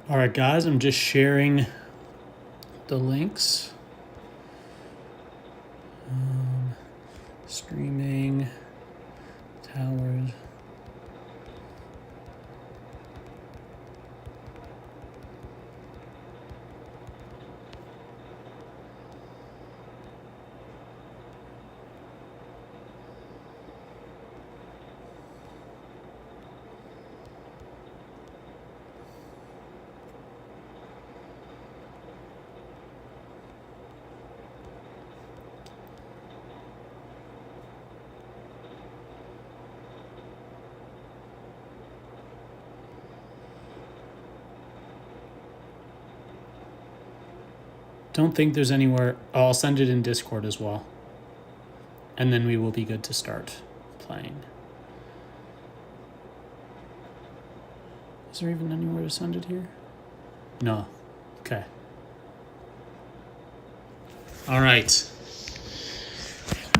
All right, guys, I'm just sharing the links. Streaming, towers. Don't think there's anywhere. Oh, I'll send it in Discord as well. And then we will be good to start playing. Is there even anywhere to send it here? No. Okay. All right.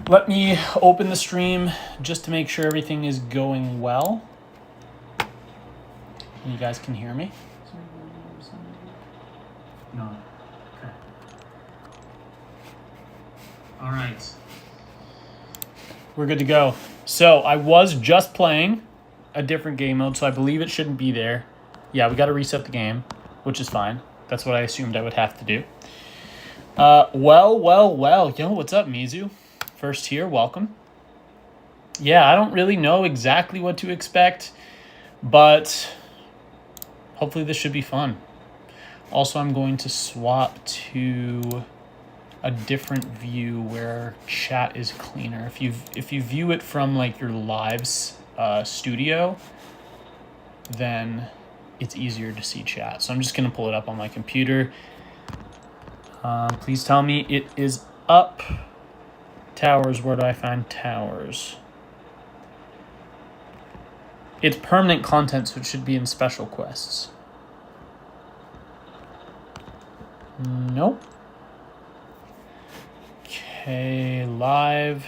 Let me open the stream just to make sure everything is going well. You guys can hear me? No. Okay. All right. We're good to go. So I was just playing a different game mode, so I believe it shouldn't be there. Yeah, we got to reset the game, which is fine. That's what I assumed I would have to do. Well. Yo, what's up, Mizu? First here, welcome. Yeah, I don't really know exactly what to expect, but hopefully this should be fun. Also, I'm going to swap to a different view where chat is cleaner. If you view it from like your lives studio, then it's easier to see chat. So I'm just gonna pull it up on my computer. Please tell me it is up. Towers, where do I find towers? It's permanent content, so it should be in special quests. Nope. Okay, live.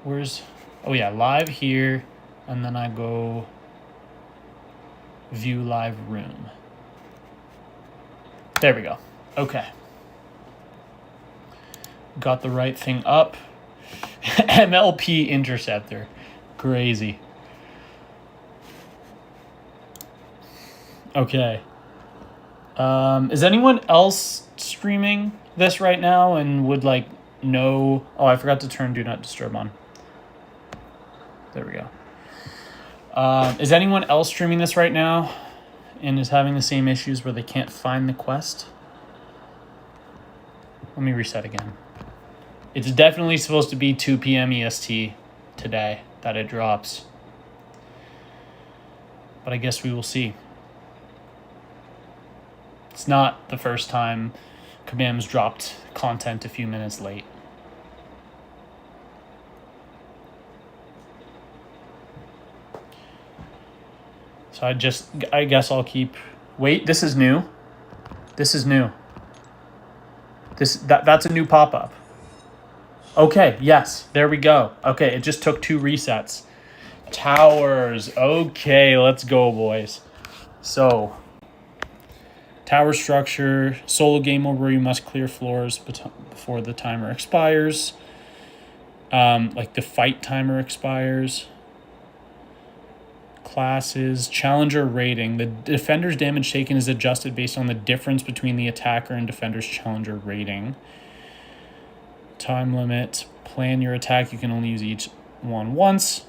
Where's... Oh yeah, live here. And then I go view live room. There we go. Okay. Got the right thing up. MLP Interceptor. Crazy. Okay. Is anyone else streaming this right now and would like know... Oh, I forgot to turn Do Not Disturb on. There we go. Is anyone else streaming this right now and is having the same issues where they can't find the quest? Let me reset again. It's definitely supposed to be 2 p.m. EST today that it drops. But I guess we will see. It's not the first time Kabam's dropped content a few minutes late. So I guess I'll keep... Wait, this is new. This is new. That's a new pop-up. Okay, yes, there we go. Okay, it just took 2 resets. Towers. Okay, let's go, boys. So, tower structure, solo game mode where you must clear floors before the timer expires. Like the fight timer expires. Classes, challenger rating. The defender's damage taken is adjusted based on the difference between the attacker and defender's challenger rating. Time limit. Plan your attack. You can only use each one once.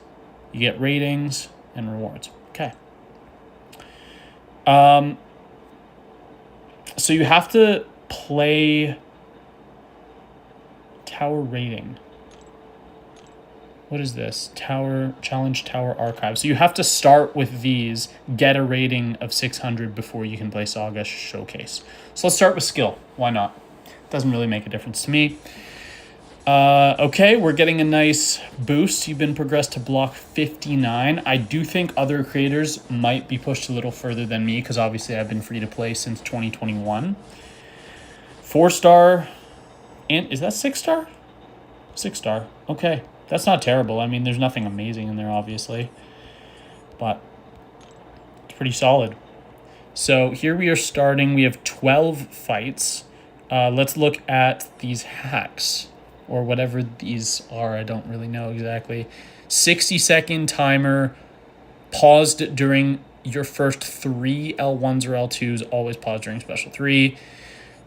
You get ratings and rewards. Okay. So you have to play tower rating. What is this? Challenge Tower Archive. So you have to start with these, get a rating of 600 before you can play Saga Showcase. So let's start with skill. Why not? Doesn't really make a difference to me. Okay, we're getting a nice boost. You've been progressed to block 59. I do think other creators might be pushed a little further than me because obviously I've been free to play since 2021. 4-star. And is that 6-star? 6-star. Okay. That's not terrible. I mean, there's nothing amazing in there, obviously. But it's pretty solid. So here we are starting. We have 12 fights. Let's look at these hacks, or whatever these are. I don't really know exactly. 60-second timer, paused during your first 3 L1s or L2s. Always pause during special 3.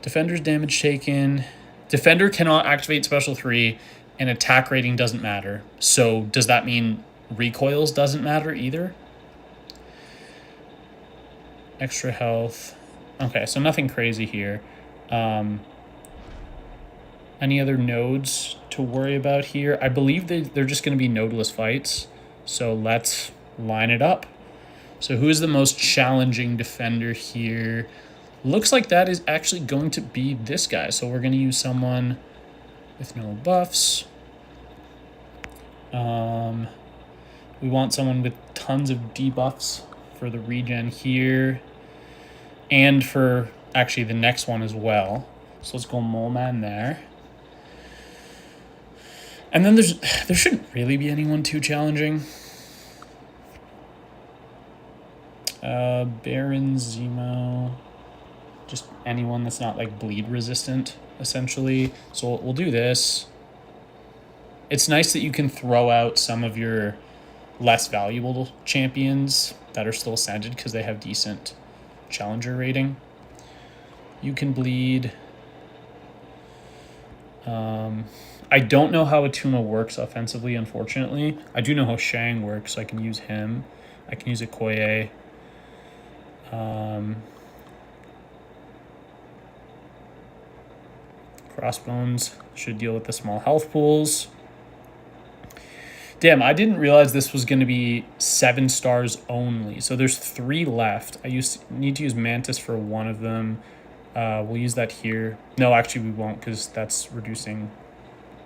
Defender's damage taken. Defender cannot activate special 3, and attack rating doesn't matter. So does that mean recoils doesn't matter either? Extra health. Okay, so nothing crazy here. Any other nodes to worry about here? I believe they're just going to be nodeless fights. So let's line it up. So who is the most challenging defender here? Looks like that is actually going to be this guy. So we're going to use someone with no buffs. We want someone with tons of debuffs for the regen here. And for actually the next one as well. So let's go Mole Man there. And then there shouldn't really be anyone too challenging. Baron, Zemo. Just anyone that's not like bleed resistant, essentially. So we'll do this. It's nice that you can throw out some of your less valuable champions that are still ascended because they have decent challenger rating. You can bleed. I don't know how Atuma works offensively, unfortunately. I do know how Shang works, so I can use him. I can use Okoye. Crossbones should deal with the small health pools. Damn, I didn't realize this was going to be 7 stars only. So there's 3 left. Need to use Mantis for one of them. We'll use that here. No, actually we won't, because that's reducing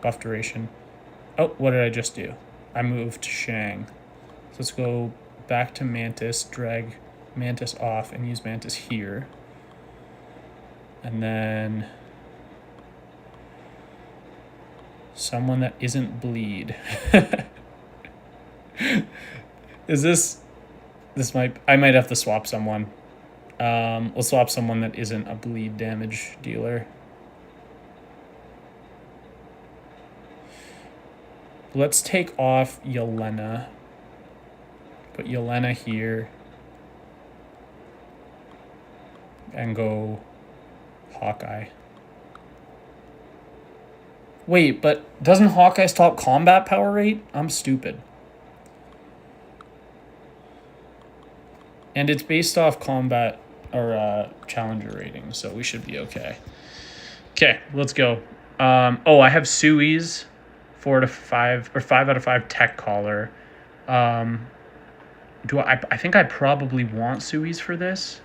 buff duration. Oh, what did I just do? I moved Shang. So let's go back to Mantis, drag Mantis off, and use Mantis here. And then someone that isn't bleed. I might have to swap someone. We'll swap someone that isn't a bleed damage dealer. Let's take off Yelena. Put Yelena here. And go Hawkeye. Wait, but doesn't Hawkeye stop combat power rate? I'm stupid. And it's based off combat or challenger rating, so we should be okay. Okay, let's go. I have Sui's 4 to 5 or 5 out of 5 tech collar. I think I probably want Sui's for this.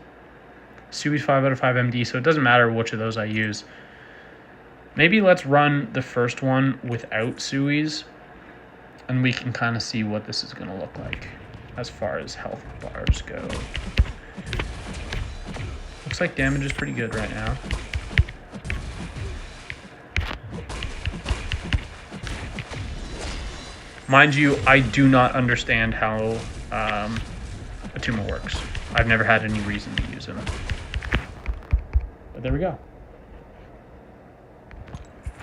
Sui's 5 out of 5 MD, so it doesn't matter which of those I use. Maybe let's run the first one without Sui's, and we can kind of see what this is going to look like as far as health bars go. Looks like damage is pretty good right now. Mind you, I do not understand how Atuma works. I've never had any reason to use him. But there we go.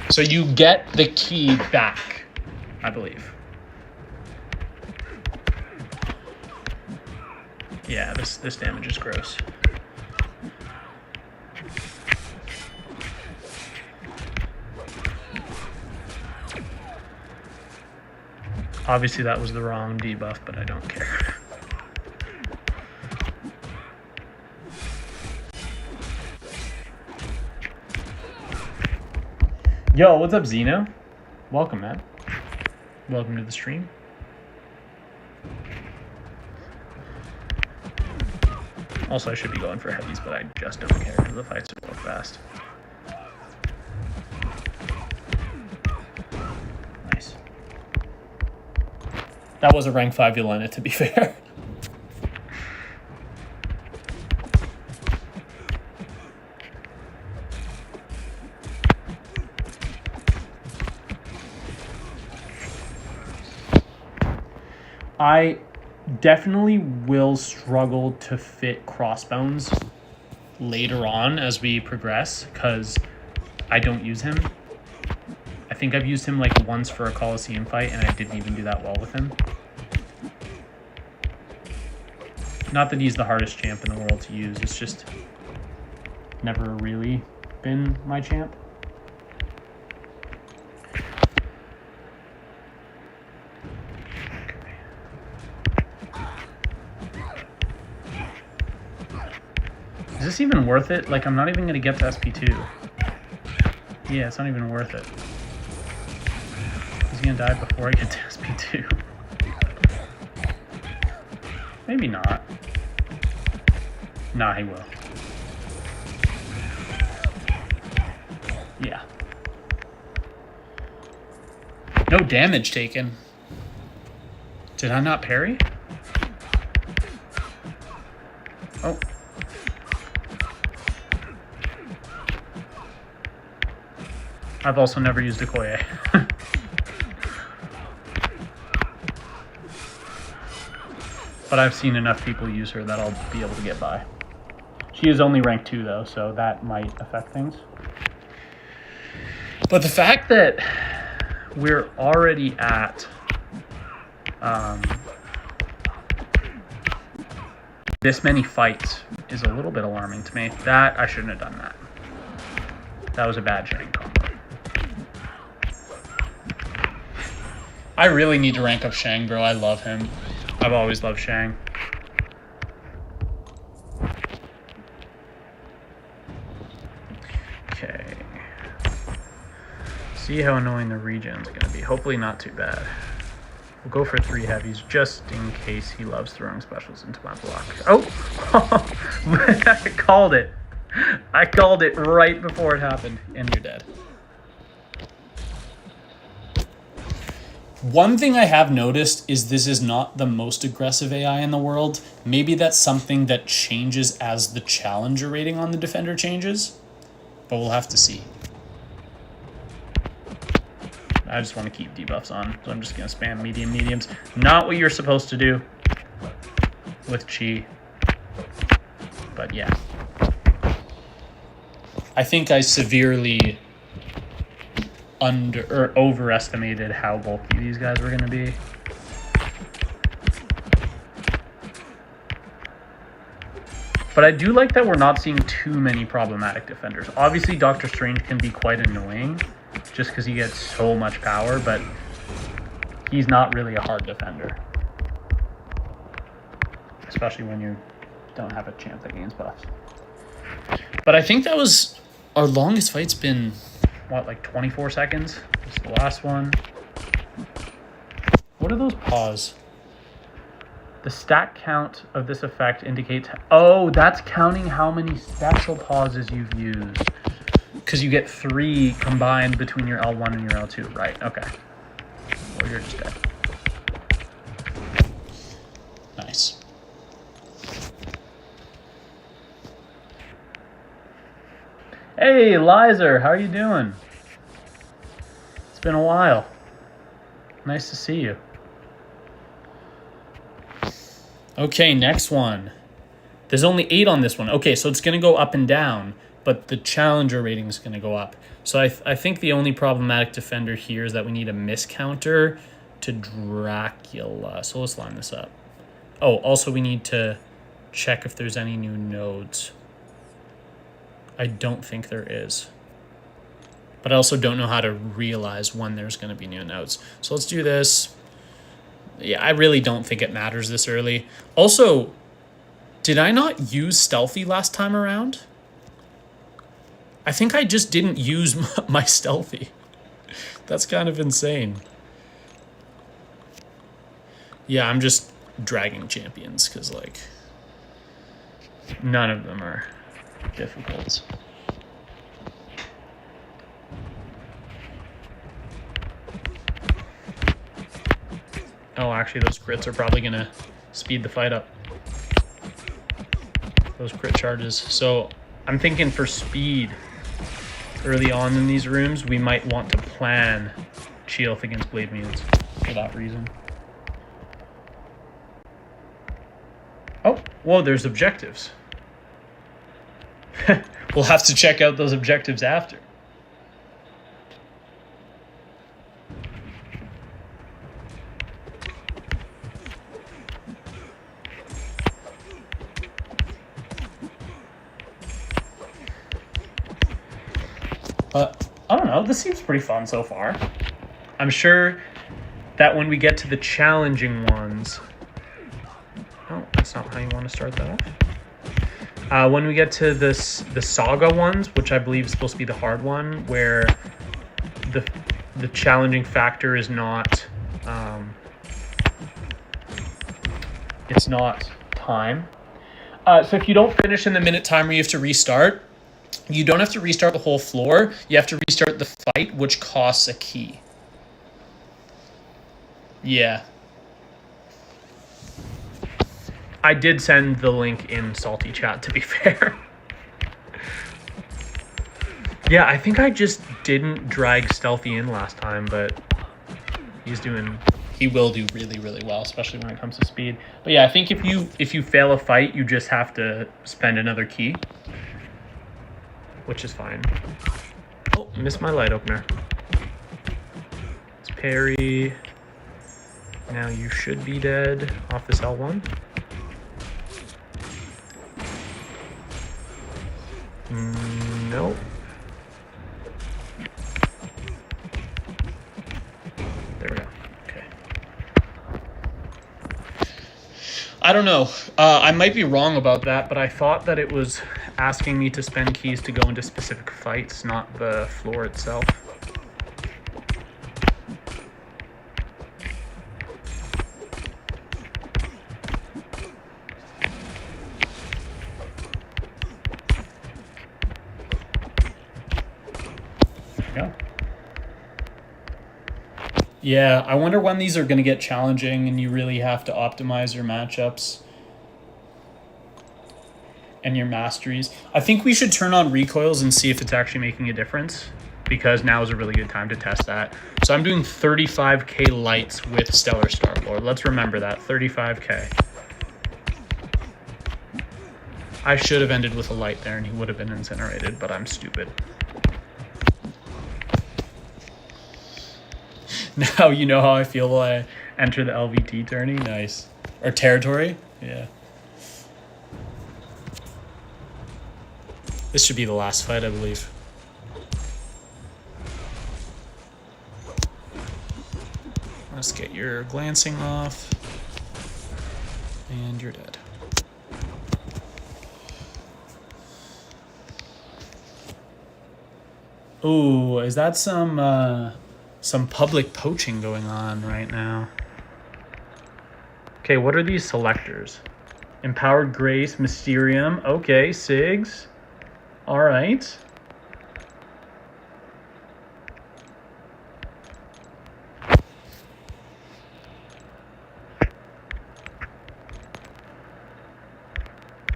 So you get the key back, I believe. Yeah, this damage is gross. Obviously that was the wrong debuff, but I don't care. Yo, what's up, Zeno? Welcome, man. Welcome to the stream. Also, I should be going for heavies, but I just don't care because the fights are so fast. Nice. That was a rank 5 Yelena, to be fair. definitely will struggle to fit Crossbones later on as we progress, because I don't use him. I think I've used him like once for a Coliseum fight, and I didn't even do that well with him. Not that he's the hardest champ in the world to use, it's just never really been my champ. Is this even worth it? Like, I'm not even going to get to SP2. Yeah, it's not even worth it. He's going to die before I get to SP2. Maybe not. Nah, he will. Yeah. No damage taken. Did I not parry? Oh. I've also never used Okoye. But I've seen enough people use her that I'll be able to get by. She is only rank 2 though, so that might affect things. But the fact that we're already at this many fights is a little bit alarming to me. That, I shouldn't have done that. That was a bad Shang combo. I really need to rank up Shang, bro. I love him. I've always loved Shang. Okay. See how annoying the regen's gonna be. Hopefully not too bad. We'll go for 3 heavies just in case he loves throwing specials into my block. Oh! I called it. I called it right before it happened, and you're dead. One thing I have noticed is this is not the most aggressive AI in the world. Maybe that's something that changes as the challenger rating on the defender changes, but we'll have to see. I just want to keep debuffs on, so I'm just going to spam mediums. Not what you're supposed to do with Chi, but yeah. I think I severely overestimated how bulky these guys were going to be. But I do like that we're not seeing too many problematic defenders. Obviously, Doctor Strange can be quite annoying just because he gets so much power, but he's not really a hard defender. Especially when you don't have a champ that gains buffs. But I think that was our longest fight's been, what, like 24 seconds? This is the last one. What are those paws? The stat count of this effect indicates... Oh, that's counting how many special pauses you've used. Because you get 3 combined between your L1 and your L2. Right, okay. Well, you're just dead. Nice. Hey, Lizer, how are you doing? It's been a while. Nice to see you. Okay, next one. There's only 8 on this one. Okay, so it's going to go up and down, but the challenger rating is going to go up. So I think the only problematic defender here is that we need a miscounter to Dracula. So let's line this up. Oh, also we need to check if there's any new nodes. I don't think there is. But I also don't know how to realize when there's going to be new nodes. So let's do this. Yeah, I really don't think it matters this early. Also, did I not use Stealthy last time around? I think I just didn't use my Stealthy. That's kind of insane. Yeah, I'm just dragging champions because, like, none of them are difficult. Oh, actually, those crits are probably going to speed the fight up. Those crit charges. So I'm thinking for speed early on in these rooms, we might want to plan Sheolth against Blade Mutants for that reason. Oh, whoa, there's objectives. We'll have to check out those objectives after. But I don't know, this seems pretty fun so far. I'm sure that when we get to the challenging ones... Oh, that's not how you want to start that off. When we get to the saga ones, which I believe is supposed to be the hard one, where the challenging factor is not... it's not time. So if you don't finish in the minute timer, you have to restart. You don't have to restart the whole floor. You have to restart the fight, which costs a key. Yeah. I did send the link in Salty Chat, to be fair. Yeah, I think I just didn't drag Stealthy in last time, but he will do really, really well, especially when it comes to speed. But yeah, I think if you fail a fight, you just have to spend another key, which is fine. Oh, missed my light opener. It's parry. Now you should be dead off this L1. Nope. There we go. Okay. I don't know. I might be wrong about that, but I thought that it was asking me to spend keys to go into specific fights, not the floor itself. Yeah, I wonder when these are going to get challenging and you really have to optimize your matchups and your masteries. I think we should turn on recoils and see if it's actually making a difference, because now is a really good time to test that. So I'm doing 35k lights with Stellar Star-Lord. Let's remember that, 35k. I should have ended with a light there and he would have been incinerated, but I'm stupid. Now you know how I feel when I enter the LVT tourney. Nice. Or territory. Yeah. This should be the last fight, I believe. Let's get your glancing off. And you're dead. Ooh, is that some public poaching going on right now? Okay, what are these selectors? Empowered Grace, Mysterium. Okay, Sigs. All right.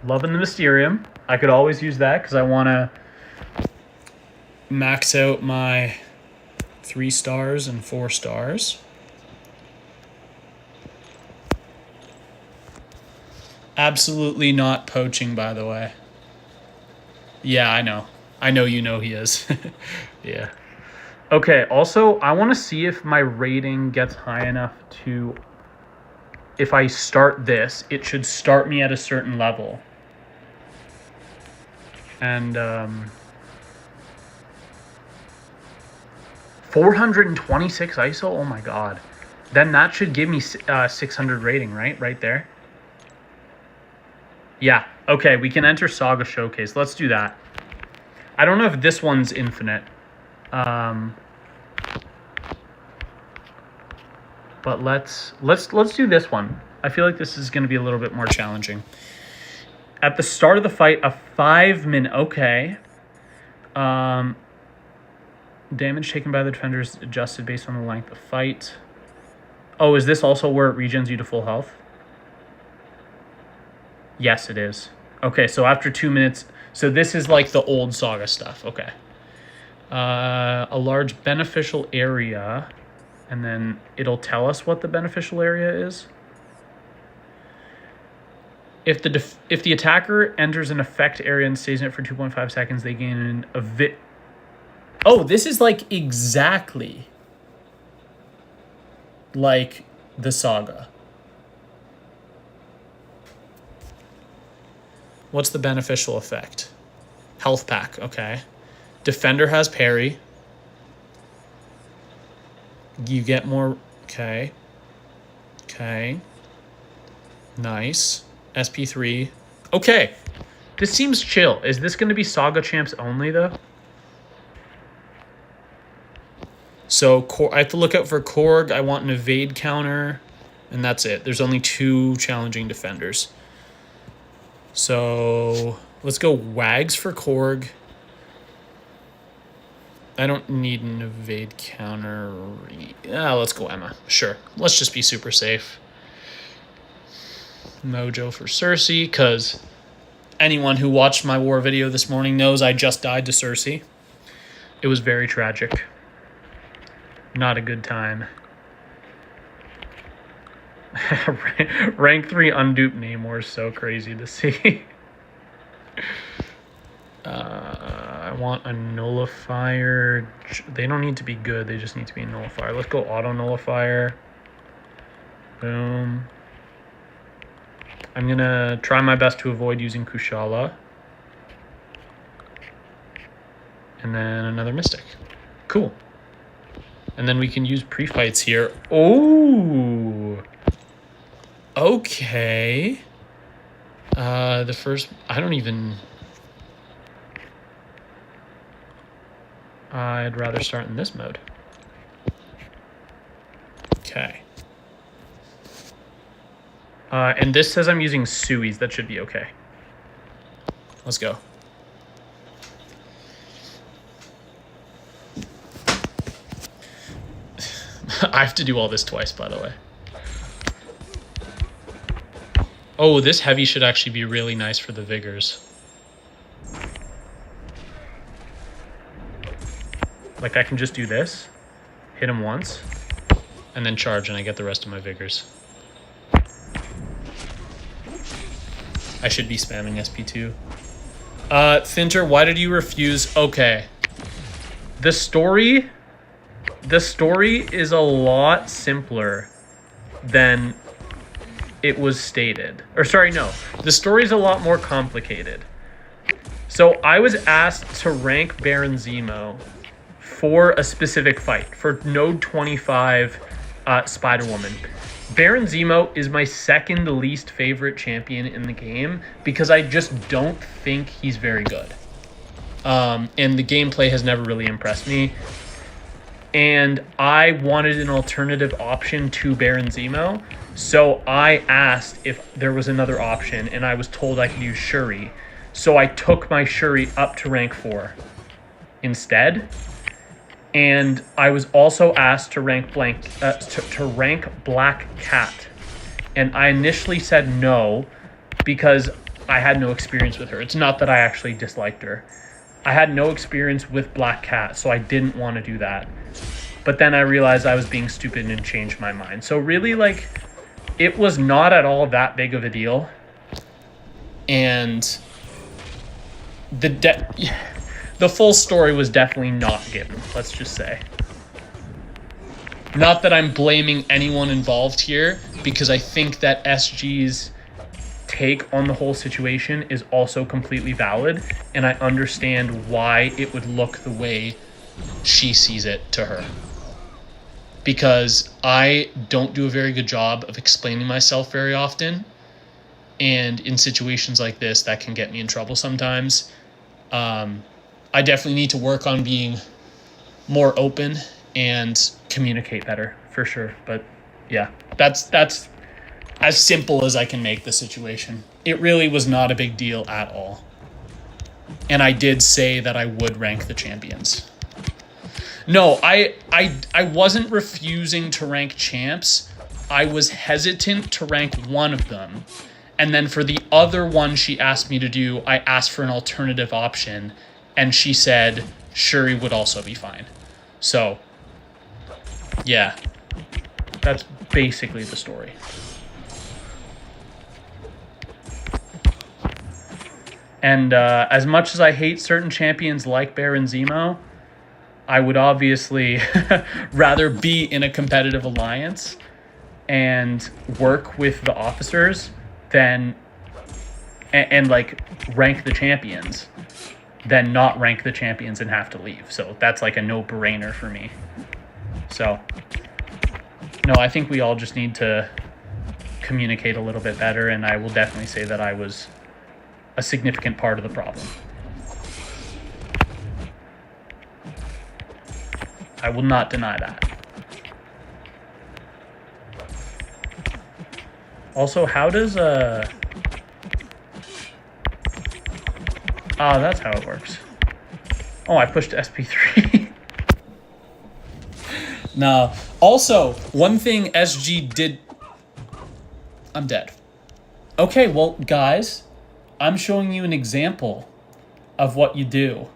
Loving the Mysterium. I could always use that because I want to max out my 3 stars and 4 stars. Absolutely not poaching, by the way. Yeah, I know. I know you know he is. Yeah. Okay, also, I want to see if my rating gets high enough to... If I start this, it should start me at a certain level. And, 426 ISO? Oh my god. Then that should give me 600 rating, right? Right there. Yeah. Okay, we can enter Saga Showcase. Let's do that. I don't know if this one's infinite. But let's do this one. I feel like this is going to be a little bit more challenging. At the start of the fight, a 5-minute... Okay. Damage taken by the defender is adjusted based on the length of fight. Oh, is this also where it regens you to full health? Yes, it is. Okay, so after 2 minutes... So this is like the old Saga stuff. Okay. A large beneficial area. And then it'll tell us what the beneficial area is. If the attacker enters an effect area and stays in it for 2.5 seconds, they gain a Oh, this is like exactly like the Saga. What's the beneficial effect? Health pack, okay. Defender has parry. You get more, okay. Okay. Nice. SP3. Okay. This seems chill. Is this going to be Saga champs only, though? So I have to look out for Korg. I want an evade counter. And that's it. There's only 2 challenging defenders. So let's go Wags for Korg. I don't need an evade counter. Let's go Emma. Sure. Let's just be super safe. Mojo for Cersei, because anyone who watched my war video this morning knows I just died to Cersei. It was very tragic. Not a good time. Rank 3 unduped Namor is so crazy to see. I want a nullifier. They don't need to be good. They just need to be a nullifier. Let's go auto nullifier. Boom. I'm going to try my best to avoid using Kushala. And then another Mystic. Cool. And then we can use pre-fights here. Oh! Okay. The first... I don't even... I'd rather start in this mode. Okay. And this says I'm using Sui's. That should be okay. Let's go. I have to do all this twice, by the way. Oh, this heavy should actually be really nice for the Vigors. Like, I can just do this, hit him once, and then charge, and I get the rest of my Vigors. I should be spamming SP2. Thinter, why did you refuse? Okay. The story is a lot simpler than it was stated. Or sorry, no. The story is a lot more complicated. So I was asked to rank Baron Zemo for a specific fight, for Node 25 Spider-Woman. Baron Zemo is my second least favorite champion in the game because I just don't think he's very good. And the gameplay has never really impressed me. And I wanted an alternative option to Baron Zemo, so I asked if there was another option, and I was told I could use Shuri. So I took my Shuri up to rank 4 instead. And I was also asked to rank rank Black Cat. And I initially said no because I had no experience with her. It's not that I actually disliked her. I had no experience with Black Cat, so I didn't want to do that. But then I realized I was being stupid and changed my mind. So really, like, it was not at all that big of a deal. And the full story was definitely not given, let's just say. Not that I'm blaming anyone involved here, because I think that SG's take on the whole situation is also completely valid, and I understand why it would look the way she sees it to her. Because I don't do a very good job of explaining myself very often, and in situations like this, that can get me in trouble sometimes. I definitely need to work on being more open and communicate better, for sure. But yeah, that's as simple as I can make the situation. It really was not a big deal at all. And I did say that I would rank the champions. No, I wasn't refusing to rank champs. I was hesitant to rank one of them. And then for the other one she asked me to do, I asked for an alternative option. And she said Shuri would also be fine. So, yeah. That's basically the story. And as much as I hate certain champions like Baron Zemo, I would obviously rather be in a competitive alliance and work with the officers than and like rank the champions than not rank the champions and have to leave. So that's like a no-brainer for me. So no, I think we all just need to communicate a little bit better, and I will definitely say that I was a significant part of the problem. I will not deny that. Also, how does that's how it works. Oh, I pushed SP3. No. Also, one thing SG did... I'm dead. Okay, well, guys, I'm showing you an example of what you do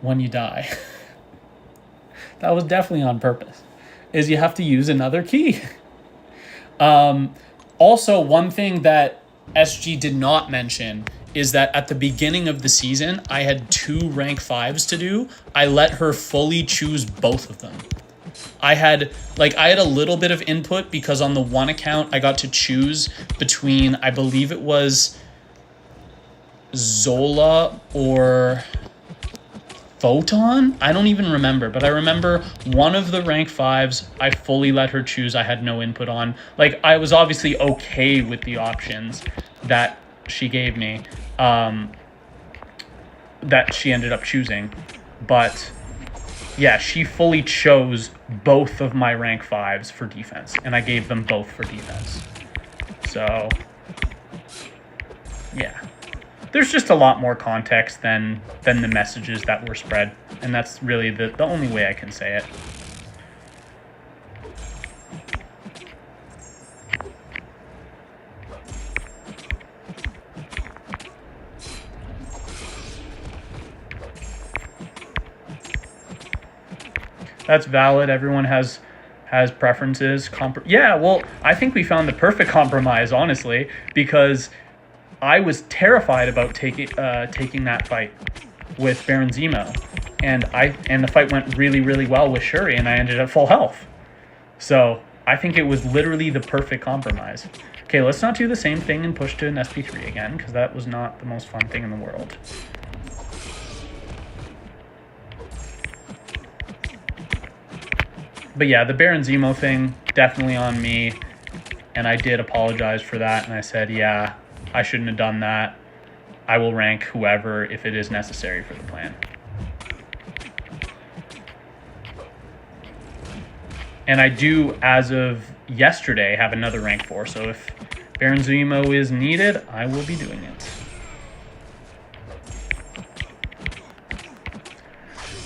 when you die. That was definitely on purpose. Is you have to use another key. Also, one thing that SG did not mention is that at the beginning of the season, I had 2 rank 5s to do. I let her fully choose both of them. I had a little bit of input because on the one account, I got to choose between, I believe it was Zola or Photon? I don't even remember, but I remember one of the rank 5s, I fully let her choose. I had no input on. Like, I was obviously okay with the options that she gave me, that she ended up choosing. But, yeah, she fully chose both of my rank 5s for defense, and I gave them both for defense. So, yeah. There's just a lot more context than the messages that were spread. And that's really the only way I can say it. That's valid. Everyone has preferences. Yeah, well, I think we found the perfect compromise, honestly, because I was terrified about taking that fight with Baron Zemo, and the fight went really, really well with Shuri, and I ended up full health. So I think it was literally the perfect compromise. Okay, let's not do the same thing and push to an SP3 again, because that was not the most fun thing in the world. But yeah, the Baron Zemo thing, definitely on me, and I did apologize for that, and I said, yeah, I shouldn't have done that. I will rank whoever if it is necessary for the plan. And I do, as of yesterday, have another rank 4. So if Baron Zemo is needed, I will be doing it.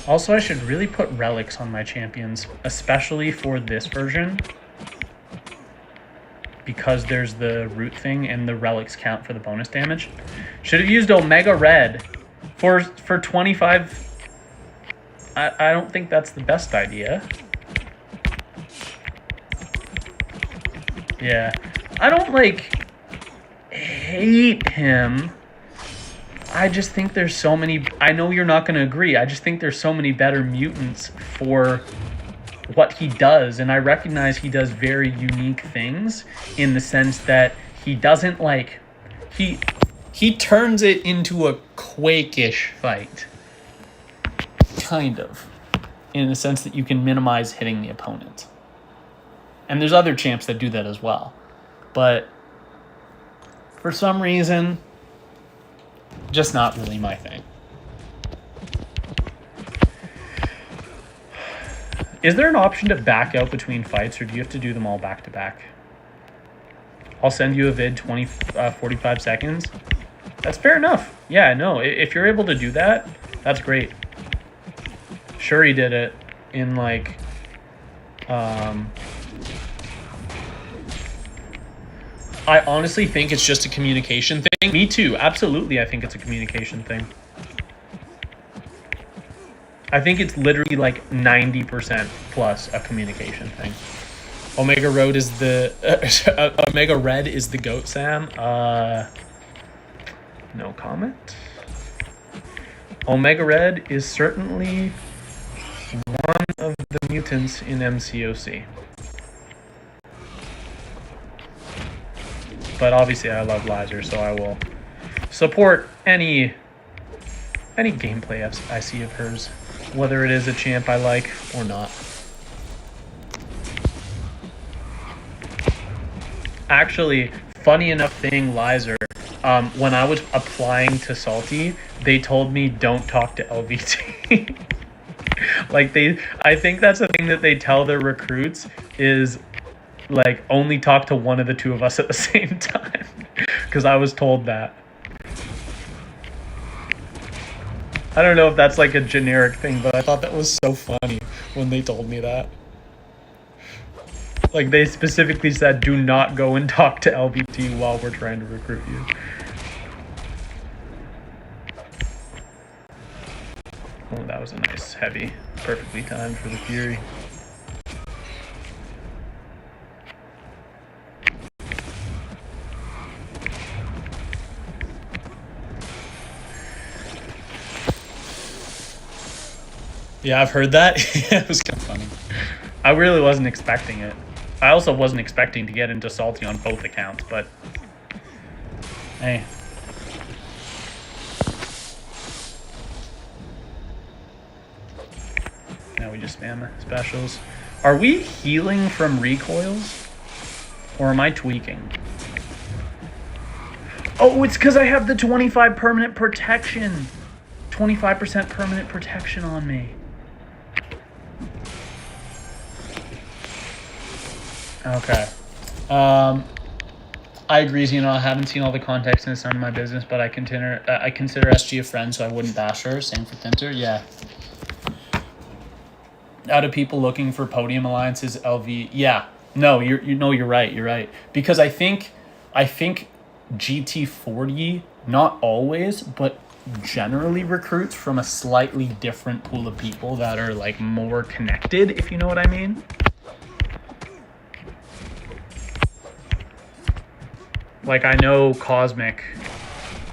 Also, I should really put relics on my champions, especially for this version, because there's the root thing and the relics count for the bonus damage. Should have used Omega Red for 25. I don't think that's the best idea. Yeah. I don't, hate him. I just think there's so many... I know you're not going to agree. I just think there's so many better mutants for what he does, and I recognize he does very unique things in the sense that he doesn't he turns it into a Quake-ish fight, kind of, in the sense that you can minimize hitting the opponent. And there's other champs that do that as well, but for some reason, just not really my thing. Is there an option to back out between fights, or do you have to do them all back to back? I'll send you a vid 45 seconds. That's fair enough. Yeah, no, if you're able to do that, that's great. Shuri did it in I honestly think it's just a communication thing. Me too, absolutely, I think it's a communication thing. I think it's literally 90% plus a communication thing. Omega Red is the Omega Red is the GOAT, Sam. No comment. Omega Red is certainly one of the mutants in MCOC. But obviously I love Lizer, so I will support any gameplay I see of hers, whether it is a champ I like or not. Actually, funny enough thing, Lizer, when I was applying to Salty, they told me don't talk to LVT. Like I think that's the thing that they tell their recruits is like only talk to one of the two of us at the same time. Because I was told that. I don't know if that's like a generic thing, but I thought that was so funny when they told me that. Like, they specifically said, do not go and talk to LVT while we're trying to recruit you. Oh, that was a nice, heavy, perfectly timed for the Fury. Yeah, I've heard that. It was kind of funny. I really wasn't expecting it. I also wasn't expecting to get into Salty on both accounts, but hey. Now we just spam the specials. Are we healing from recoils? Or am I tweaking? Oh, it's because I have the 25 permanent protection. 25% permanent protection on me. Okay. I agree, you know, I haven't seen all the context and it's none of my business, but I consider SG a friend, so I wouldn't bash her. Same for Thinter, yeah. Out of people looking for podium alliances, LV, yeah. No, you're right. Because I think GT40 not always, but generally recruits from a slightly different pool of people that are like more connected, if you know what I mean. Like, I know Cosmic,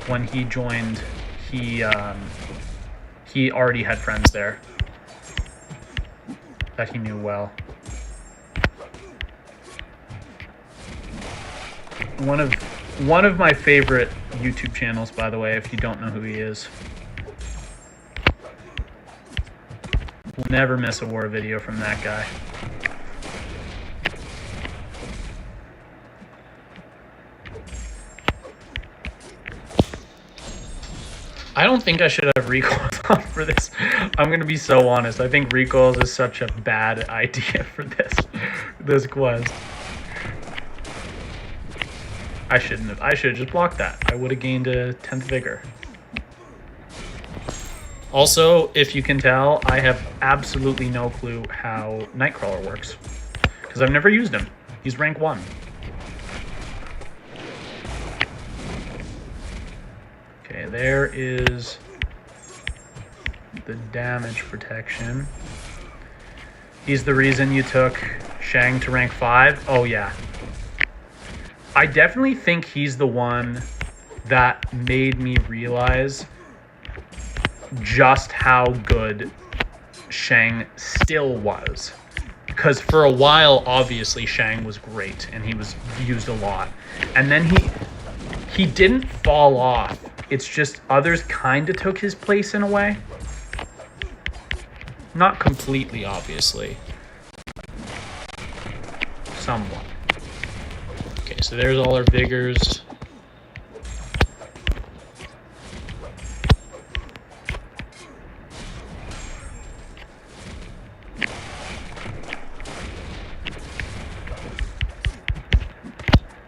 when he joined, he already had friends there that he knew well. One of my favorite YouTube channels, by the way, if you don't know who he is. We'll never miss a war video from that guy. I don't think I should have recoils on for this. I'm going to be so honest. I think recoils is such a bad idea for this quest. I shouldn't have. I should have just blocked that. I would have gained a 10th vigor. Also, if you can tell, I have absolutely no clue how Nightcrawler works. Because I've never used him. He's rank 1. Okay, there is the damage protection. He's the reason you took Shang to rank 5. Oh, yeah. I definitely think he's the one that made me realize just how good Shang still was. Because for a while, obviously, Shang was great, and he was used a lot. And then he didn't fall off. It's just others kind of took his place in a way. Not completely, obviously. Somewhat. Okay, so there's all our vigors.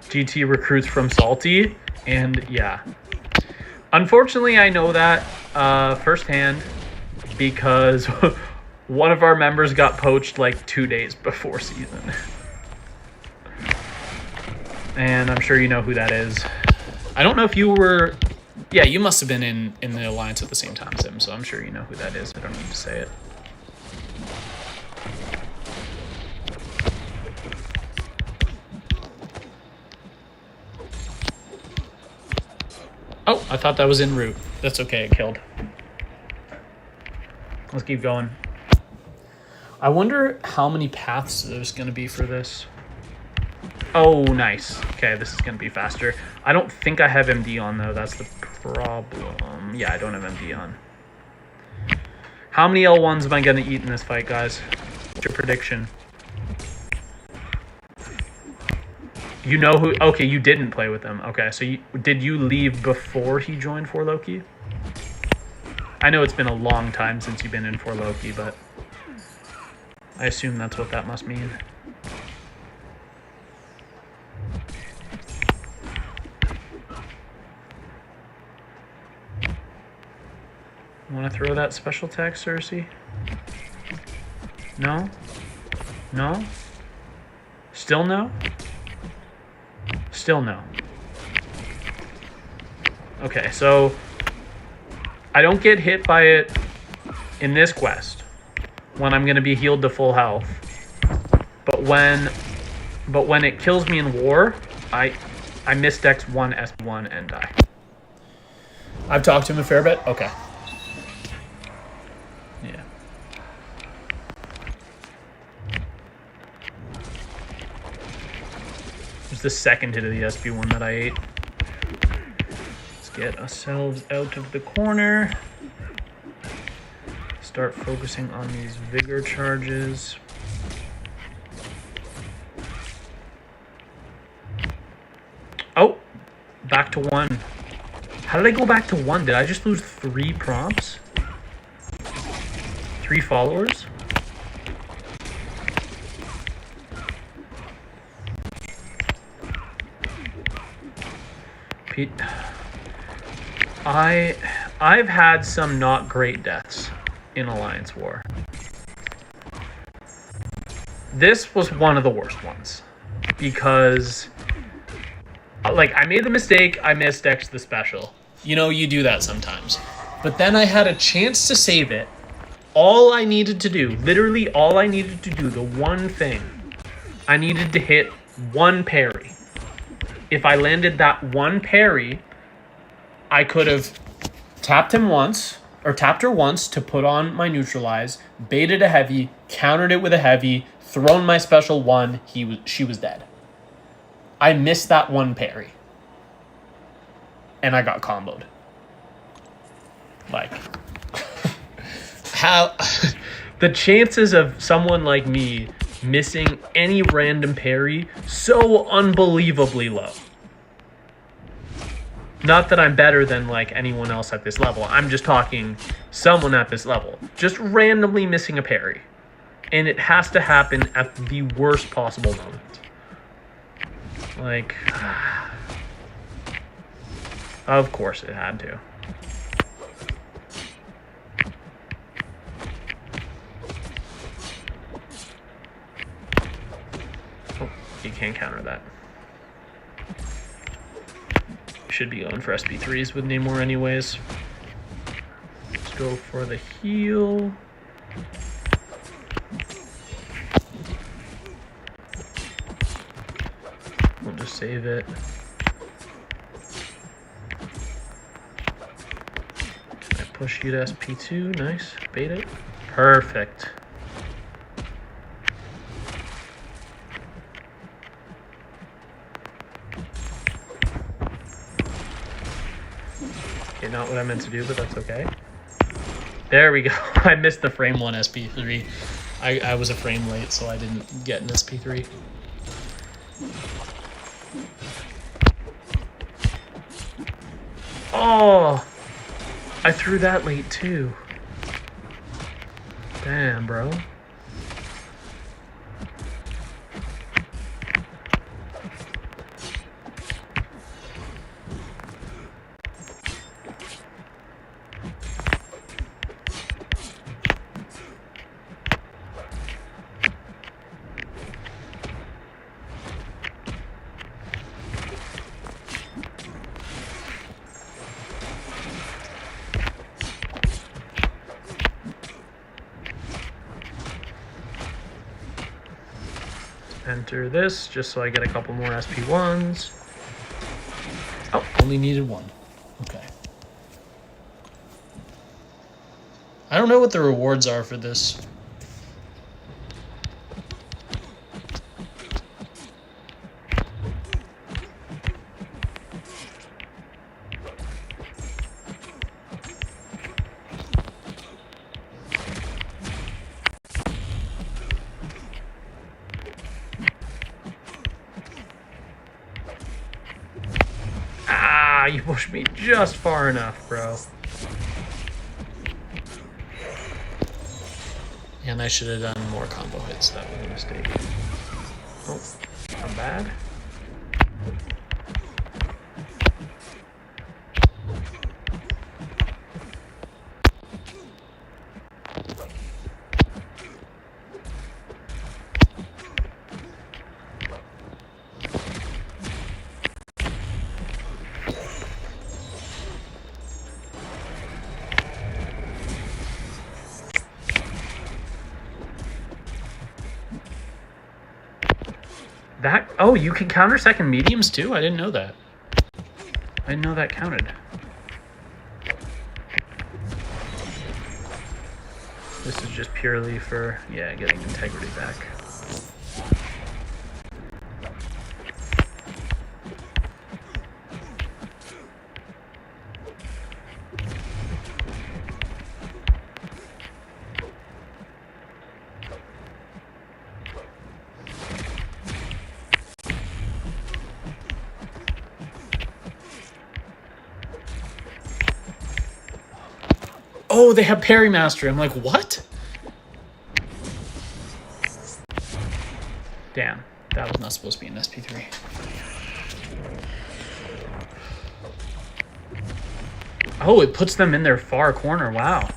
GT recruits from Salty, and yeah. Unfortunately, I know that firsthand because one of our members got poached like 2 days before season. And I'm sure you know who that is. I don't know if you were... Yeah, you must have been in the Alliance at the same time, Sim, so I'm sure you know who that is. I don't need to say it. Oh, I thought that was en route. That's okay, it killed. Let's keep going. I wonder how many paths there's going to be for this. Oh, nice. Okay, this is going to be faster. I don't think I have MD on, though. That's the problem. Yeah, I don't have MD on. How many L1s am I going to eat in this fight, guys? What's your prediction? You know who... Okay, you didn't play with him. Okay, so did you leave before he joined 4Loki? I know it's been a long time since you've been in 4Loki, but I assume that's what that must mean. Want to throw that special attack, Cersei? No? No? Still no? Still no. Okay, so I don't get hit by it in this quest when I'm going to be healed to full health. But when it kills me in war, I misdex 1 SP1 and die. I've talked to him a fair bit. Okay. Yeah. It's the second hit of the SP1 that I ate. Let's get ourselves out of the corner. Start focusing on these vigor charges. Oh, back to 1. How did I go back to 1? Did I just lose 3 prompts? 3 followers? Pete, I've had some not great deaths in Alliance War. This was one of the worst ones because, like, I made the mistake. I misdexed the special. You know, you do that sometimes. But then I had a chance to save it. All I needed to do, literally all I needed to do, the one thing, I needed to hit 1 parry. If I landed that 1 parry, I could have tapped him once, or tapped her once to put on my neutralize, baited a heavy, countered it with a heavy, thrown my special 1, she was dead. I missed that 1 parry. And I got comboed. Like, how the chances of someone like me missing any random parry so unbelievably low. Not that I'm better than like anyone else at this level. I'm just talking someone at this level. Just randomly missing a parry. And it has to happen at the worst possible moment. Like, of course it had to. Oh, you can't counter that. Should be going for SP3s with Namor anyways. Let's go for the heal. We'll just save it. I push you to SP2. Nice. Bait it. Perfect. Okay, not what I meant to do, but that's okay. There we go. I missed the frame 1 SP3. I was a frame late, so I didn't get an SP3. Oh! I threw that late too. Damn, bro. Enter this just so I get a couple more SP1s. Oh, only needed 1. Okay. I don't know what the rewards are for this. Ah, you pushed me just far enough, bro. And I should have done more combo hits. That was a mistake. Oh, not bad. That, oh, you can counter second mediums too? I didn't know that. I didn't know that counted. This is just purely for, yeah, getting integrity back. Oh, they have Parry Mastery. I'm like, what? Damn, that was not supposed to be an SP3. Oh, it puts them in their far corner. Wow.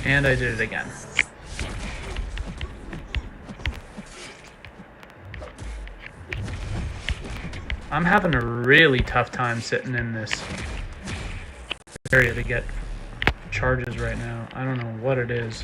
And I did it again. I'm having a really tough time sitting in this area to get charges right now. I don't know what it is.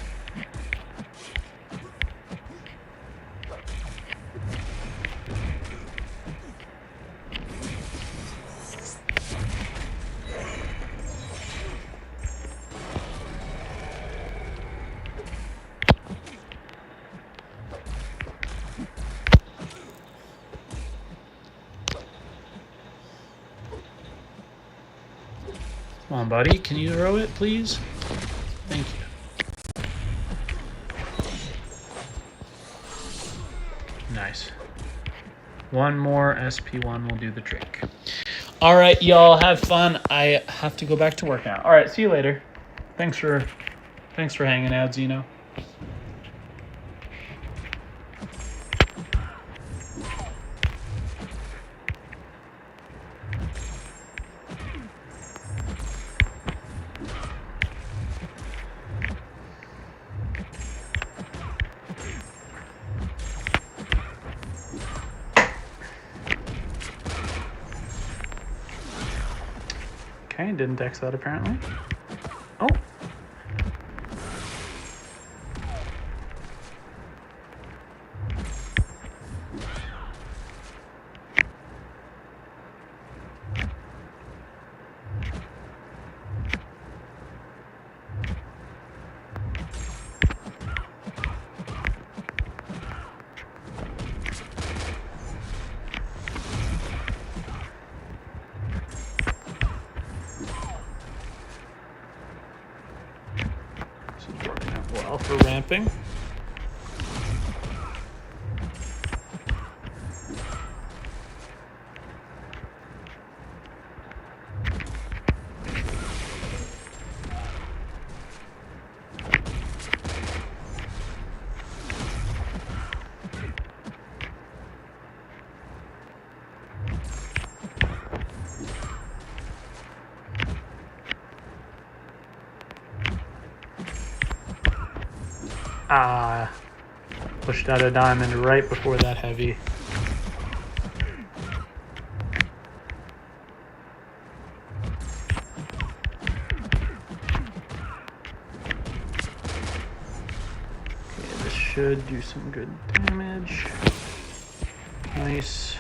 Come on, buddy. Can you throw it, please? Thank you. Nice. One more SP1 will do the trick. All right, y'all. Have fun. I have to go back to work now. All right, see you later. Thanks for hanging out, Zeno. Okay, didn't dex that apparently. Oh. Well, for ramping. Ah, pushed out a diamond right before that heavy. Okay, this should do some good damage. Nice.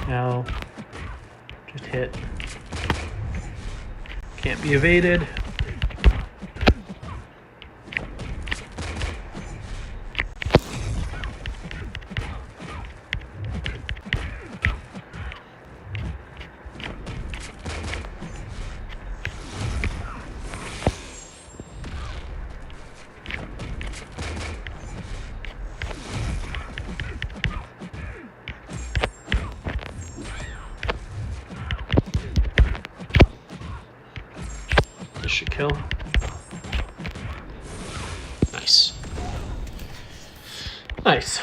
Now, just hit. Can't be evaded. This should kill. Nice. Nice.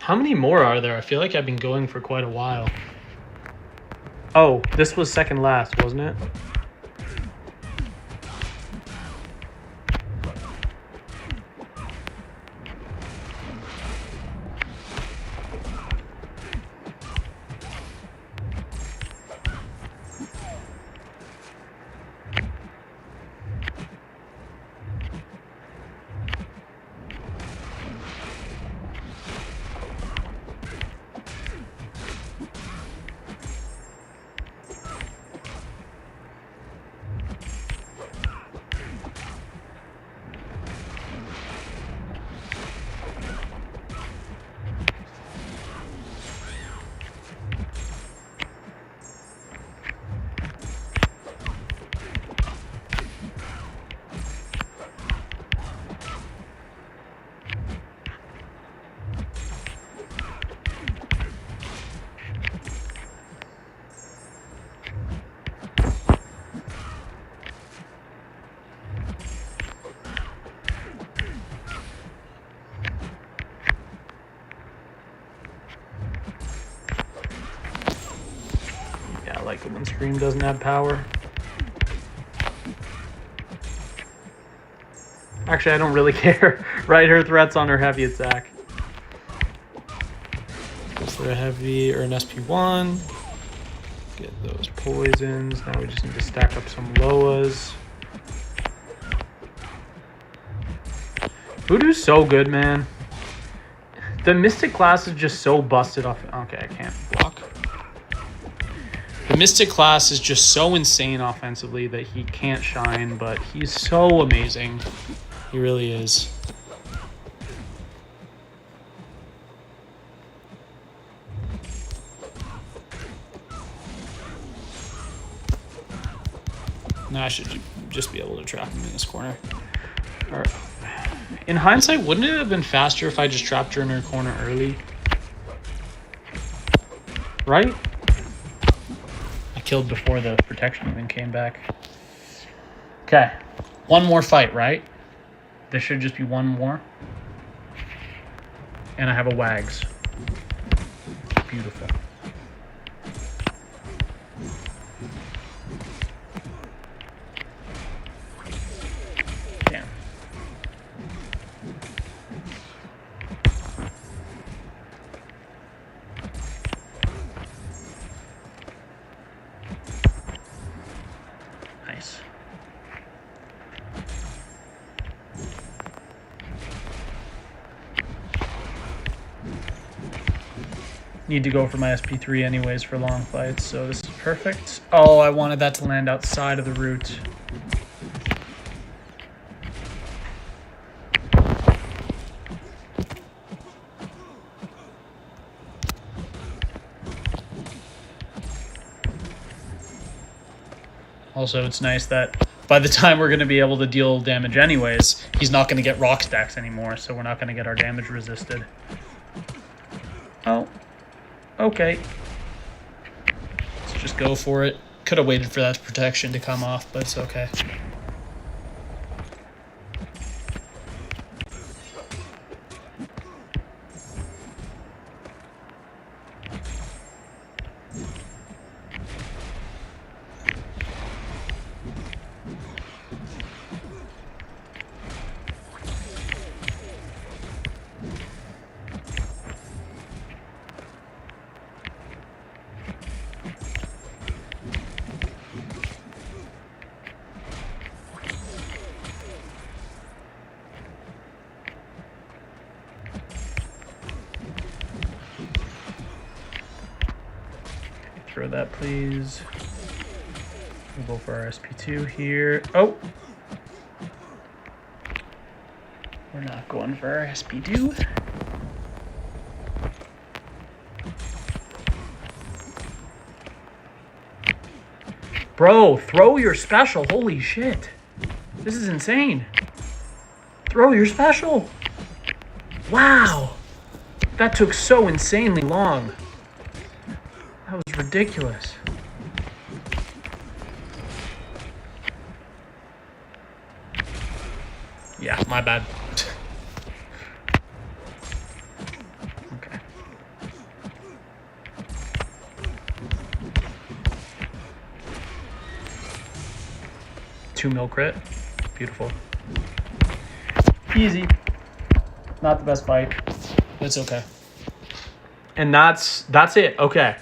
How many more are there? I feel like I've been going for quite a while. Oh, this was second last, wasn't it? Yeah, I like it when Scream doesn't have power. Actually, I don't really care. Right, her threats on her heavy attack. Is there a heavy or an SP1? Get those poisons. Now we just need to stack up some Loas. Voodoo's so good, man. The Mystic class is just so busted off. Okay, I can't block. The Mystic class is just so insane offensively that he can't shine, but he's so amazing. He really is. Now I should just be able to trap him in this corner. All right. In hindsight, wouldn't it have been faster if I just trapped her in her corner early? Right? I killed before the protection even came back. Okay. One more fight, right? There should just be one more. And I have a Wags. Beautiful. Damn. Nice. Need to go for my SP3 anyways for long fights, so this is perfect. Oh, I wanted that to land outside of the route. Also, it's nice that by the time we're going to be able to deal damage anyways, he's not going to get rock stacks anymore, so we're not going to get our damage resisted. Oh. Okay. Let's just go for it. Could have waited for that protection to come off, but it's okay. Throw that, please. We'll go for our SP2 here. Oh! We're not going for our SP2. Bro, throw your special. Holy shit. This is insane. Throw your special. Wow. That took so insanely long. That was ridiculous. Yeah, my bad. Okay. Two mil crit. Beautiful. Easy. Not the best fight. It's okay. And that's it. Okay.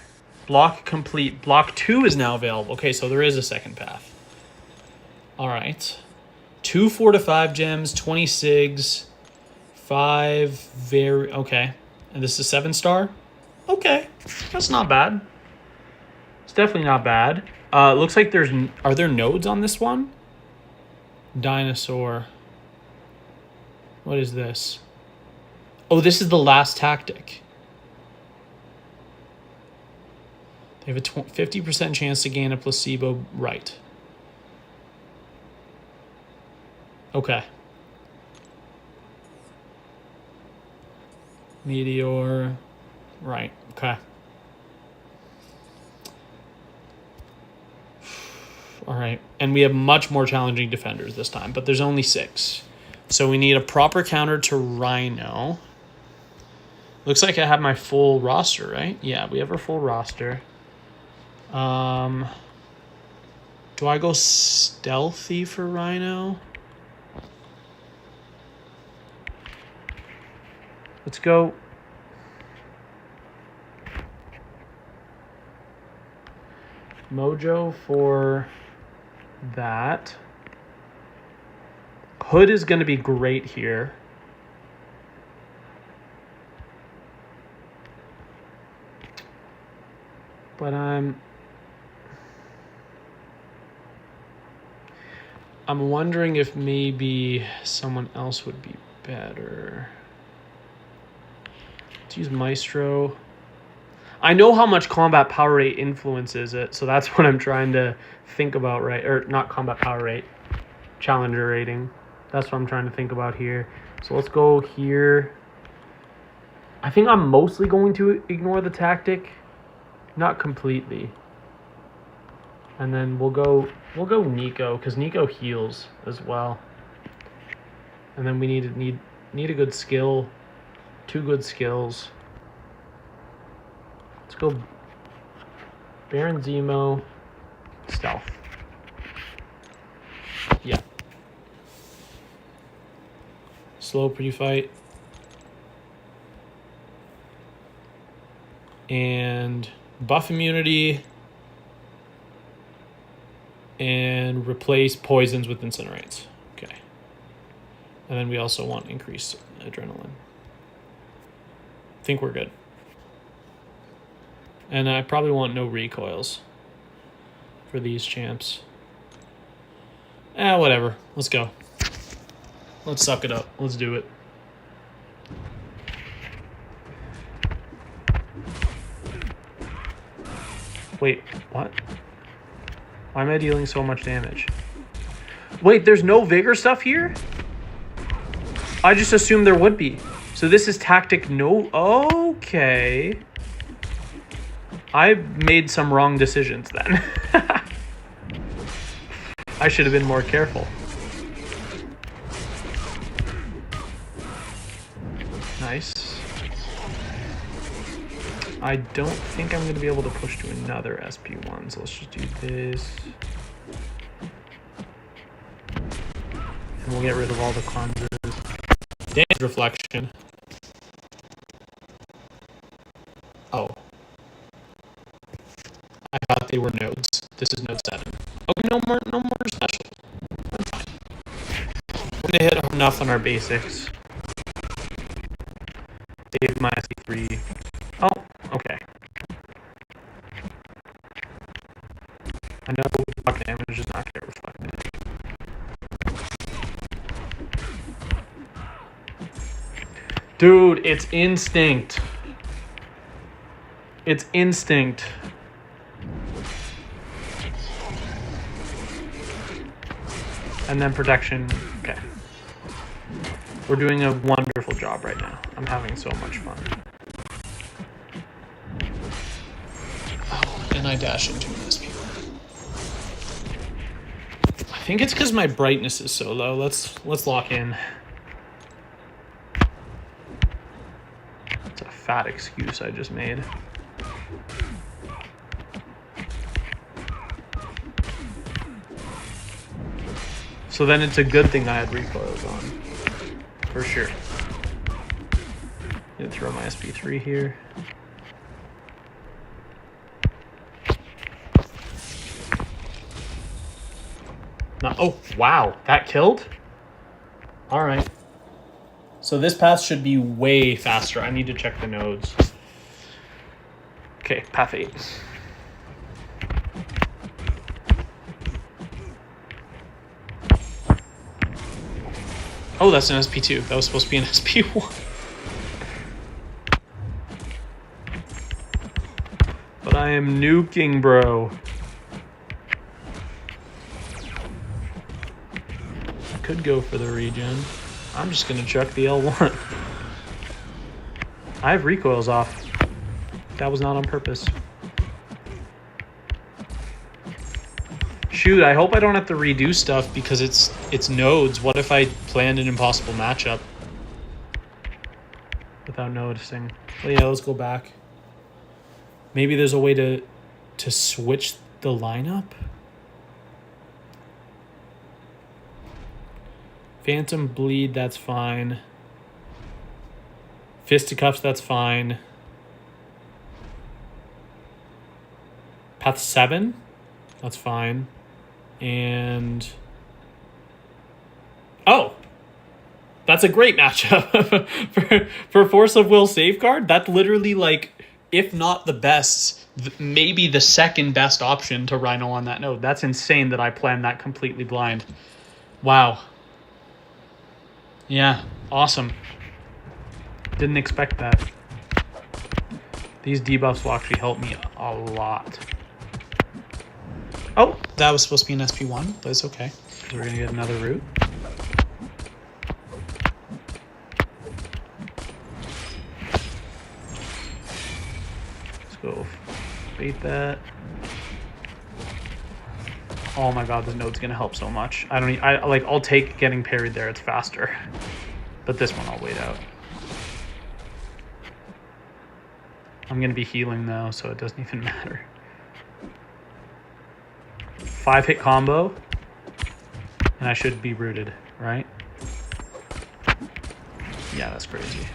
Block complete. Block 2 is now available. Okay, so there is a second path. All right. 2 4 to 5 gems, 20 sigs, 5 very... Okay. And this is 7-star? Okay. That's not bad. It's definitely not bad. Looks like there's... Are there nodes on this one? Dinosaur. What is this? Oh, this is the last tactic. They have a 50% chance to gain a placebo right. Okay. Meteor. Right. Okay. All right. And we have much more challenging defenders this time, but there's only 6. So we need a proper counter to Rhino. Looks like I have my full roster, right? Yeah, we have our full roster. Do I go stealthy for Rhino? Let's go. Mojo for that. Hood is going to be great here. But I'm wondering if maybe someone else would be better. Let's use Maestro. I know how much combat power rate influences it, so that's what I'm trying to think about, right? Or not combat power rate, challenger rating. That's what I'm trying to think about here. So let's go here. I think I'm mostly going to ignore the tactic. Not completely. And then we'll go Nico, because Nico heals as well. And then we need a good skill. 2 good skills. Let's go Baron Zemo, stealth. Yeah. Slow pre-fight. And buff immunity. And replace poisons with incinerates. Okay. And then we also want increased adrenaline. I think we're good. And I probably want no recoils for these champs. Whatever. Let's go. Let's suck it up. Let's do it. Wait, what? Why am I dealing so much damage? Wait, there's no vigor stuff here? I just assumed there would be. So this is tactic no... Okay. I made some wrong decisions then. I should have been more careful. Nice. I don't think I'm going to be able to push to another SP1, so let's just do this. And we'll get rid of all the cleanses. Damage reflection. Oh. I thought they were nodes. This is node 7. Okay, no more specials. I'm fine. We're going to hit enough on our basics. Save my SP3. Oh, okay. Dude, it's instinct. It's instinct. And then protection. Okay. We're doing a wonderful job right now. I'm having so much fun. Oh, and I dash into an SP. I think it's because my brightness is so low. Let's lock in. It's a fat excuse I just made. So then it's a good thing I had recoils on. For sure. I'm gonna throw my SP3 here. No, oh, wow. That killed? All right. So this path should be way faster. I need to check the nodes. Okay, path 8. Oh, that's an SP2. That was supposed to be an SP1. But I am nuking, bro. I could go for the regen. I'm just going to chuck the L1. I have recoils off. That was not on purpose. Shoot, I hope I don't have to redo stuff because it's nodes. What if I planned an impossible matchup without noticing? Well, yeah, let's go back. Maybe there's a way to switch the lineup? Phantom Bleed, that's fine. Fisticuffs, that's fine. Path 7, that's fine. And oh, that's a great matchup for Force of Will Safeguard. That's literally like, if not the best, maybe the second best option to Rhino on that node. That's insane that I planned that completely blind. Wow. Yeah, awesome. Didn't expect that. These debuffs will actually help me a lot. Oh, that was supposed to be an SP1, but it's okay. We're going to get another route. Let's go bait that. Oh my god, this node's going to help so much. I'll take getting parried there. It's faster. But this one I'll wait out. I'm going to be healing though, so it doesn't even matter. 5-hit combo, and I should be rooted, right? Yeah, that's crazy.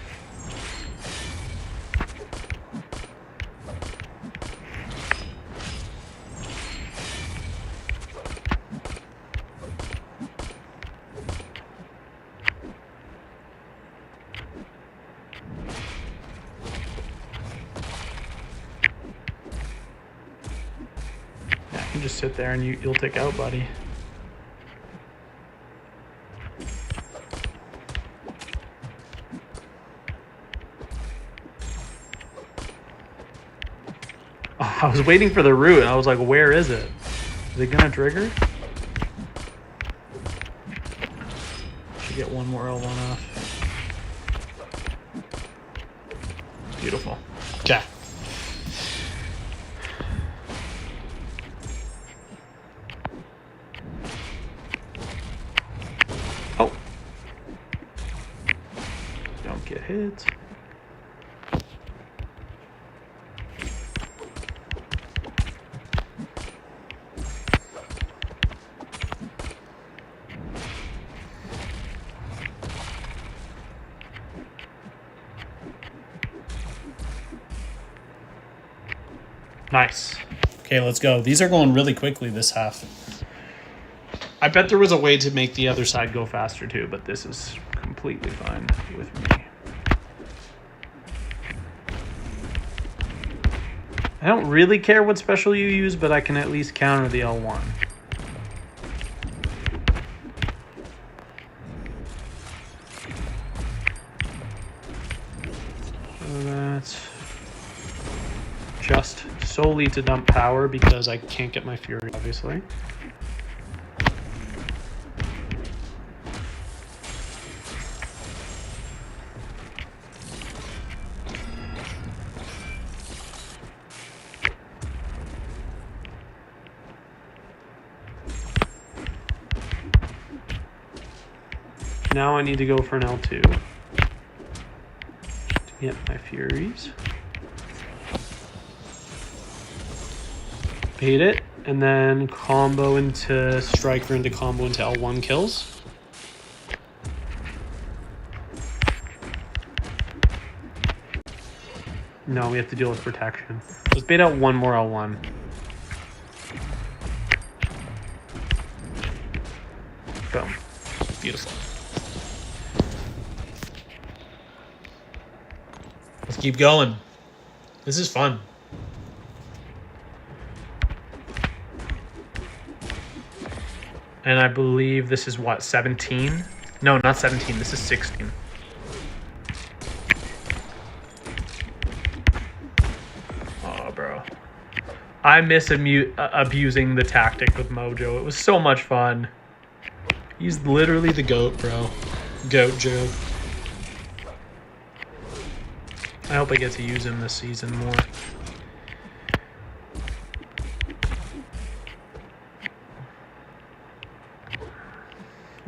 Just sit there and you'll take out, buddy. Oh, I was waiting for the root and I was like, where is it? Is it gonna trigger? Should get one more L1 off. Beautiful. Okay. Get hit. Nice. Okay, let's go. These are going really quickly this half. I bet there was a way to make the other side go faster too, but this is completely fine with me. I don't really care what special you use, but I can at least counter the L1. That's just solely to dump power because I can't get my Fury, obviously. Now I need to go for an L2 to get my Furies. Bait it, and then combo into Striker into combo into L1 kills. No, we have to deal with protection. Let's bait out one more L1. Boom. Beautiful. Let's keep going. This is fun. And I believe this is what, 17? No, not 17. This is 16. Oh, bro. I miss abusing the tactic with Mojo. It was so much fun. He's literally the GOAT, bro. GOAT Joe. I hope I get to use him this season more.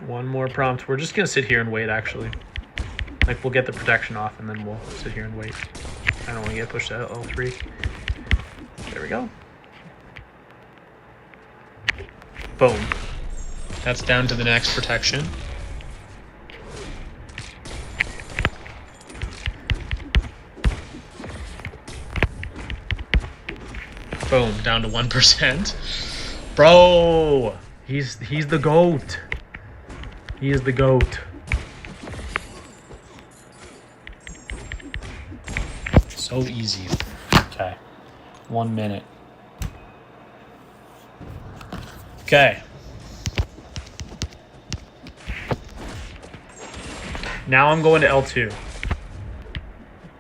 One more prompt. We're just going to sit here and wait, actually. Like, we'll get the protection off, and then we'll sit here and wait. I don't want to get pushed to L3. There we go. Boom. That's down to the next protection. Boom, down to 1%. Bro, he's the GOAT. He is the GOAT. So easy. Okay. 1 minute. Okay. Now I'm going to L2.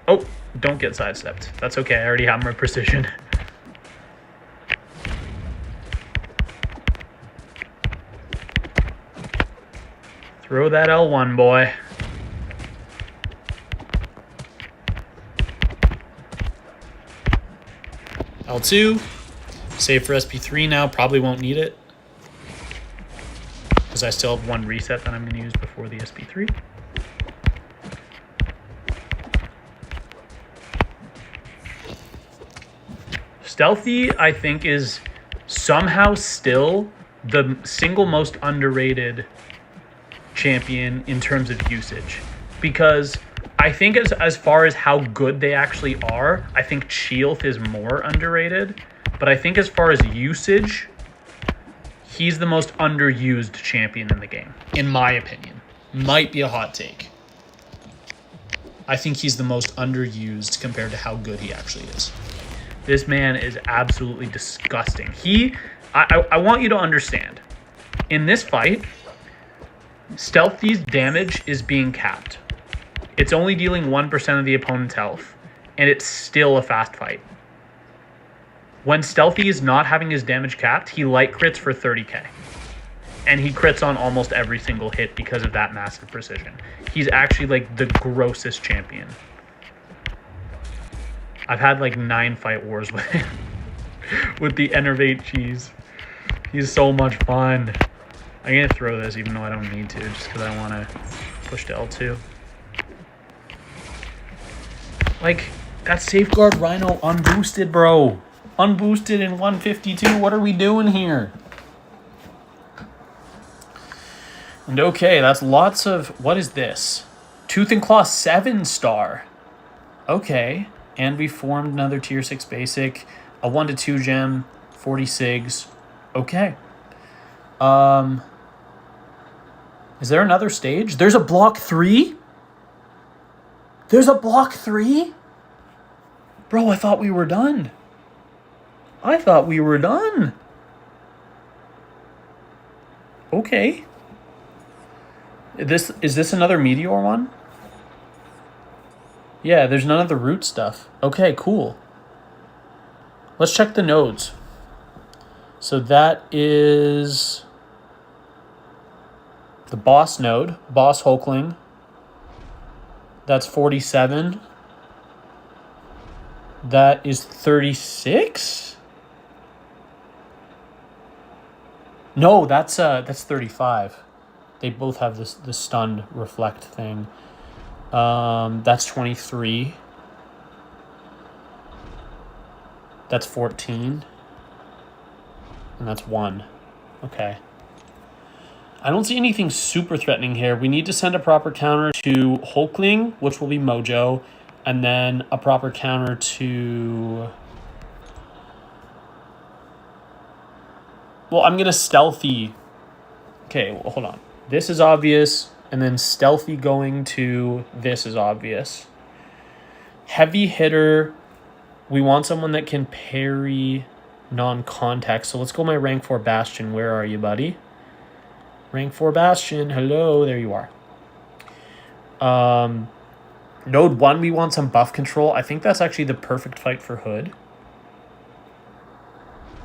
Oh, don't get sidestepped. That's okay. I already have my precision. Throw that L1, boy. L2. Save for SP3 now. Probably won't need it, because I still have one reset that I'm going to use before the SP3. Stealthy, I think, is somehow still the single most underrated champion in terms of usage, because I think as far as how good they actually are, I think Chieelth is more underrated, but I think as far as usage, he's the most underused champion in the game, in my opinion. Might be a hot take. I think he's the most underused compared to how good he actually is. This man is absolutely disgusting. I want you to understand, in this fight, Stealthy's damage is being capped. It's only dealing 1% of the opponent's health, and it's still a fast fight. When Stealthy is not having his damage capped, he light crits for 30k. And he crits on almost every single hit because of that massive precision. He's actually like the grossest champion. I've had like 9 fight wars with him. With the Enervate cheese. He's so much fun. I'm going to throw this even though I don't need to, just because I want to push to L2. Like, that Safeguard Rhino unboosted, bro. Unboosted in 152. What are we doing here? And okay, that's lots of... What is this? Tooth and Claw 7-star. Okay. And we formed another tier 6 basic. A 1-2 gem. 40 sigs. Okay. Is there another stage? There's a block 3? There's a block 3? Bro, I thought we were done. I thought we were done. Okay. Is this another Meteor one? Yeah, there's none of the root stuff. Okay, cool. Let's check the nodes. So that is the boss node, Boss Hulkling. That's 47. That is 36? No, that's 35. They both have the stunned reflect thing. That's 23. That's 14. And that's 1. Okay. I don't see anything super threatening here. We need to send a proper counter to Hulkling, which will be Mojo, and then a proper counter to... Well, I'm going to stealthy... Okay, well, hold on. This is obvious, and then stealthy going to this is obvious. Heavy hitter, we want someone that can parry non-contact. So let's go my rank 4 Bastion. Where are you, buddy? Rank 4 Bastion. Hello, there you are. Node 1, we want some buff control. I think that's actually the perfect fight for Hood.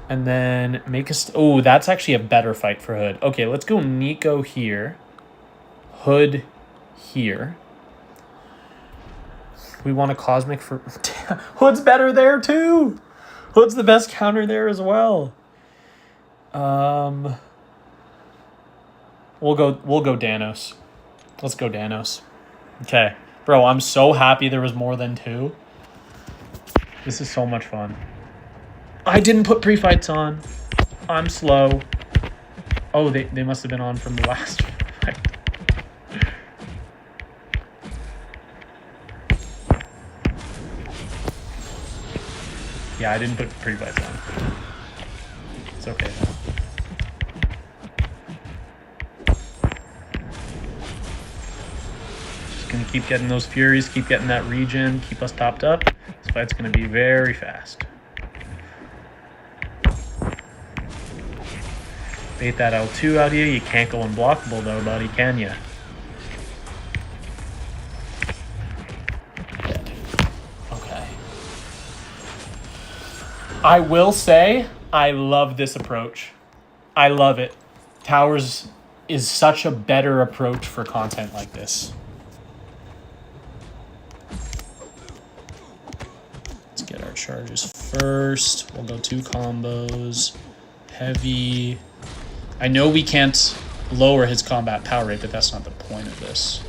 And then make us... Oh, that's actually a better fight for Hood. Okay, let's go Nico here. Hood here. We want a Cosmic for... Hood's better there, too! Hood's the best counter there as well. We'll go Danos. Let's go Danos. Okay. Bro, I'm so happy there was more than 2. This is so much fun. I didn't put pre-fights on. I'm slow. Oh, they must have been on from the last fight. Yeah, I didn't put pre-fights on. It's okay though. Just gonna keep getting those Furies, keep getting that regen, keep us topped up. This fight's gonna be very fast. Bait that L2 out here. You can't go unblockable though, buddy, can ya? Okay. I will say, I love this approach. I love it. Towers is such a better approach for content like this. Let's get our charges first. We'll go 2 combos. Heavy. I know we can't lower his combat power rate, but that's not the point of this.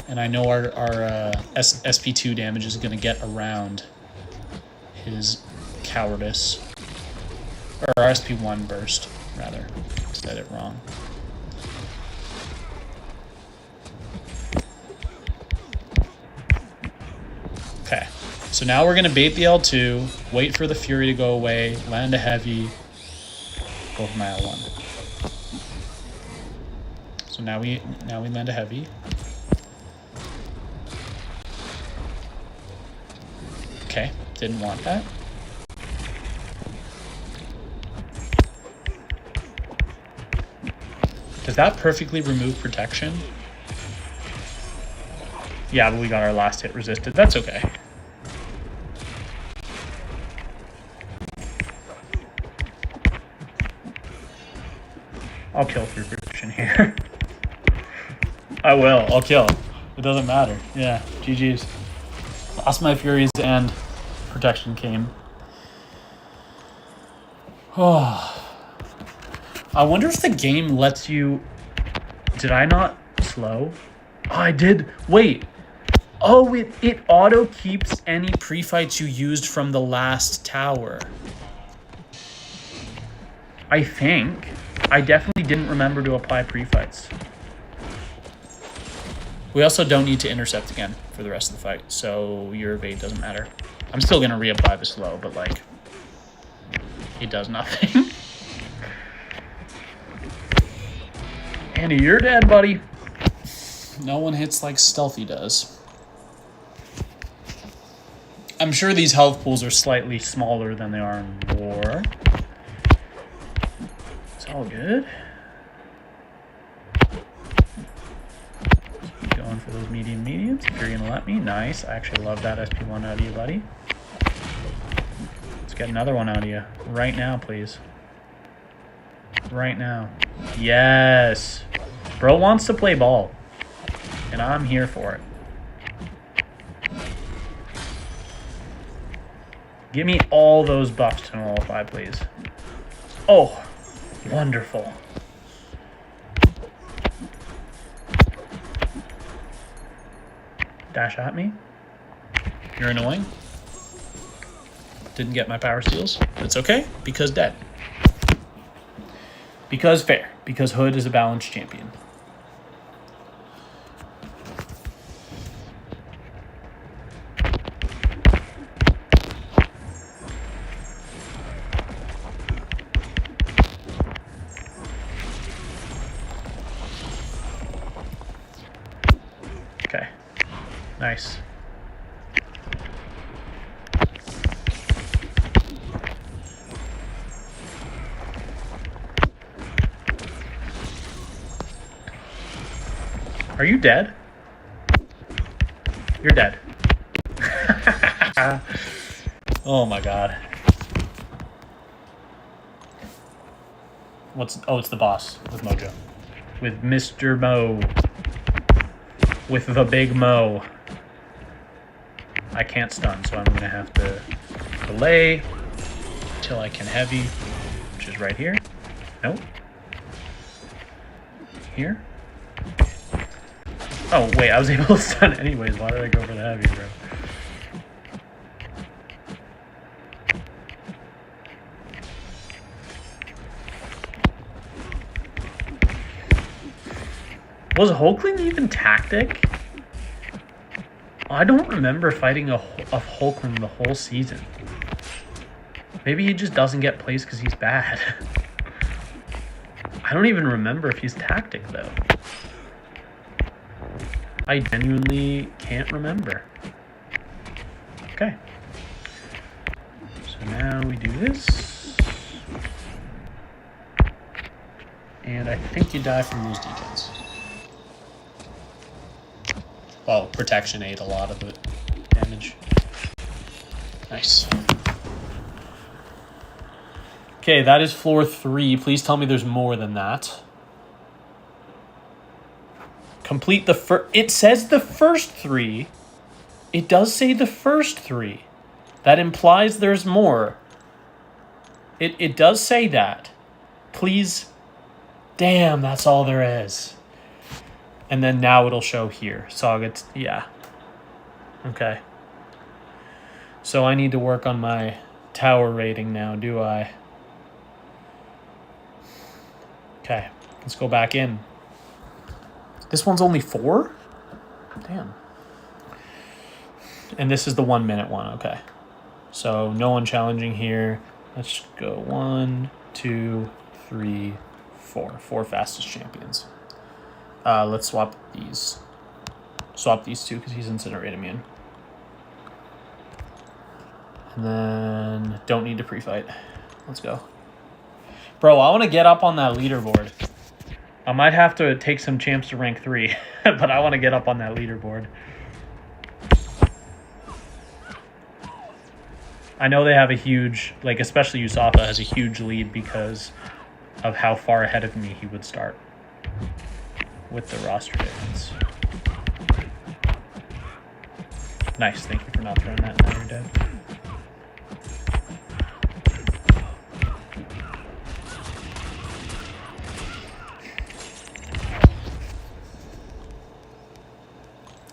And I know our SP2 damage is going to get around his cowardice. Or our SP1 burst, rather. Said it wrong. Okay. So now we're going to bait the L2, wait for the Fury to go away, land a heavy, go for my L1. So now we land a heavy. Okay, didn't want that. Does that perfectly remove protection? Yeah, but we got our last hit resisted. That's okay. I'll kill through protection here. I will. I'll kill. It doesn't matter. Yeah. GG's. Lost my Furies and protection came. Oh. I wonder if the game lets you... Did I not slow? Oh, I did. Wait. Oh, it auto keeps any pre-fights you used from the last tower. I think. I definitely didn't remember to apply pre-fights. We also don't need to intercept again for the rest of the fight, so your evade doesn't matter. I'm still going to reapply the slow, but, like, it does nothing. Andy, you're dead, buddy. No one hits like Stealthy does. I'm sure these health pools are slightly smaller than they are in War. It's all good. for those mediums, if you're going to let me. Nice. I actually love that SP1 out of you, buddy. Let's get another one out of you. Right now, please. Right now. Yes. Bro wants to play ball. And I'm here for it. Give me all those buffs to nullify, please. Oh, wonderful. Dash at me. You're annoying. Didn't get my power steals. It's okay, because dead. Because fair. Because Hood is a balanced champion. Okay. Nice. Are you dead? You're dead. Oh my god. Oh, it's the boss with Mojo. With Mr. Mo. With the big Mo. I can't stun, so I'm gonna have to delay until I can heavy, which is right here. Nope. Here. Oh, wait, I was able to stun anyways. Why did I go for the heavy, bro? Was Hulkling even tactic? I don't remember fighting a Hulkling the whole season. Maybe he just doesn't get plays because he's bad. I don't even remember if he's tactic, though. I genuinely can't remember. Okay. So now we do this. And I think you die from those deacons. Well, protection ate a lot of the damage. Nice. Okay, that is floor 3. Please tell me there's more than that. Complete the first... It says the first 3. It does say the first 3. That implies there's more. It does say that. Please... Damn, that's all there is. And then now it'll show here. Saga... Yeah. Okay. So I need to work on my tower rating now, do I? Okay. Let's go back in. This one's only 4? Damn. And this is the 1 minute one. Okay. So no one challenging here. Let's go 1, 2, 3, 4. 4 fastest champions. Let's swap these. Swap these two because he's Incinerate immune. And then don't need to pre-fight. Let's go. Bro, I want to get up on that leaderboard. I might have to take some champs to rank 3, but I want to get up on that leaderboard. I know they have a huge, like, especially Usafa has a huge lead because of how far ahead of me he would start with the roster difference. Nice, thank you for not throwing that. Now you're dead.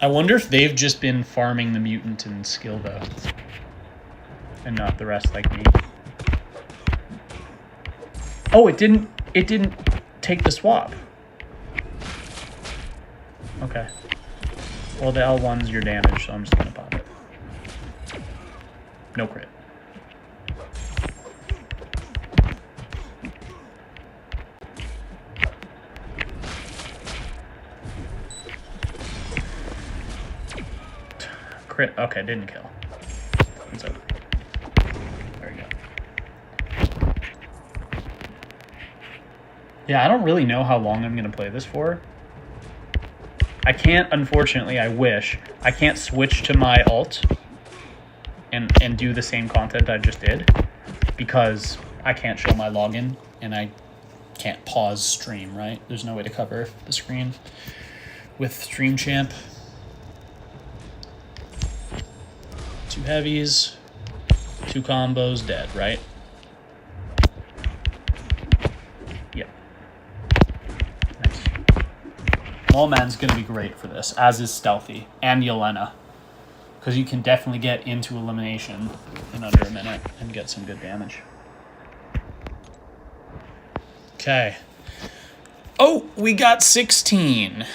I wonder if they've just been farming the mutant and skill though, and not the rest like me. Oh, it didn't take the swap. Okay. Well, the L1's your damage, so I'm just gonna pop it. No crit. Crit. Okay, didn't kill. It's over. There we go. Yeah, I don't really know how long I'm going to play this for. I can't, unfortunately, I wish. I can't switch to my alt and do the same content I just did because I can't show my login and I can't pause stream, right? There's no way to cover the screen with Stream Champ. 2 heavies, 2 combos, dead, right? Yep. Nice. Mole-Man's going to be great for this, as is Stealthy and Yelena. Because you can definitely get into elimination in under a minute and get some good damage. Okay. Oh, we got 16.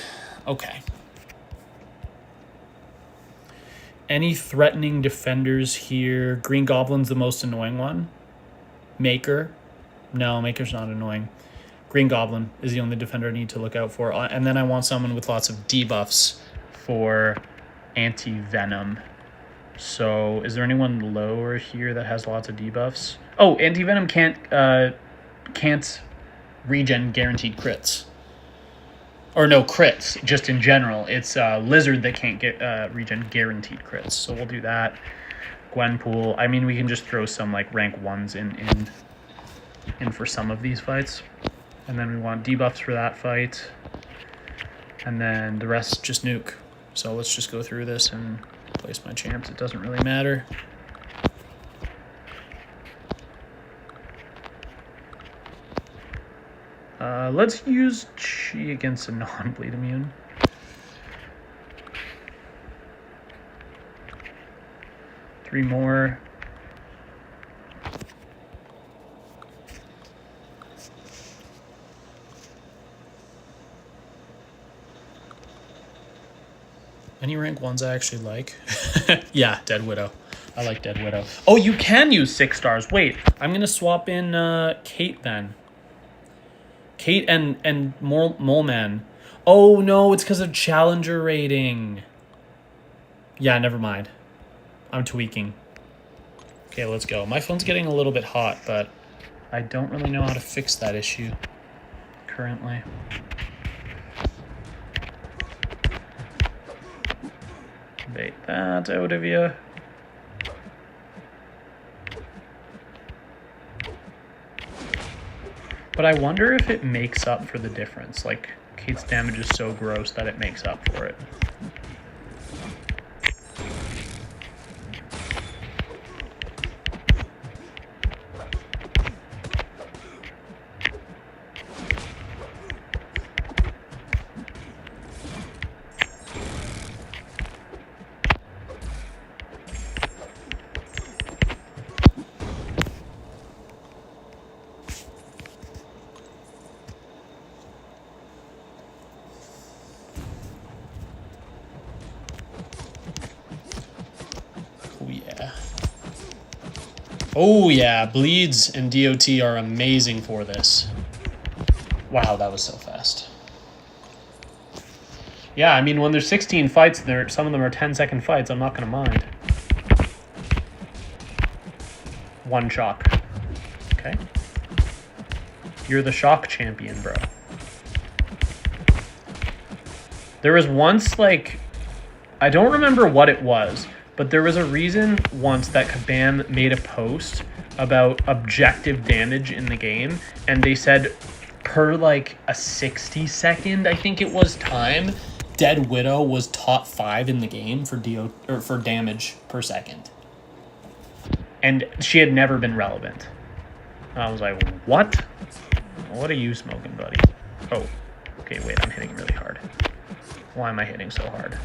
Okay. Any threatening defenders here? Green Goblin's the most annoying one. Maker. No, Maker's not annoying. Green Goblin is the only defender I need to look out for. And then I want someone with lots of debuffs for Anti-Venom. So is there anyone lower here that has lots of debuffs? Oh, Anti-Venom can't regen guaranteed crits. Or no, crits, just in general. It's Lizard that can't get regen guaranteed crits. So we'll do that. Gwenpool. I mean, we can just throw some like rank 1s in for some of these fights. And then we want debuffs for that fight. And then the rest just nuke. So let's just go through this and place my champs. It doesn't really matter. Let's use Chi against a non-bleed immune. Three more. Any rank 1s I actually like? Yeah, Dead Widow. I like Dead Widow. Oh, you can use 6 stars. Wait, I'm going to swap in Kate then. Kate and Mole-Man. Oh, no, it's because of Challenger rating. Yeah, never mind. I'm tweaking. Okay, let's go. My phone's getting a little bit hot, but I don't really know how to fix that issue currently. Bait that out of you. But I wonder if it makes up for the difference. Like, Kate's damage is so gross that it makes up for it. Oh yeah, bleeds and DOT are amazing for this. Wow, that was so fast. Yeah, I mean, when there's 16 fights, some of them are 10-second fights, I'm not going to mind. One shock. Okay. You're the shock champion, bro. There was once, like, I don't remember what it was, but there was a reason once that Kabam made a post about objective damage in the game, and they said per like a 60-second, I think it was, time, Dead Widow was top 5 in the game for for damage per second. And she had never been relevant. And I was like, what? What are you smoking, buddy? Oh, okay, wait, I'm hitting really hard. Why am I hitting so hard?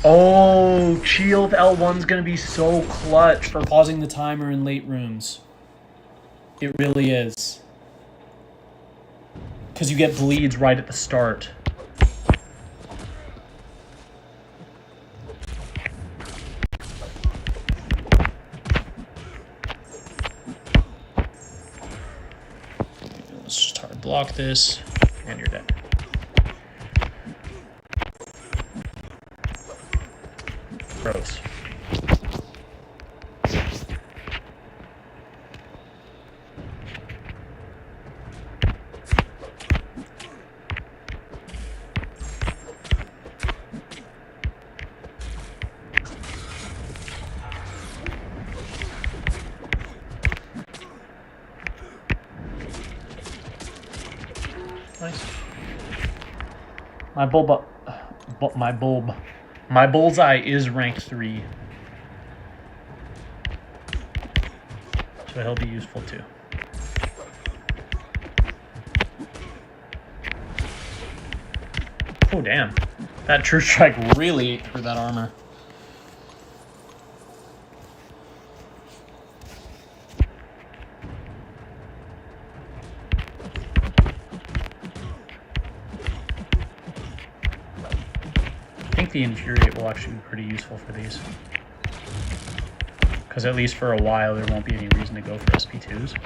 Oh, shield L1's going to be so clutch for pausing the timer in late rooms. It really is. Because you get bleeds right at the start. Let's just hard block this, and you're dead. Gross. Nice. My bullseye is rank 3. So he'll be useful too. Oh, damn. That True Strike really ate through that armor. I think the Infuriate will actually be pretty useful for these. Because at least for a while, there won't be any reason to go for SP2s.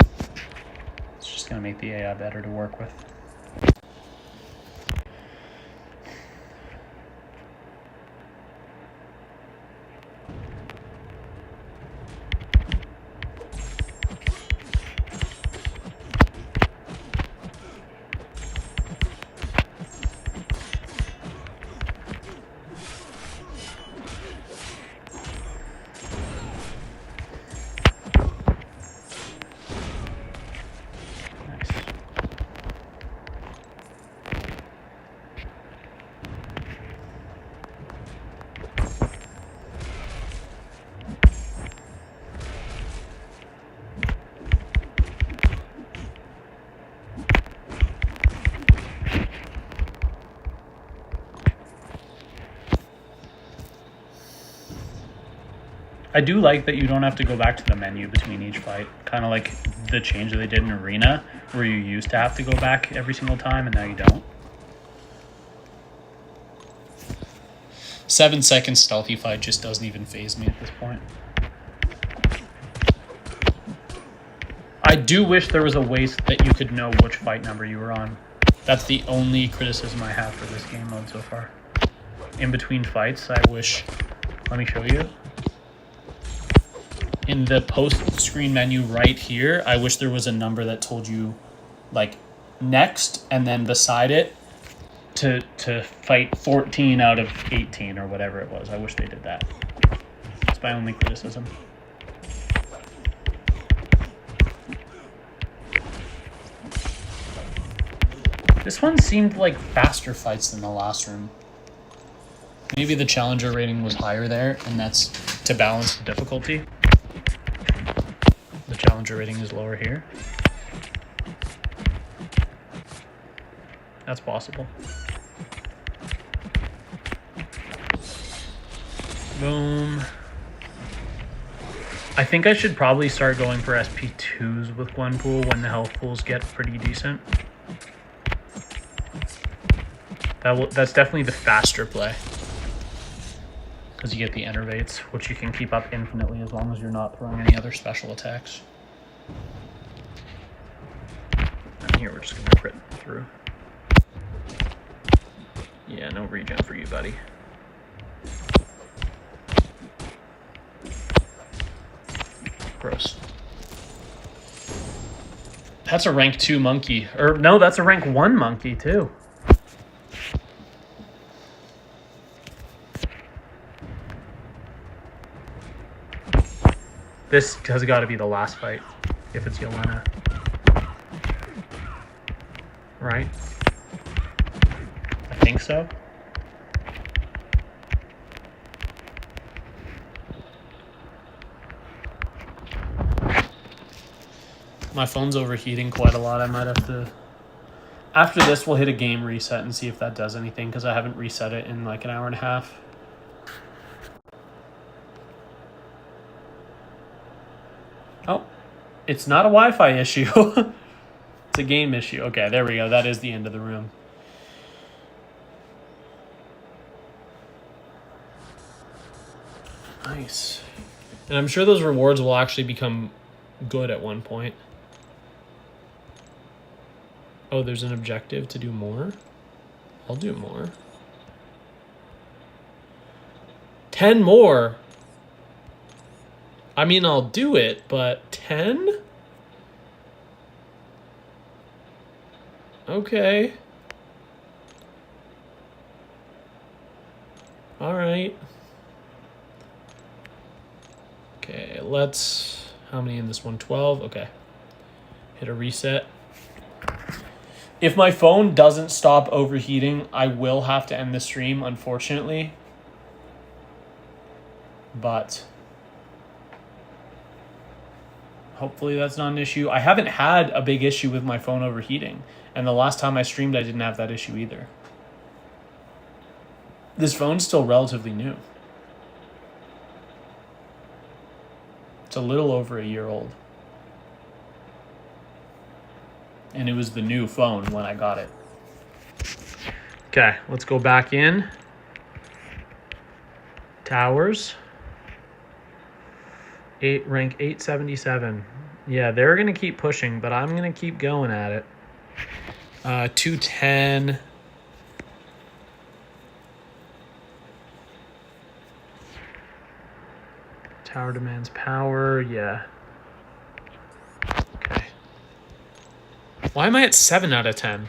It's just going to make the AI better to work with. I do like that you don't have to go back to the menu between each fight. Kind of like the change that they did in Arena, where you used to have to go back every single time, and now you don't. 7-second stealthy fight just doesn't even faze me at this point. I do wish there was a way that you could know which fight number you were on. That's the only criticism I have for this game mode so far. In between fights, I wish... Let me show you. In the post-screen menu right here, I wish there was a number that told you, like, next, and then beside it, to fight 14 out of 18, or whatever it was. I wish they did that. That's my only criticism. This one seemed like faster fights than the last room. Maybe the challenger rating was higher there, and that's to balance the difficulty. The challenger rating is lower here. That's possible. Boom. I think I should probably start going for SP2s with Gwenpool when the health pools get pretty decent. That's definitely the faster play. Because you get the enervates, which you can keep up infinitely as long as you're not throwing any other special attacks. And here we're just going to crit through. Yeah, no regen for you, buddy. Gross. That's a rank 2 monkey. Or no, that's a rank 1 monkey too. This has got to be the last fight, if it's Yelena. Right? I think so. My phone's overheating quite a lot. I might have to... After this, we'll hit a game reset and see if that does anything, because I haven't reset it in like an hour and a half. Oh, it's not a Wi-Fi issue. It's a game issue. Okay, there we go. That is the end of the room. Nice. And I'm sure those rewards will actually become good at one point. Oh, there's an objective to do more? I'll do more. 10 more! I mean, I'll do it, but 10? Okay. Alright. Okay, let's... How many in this one? 12? Okay. Hit a reset. If my phone doesn't stop overheating, I will have to end the stream, unfortunately. But hopefully that's not an issue. I haven't had a big issue with my phone overheating. And the last time I streamed, I didn't have that issue either. This phone's still relatively new. It's a little over a year old. And it was the new phone when I got it. Okay, let's go back in. Towers. Rank 877. Yeah, they're going to keep pushing, but I'm going to keep going at it. 210. Tower demands power. Yeah. Okay. Why am I at 7 out of 10?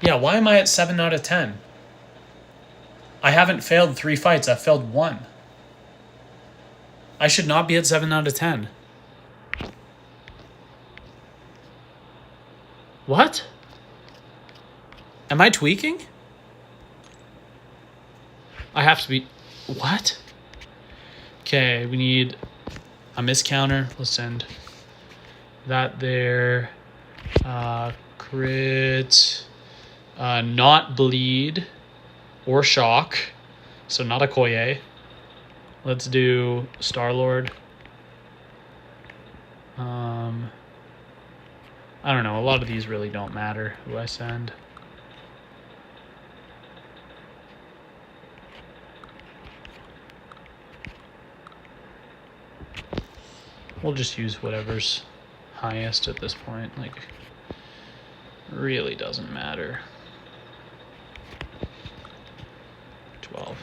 Yeah, why am I at 7 out of 10? I haven't failed 3 fights. I've failed 1. I should not be at 7 out of 10. What? Am I tweaking? I have to be... What? Okay, we need a miscounter. Let's send that there. Crit. Not bleed or shock. So not a Koye. Let's do Star-Lord. I don't know. A lot of these really don't matter who I send. We'll just use whatever's highest at this point. Like, really doesn't matter. 12.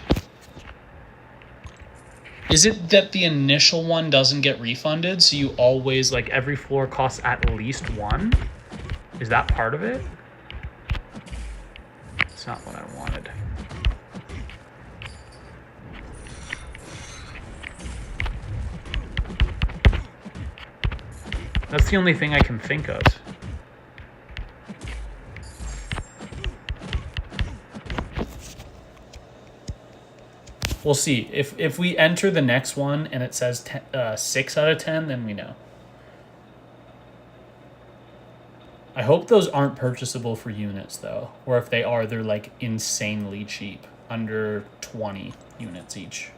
Is it that the initial one doesn't get refunded, so you always, like, every floor costs at least 1? Is that part of it? It's not what I wanted. That's the only thing I can think of. We'll see. If we enter the next one and it says 6 out of 10, then we know. I hope those aren't purchasable for units, though. Or if they are, they're, like, insanely cheap. Under 20 units each.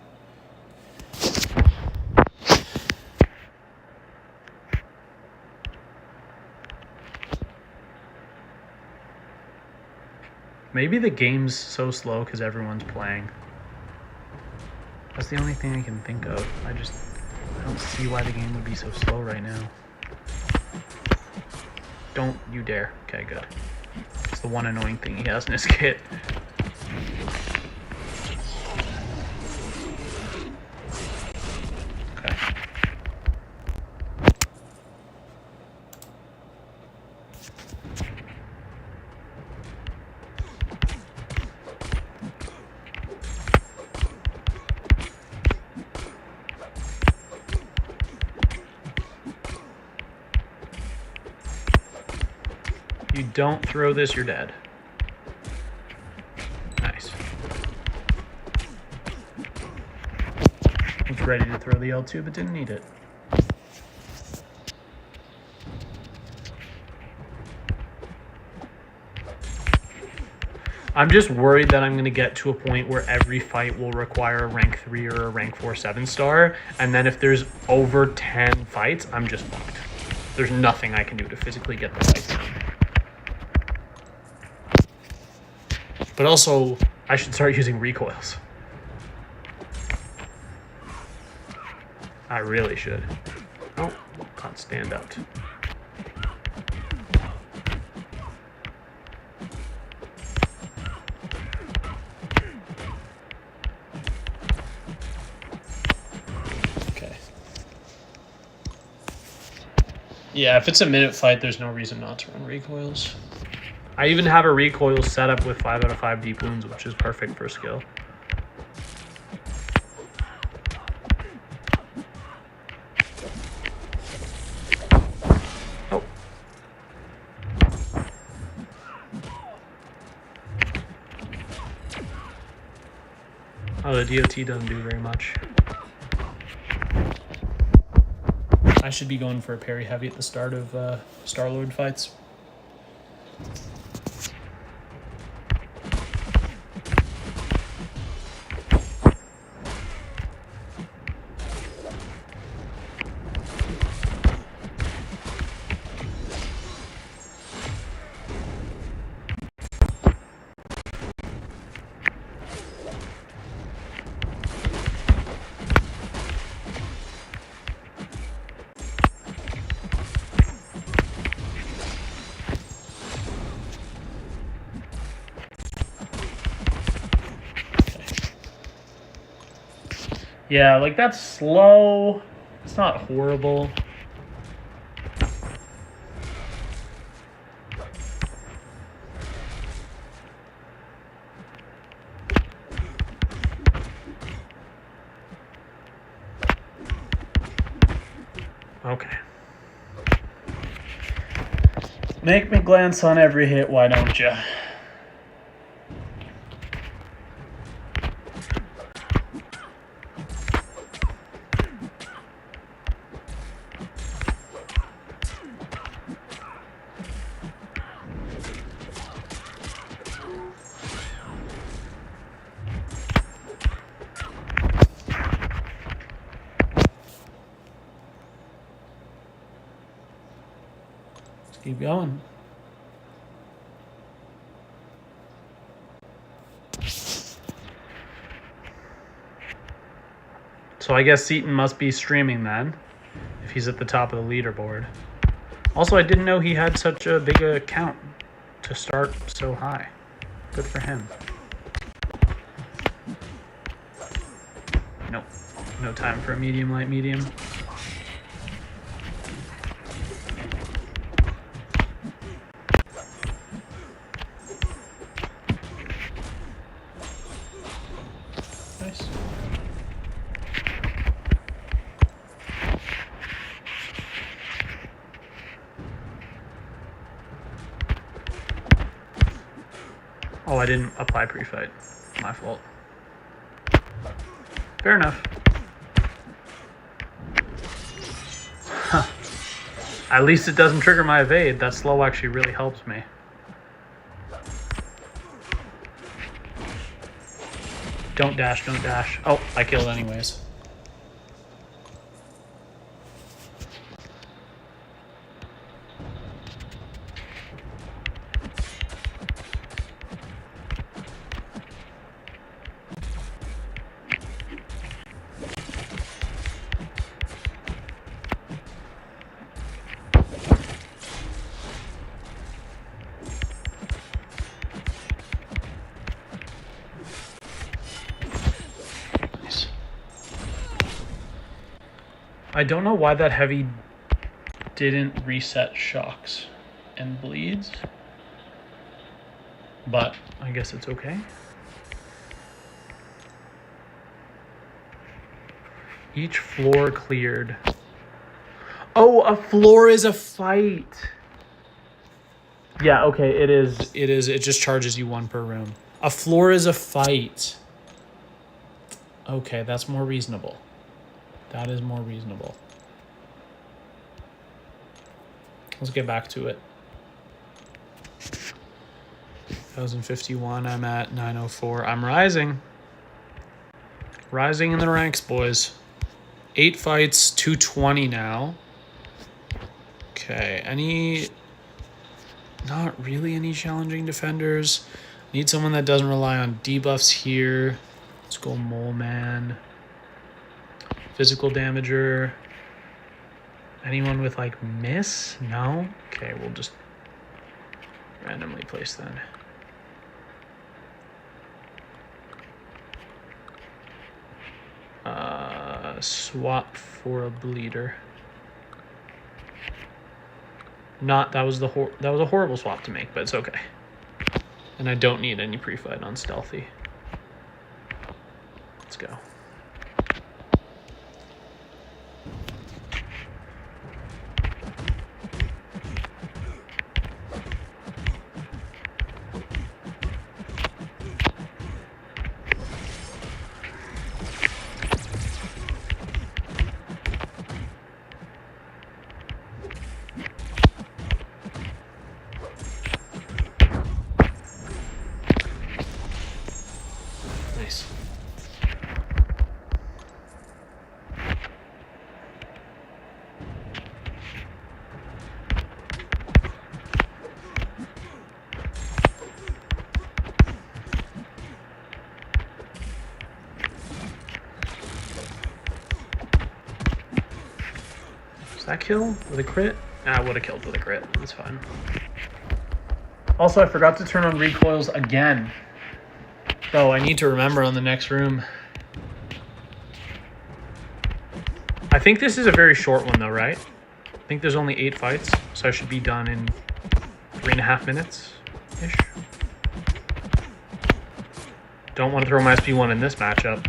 Maybe the game's so slow because everyone's playing. That's the only thing I can think of. I don't see why the game would be so slow right now. Don't you dare. Okay, good. It's the one annoying thing he has in his kit. Okay. You don't throw this, you're dead. Nice. It's ready to throw the L2, but didn't need it. I'm just worried that I'm going to get to a point where every fight will require a rank 3 or a rank 4 7-star, and then if there's over 10 fights, I'm just fucked. There's nothing I can do to physically get the fight down. But also, I should start using recoils. I really should. Oh, can't stand out. Okay. Yeah, if it's a minute fight, there's no reason not to run recoils. I even have a recoil set up with 5 out of 5 deep wounds, which is perfect for skill. the DOT doesn't do very much. I should be going for a parry heavy at the start of Star-Lord fights. Yeah, like that's slow. It's not horrible. Okay. Make me glance on every hit, why don't you? Keep going. So I guess Seaton must be streaming then, if he's at the top of the leaderboard. Also, I didn't know he had such a big account to start so high. Good for him. Nope. No time for a medium, light, medium. Nice. Oh, I didn't apply pre-fight. My fault. Fair enough. Huh. At least it doesn't trigger my evade. That slow actually really helps me. Don't dash, don't dash. Oh, I killed anyways. I don't know why that heavy didn't reset shocks and bleeds, but I guess it's okay. Each floor cleared. Oh, a floor is a fight. Yeah, okay, it is. It just charges you one per room. A floor is a fight. Okay, that's more reasonable. That is more reasonable. Let's get back to it. 1051, I'm at 904. I'm rising. Rising in the ranks, boys. 8 fights, 220 now. Okay, not really any challenging defenders. Need someone that doesn't rely on debuffs here. Let's go Mole Man. Physical damager. Anyone with like miss? No? Okay, we'll just randomly place then. Swap for a bleeder. That was a horrible swap to make, but it's okay. And I don't need any pre-fight on stealthy. Let's go. that kill with a crit? I would have killed with a crit. That's fine. Also, I forgot to turn on recoils again. Oh, I need to remember on the next room. I think this is a very short one, though, right? I think there's only 8 fights, so I should be done in 3.5 minutes-ish. Don't want to throw my SP1 in this matchup.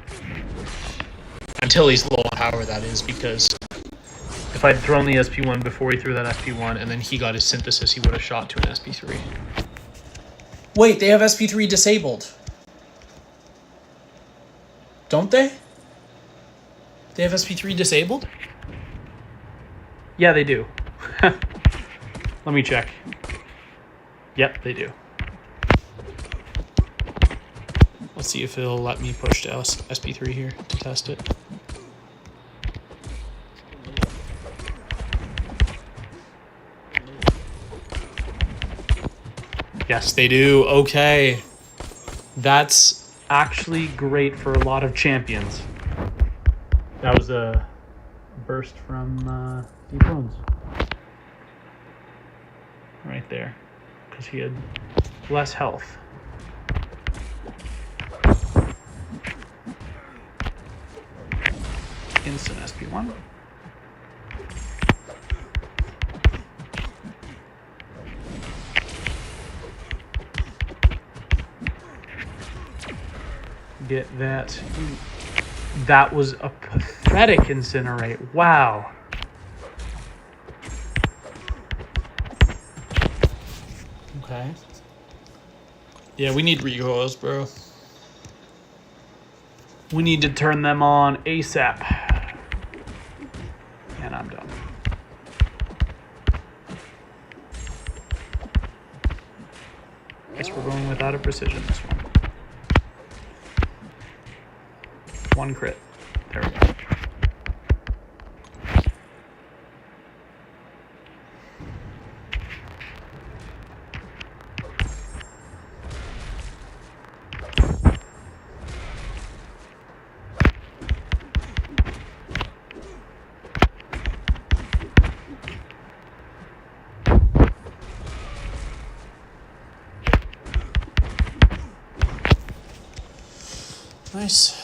Until he's low power, that is, because if I'd thrown the SP1 before he threw that SP1 and then he got his synthesis, he would have shot to an SP3. Wait, they have SP3 disabled. Don't they? They have SP3 disabled? Yeah, they do. Let me check. Yep, they do. Let's see if it'll let me push to SP3 here to test it. Yes, they do. Okay. That's actually great for a lot of champions. That was a burst from Deep Wounds. Right there. Because he had less health. Instant SP1. Get that. That was a pathetic incinerate. Wow. Okay. Yeah, we need recoils, bro. We need to turn them on ASAP. And I'm done. Guess we're going without a precision this one. 1 crit. There we go. Nice.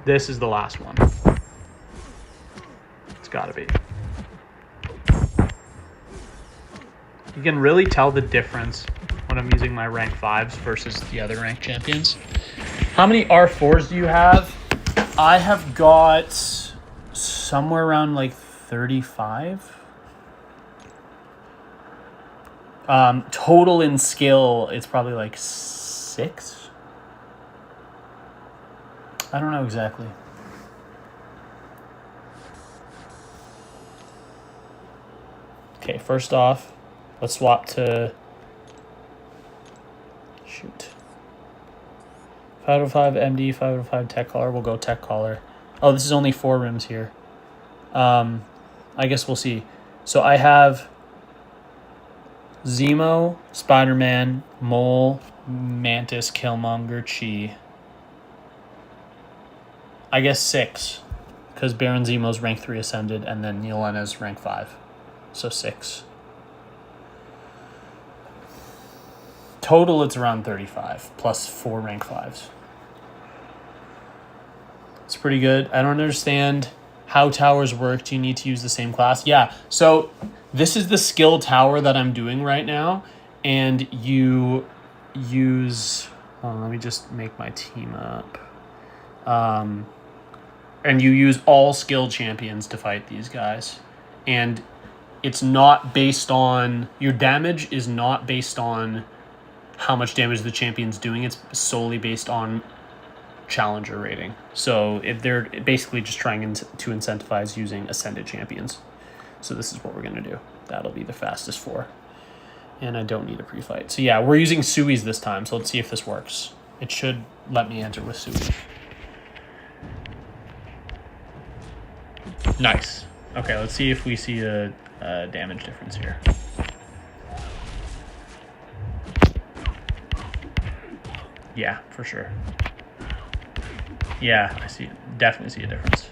This is the last one. It's gotta be. You can really tell the difference when I'm using my rank 5s versus the other rank champions. How many R4s do you have? I have got somewhere around like 35. Total in skill, it's probably like 6. I don't know exactly. Okay, first off, let's swap to... Shoot. 505 MD, 505 Tech Collar. We'll go Tech Collar. Oh, this is only 4 rooms here. I guess we'll see. So I have Zemo, Spider-Man, Mole, Mantis, Killmonger, Chi. I guess 6, because Baron Zemo's rank 3 ascended, and then Yelena's rank 5. So 6. Total, it's around 35, plus 4 rank 5s. It's pretty good. I don't understand how towers work. Do you need to use the same class? Yeah, so this is the skill tower that I'm doing right now, and you use... let me just make my team up. And you use all skill champions to fight these guys. And it's not based on... Your damage is not based on how much damage the champion's doing. It's solely based on challenger rating. So if they're basically just trying to incentivize using ascended champions. So this is what we're going to do. That'll be the fastest 4. And I don't need a pre-fight. So yeah, we're using Sui's this time. So let's see if this works. It should let me enter with Sui. Nice. Okay, let's see if we see a damage difference here. Yeah, for sure. Yeah, I see. Definitely see a difference.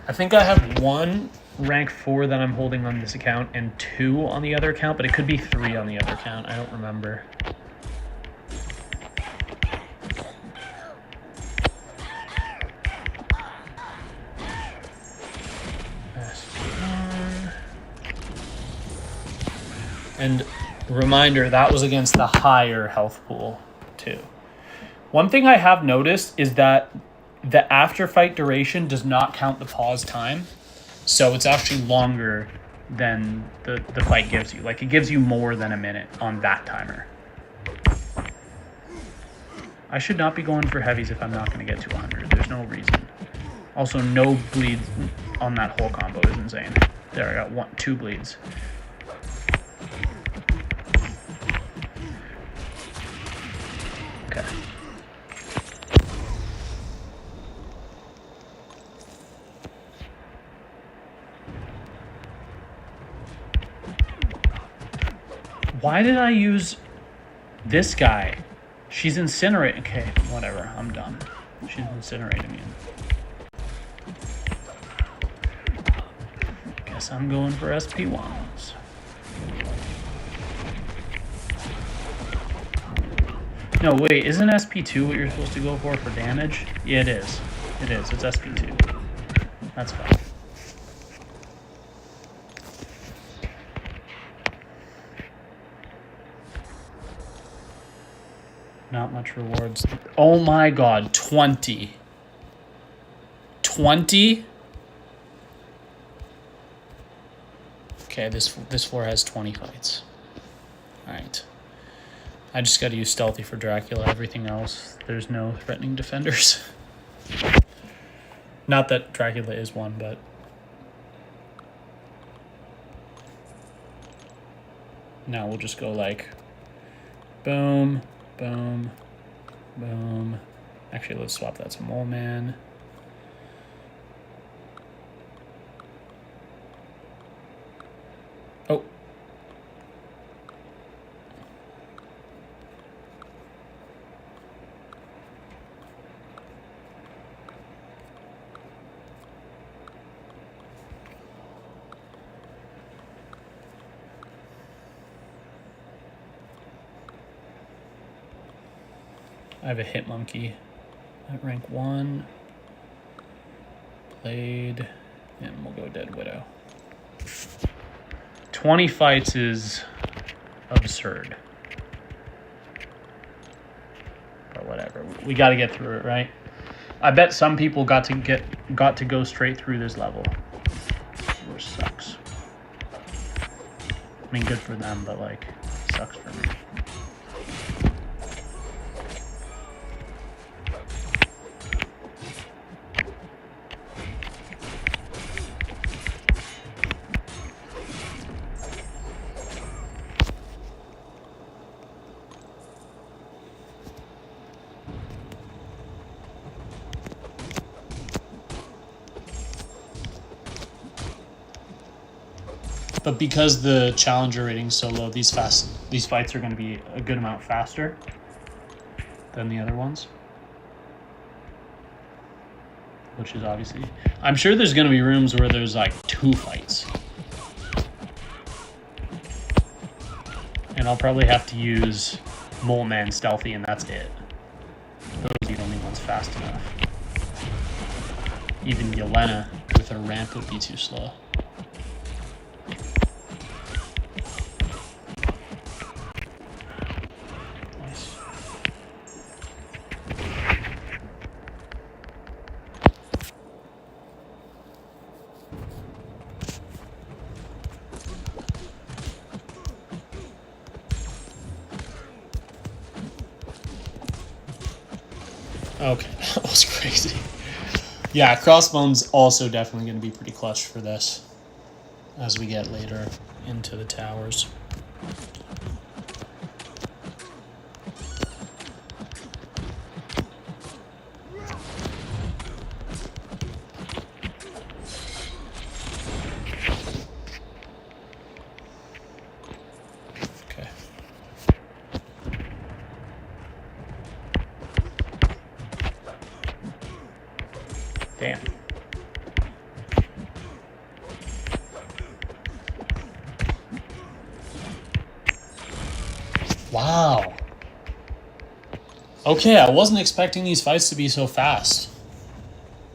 I think I have 1 rank 4 that I'm holding on this account and 2 on the other account, but it could be 3 on the other account. I don't remember. And reminder, that was against the higher health pool too. One thing I have noticed is that the after fight duration does not count the pause time. So it's actually longer than the fight gives you. Like, it gives you more than a minute on that timer. I should not be going for heavies if I'm not going to get to 100. There's no reason. Also, no bleeds on that whole combo is insane. There, I got 2 bleeds. Okay. Why did I use this guy? She's incinerating. Okay, whatever. I'm done. She's incinerating me. Guess I'm going for SP1s. No, wait. Isn't SP2 what you're supposed to go for damage? Yeah, it is. It is. It's SP2. That's fine. Not much rewards. Oh my god, 20. 20? Okay, this floor has 20 fights. Alright. I just gotta use stealthy for Dracula. Everything else, there's no threatening defenders. Not that Dracula is one, but... Now we'll just go like... Boom... Boom, boom. Actually, let's swap that to Mole Man. Oh. I have a Hit Monkey at rank 1. Played. And we'll go Dead Widow. 20 fights is absurd. But whatever. We got to get through it, right? I bet some people got to go straight through this level. Which sucks. I mean, good for them, but like, sucks for me. But because the challenger rating's so low, these fights are going to be a good amount faster than the other ones. Which is obviously... I'm sure there's going to be rooms where there's like 2 fights. And I'll probably have to use Mole Man Stealthy, and that's it. Those are the only ones fast enough. Even Yelena with her ramp would be too slow. Okay, that was crazy. Yeah, Crossbone's also definitely going to be pretty clutch for this as we get later into the towers. Wow. Okay, I wasn't expecting these fights to be so fast.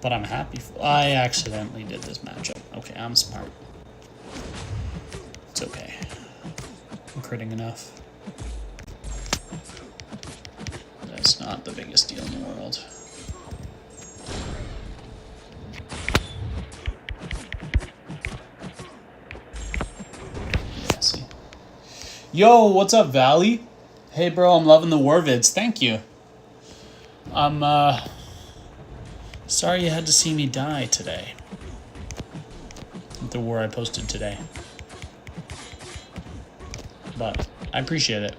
But I'm happy. I accidentally did this matchup. Okay, I'm smart. It's okay. I'm critting enough. That's not the biggest deal in the world. Yeah, see. Yo, what's up, Valley? Hey, bro, I'm loving the war vids. Thank you. I'm, sorry you had to see me die today. The war I posted today. But I appreciate it.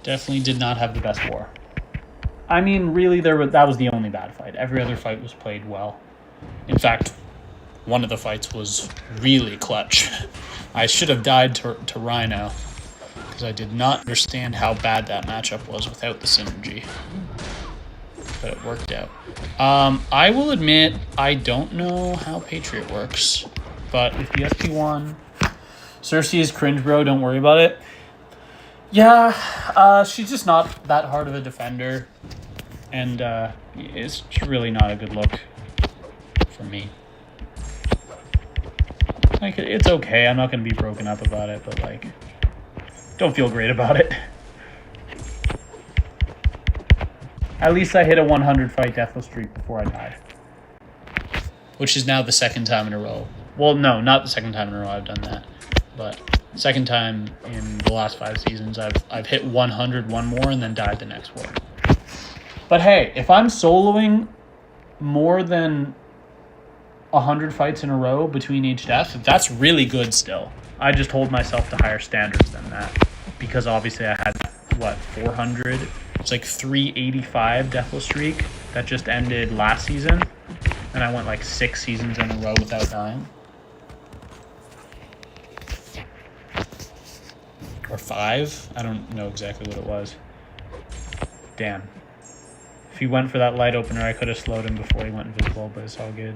Definitely did not have the best war. I mean, really, that was the only bad fight. Every other fight was played well. In fact, one of the fights was really clutch. I should have died to Rhino, because I did not understand how bad that matchup was without the synergy. But it worked out. I will admit, I don't know how Patriot works. But if the SP won, Cersei is cringe, bro. Don't worry about it. Yeah, she's just not that hard of a defender. And it's really not a good look for me. Like, it's okay. I'm not going to be broken up about it, but, like, don't feel great about it. At least I hit a 100 fight deathless streak before I died. Which is now the second time in a row. Well, no, not the second time in a row I've done that. But second time in the last 5 seasons, I've hit 100 one more and then died the next war. But hey, if I'm soloing more than 100 fights in a row between each death, that's really good still. I just hold myself to higher standards than that. Because obviously I had, 400? It's like 385 deathless streak that just ended last season. And I went 6 seasons in a row without dying. Or 5? I don't know exactly what it was. Damn. If he went for that light opener, I could have slowed him before he went invisible, but it's all good.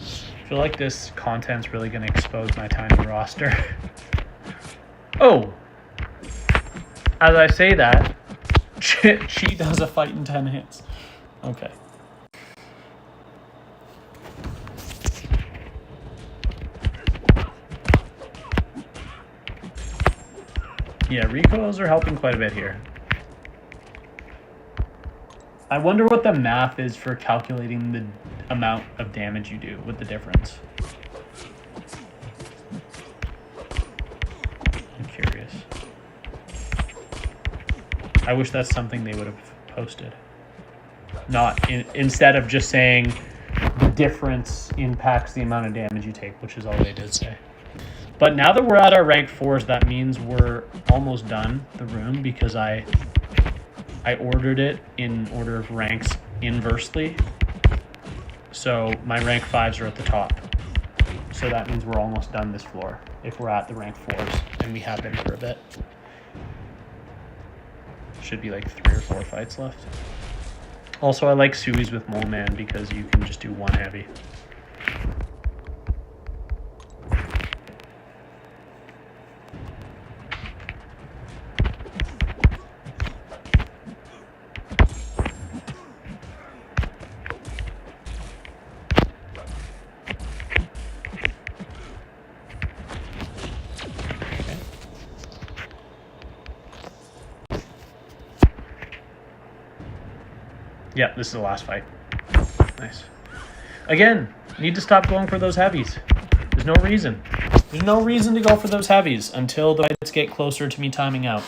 I feel like this content's really going to expose my tiny roster. Oh! As I say that, Chi does a fight in 10 hits. Okay. Yeah, recoils are helping quite a bit here. I wonder what the math is for calculating the amount of damage you do with the difference. I'm curious. I wish that's something they would have posted. Instead of just saying the difference impacts the amount of damage you take, which is all they did say. But now that we're at our rank 4s, that means we're almost done the room because I ordered it in order of ranks inversely. So my rank 5s are at the top. So that means we're almost done this floor if we're at the rank 4s, and we have been for a bit. Should be 3 or 4 fights left. Also, I like Sui's with Mole Man because you can just do 1 heavy. Yeah, this is the last fight. Nice. Again, need to stop going for those heavies. There's no reason. There's no reason to go for those heavies until the fights get closer to me timing out.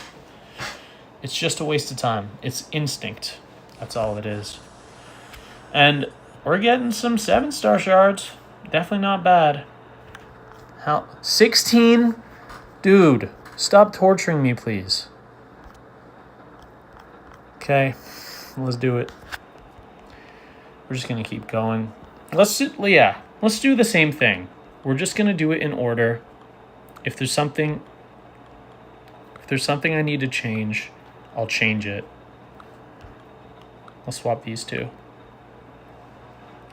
It's just a waste of time. It's instinct. That's all it is. And we're getting some 7-star shards. Definitely not bad. How? 16? Dude, stop torturing me, please. Okay, let's do it. We're just going to keep going. Let's do the same thing. We're just going to do it in order. If there's something I need to change, I'll change it. I'll swap these two.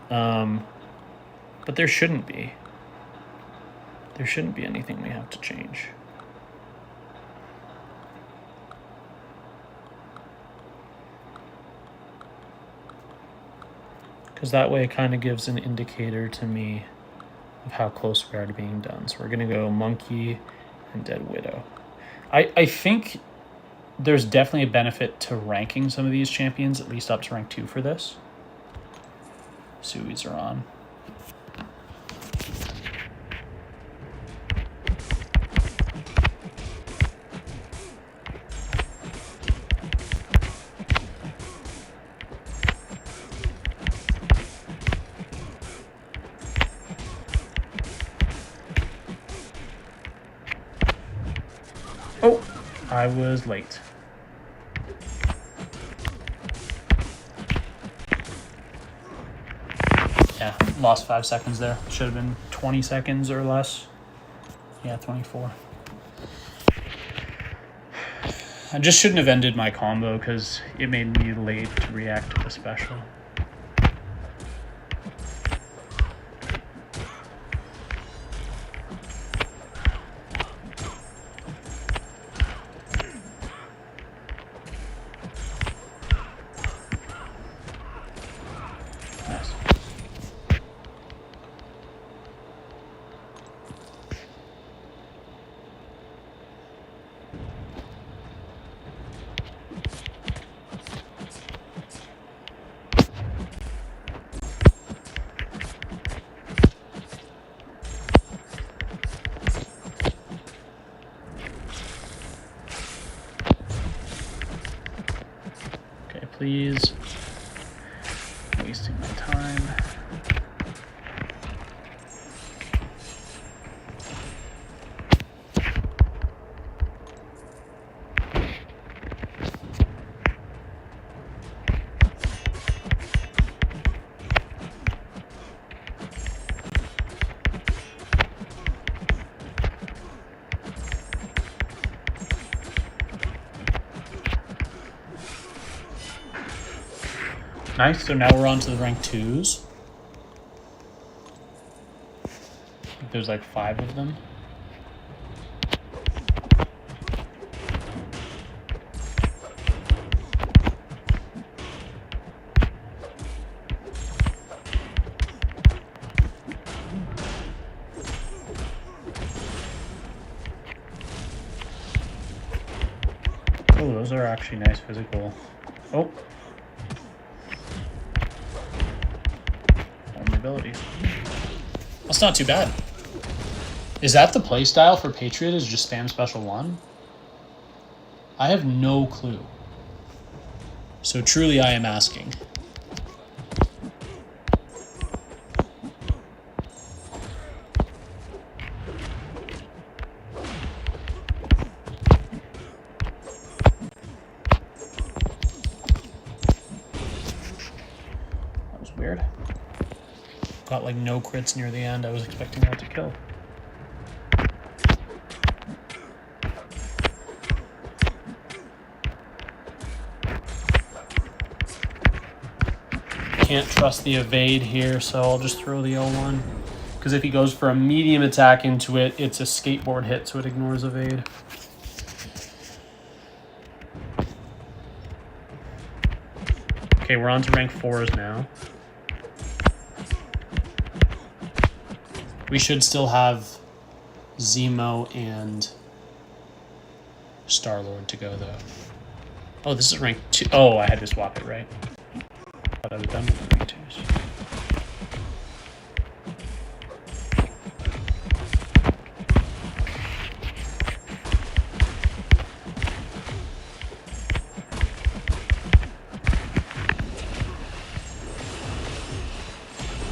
But there shouldn't be. There shouldn't be anything we have to change. Because that way it kind of gives an indicator to me of how close we are to being done. So we're going to go Monkey and Dead Widow. I think there's definitely a benefit to ranking some of these champions, at least up to rank 2 for this. Sui's are on. Oh, I was late. Yeah, lost 5 seconds there. Should have been 20 seconds or less. Yeah, 24. I just shouldn't have ended my combo because it made me late to react to the special. Nice. Okay, please. Wasting my time. Nice, so now we're on to the rank 2s. There's like 5 of them. Oh, those are actually nice physical. Oh. Vulnerability. That's not too bad. Is that the playstyle for Patriot, is just spam special 1? I have no clue. So truly I am asking. That was weird. Got like no crits near the end. I was expecting that to kill. Can't trust the evade here, so I'll just throw the L1. Because if he goes for a medium attack into it, it's a skateboard hit, so it ignores evade. Okay, we're on to rank 4s now. We should still have Zemo and Star-Lord to go, though. Oh, this is rank 2. Oh, I had to swap it, right? Thought I was done with the rank 2s.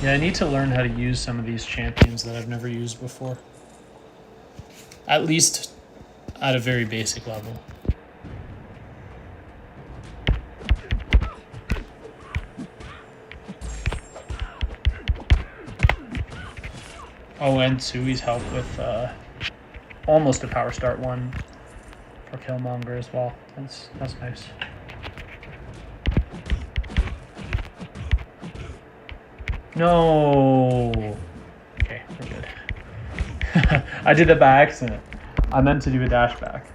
Yeah, I need to learn how to use some of these champions that I've never used before. At least at a very basic level. Oh, and Sui's help with almost a power start 1 for Killmonger as well. That's nice. No. Okay, we're good. I did that by accident. I meant to do a dash back.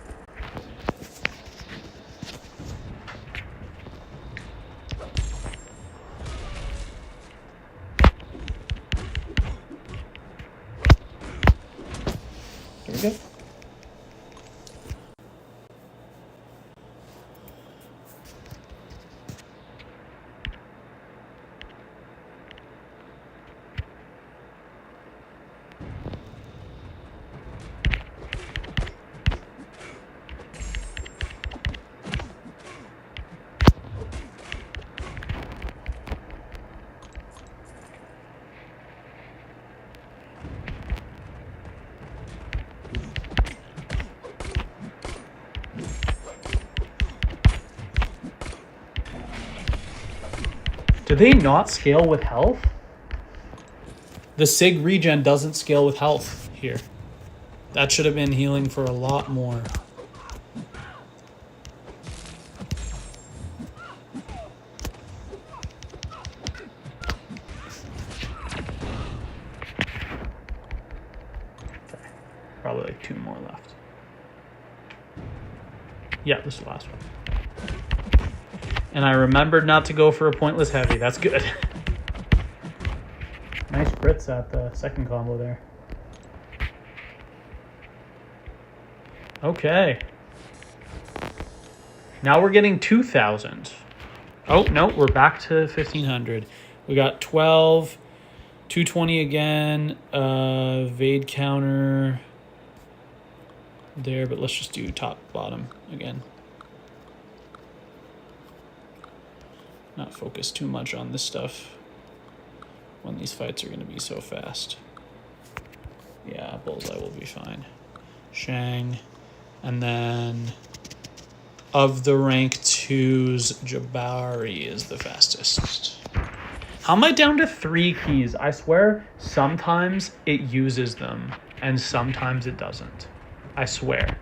There we go. Do they not scale with health? The Sig regen doesn't scale with health here. That should have been healing for a lot more. Okay. Probably like 2 more left. Yeah, this is the last one. And I remembered not to go for a pointless heavy. That's good. Nice crits at the second combo there. Okay. Now we're getting 2,000. Oh, no, we're back to 1,500. We got 12, 220 again, Vade counter there, but let's just do top, bottom again. Not focus too much on this stuff when these fights are going to be so fast. Yeah, Bullseye will be fine. Shang. And then of the rank 2s, Jabari is the fastest. How am I down to 3 keys? I swear sometimes it uses them and sometimes it doesn't. I swear.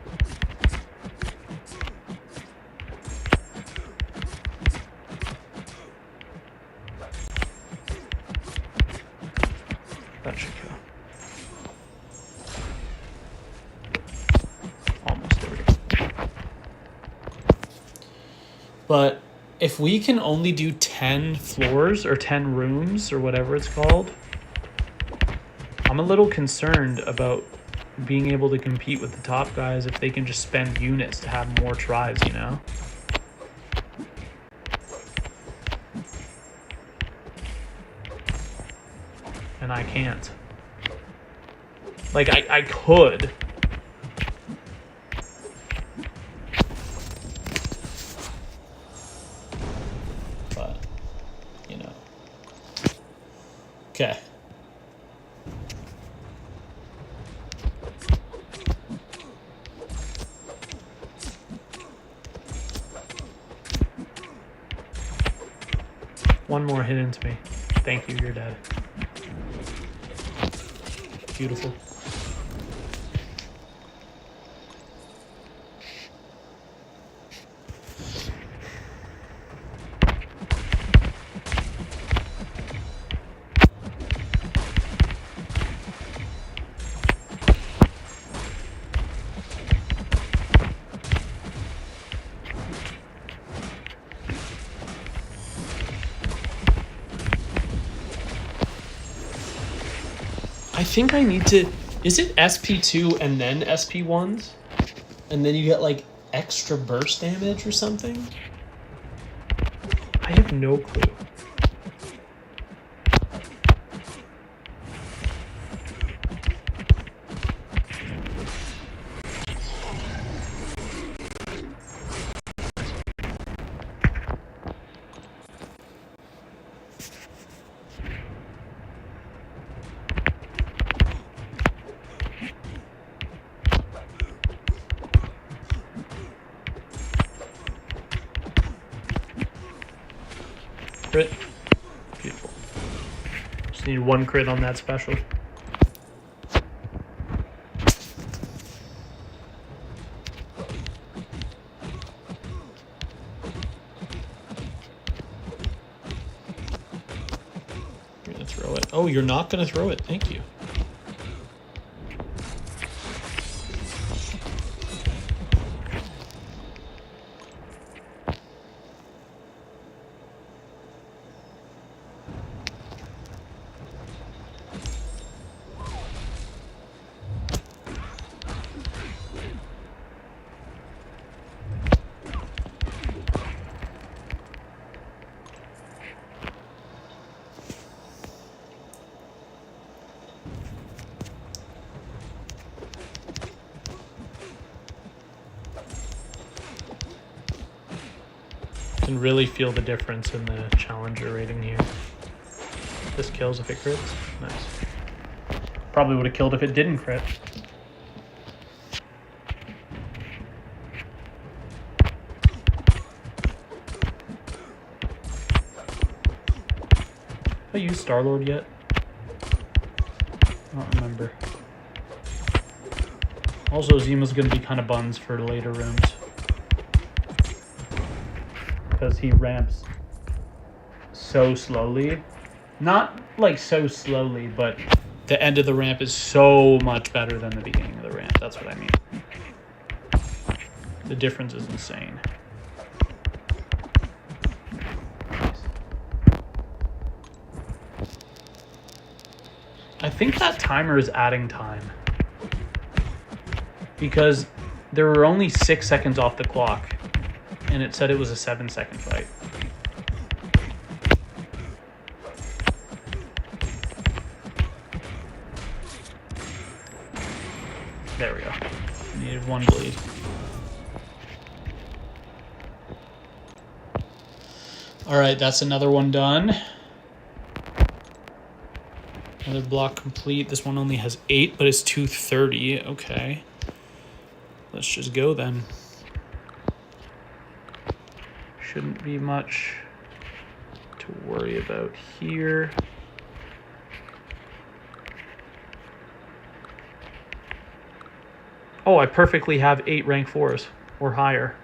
That should go. Almost, there we go. But if we can only do 10 floors or 10 rooms or whatever it's called, I'm a little concerned about being able to compete with the top guys if they can just spend units to have more tries, you know? And I can't. Like, I could. But, you know. Okay. One more hit into me. Thank you, you're dead. Beautiful. I think I need to... Is it SP2 and then SP1s? And then you get, like, extra burst damage or something? I have no clue. Crit. Beautiful. Just need 1 crit on that special. We're gonna throw Oh, you're not going to throw it. Thank you. Can really feel the difference in the challenger rating here. This kills if it crits. Nice. Probably would have killed if it didn't crit. Have I used Star-Lord yet? I don't remember. Also, Zima's going to be kind of buns for later rooms. Because he ramps so slowly. Not like so slowly, but the end of the ramp is so much better than the beginning of the ramp. That's what I mean. The difference is insane. I think that timer is adding time. Because there were only 6 seconds off the clock. And it said it was a 7-second fight. There we go. Needed 1 bleed. Alright, that's another one done. Another block complete. This one only has 8, but it's 230. Okay. Let's just go then. Shouldn't be much to worry about here. Oh, I perfectly have 8 rank 4s or higher.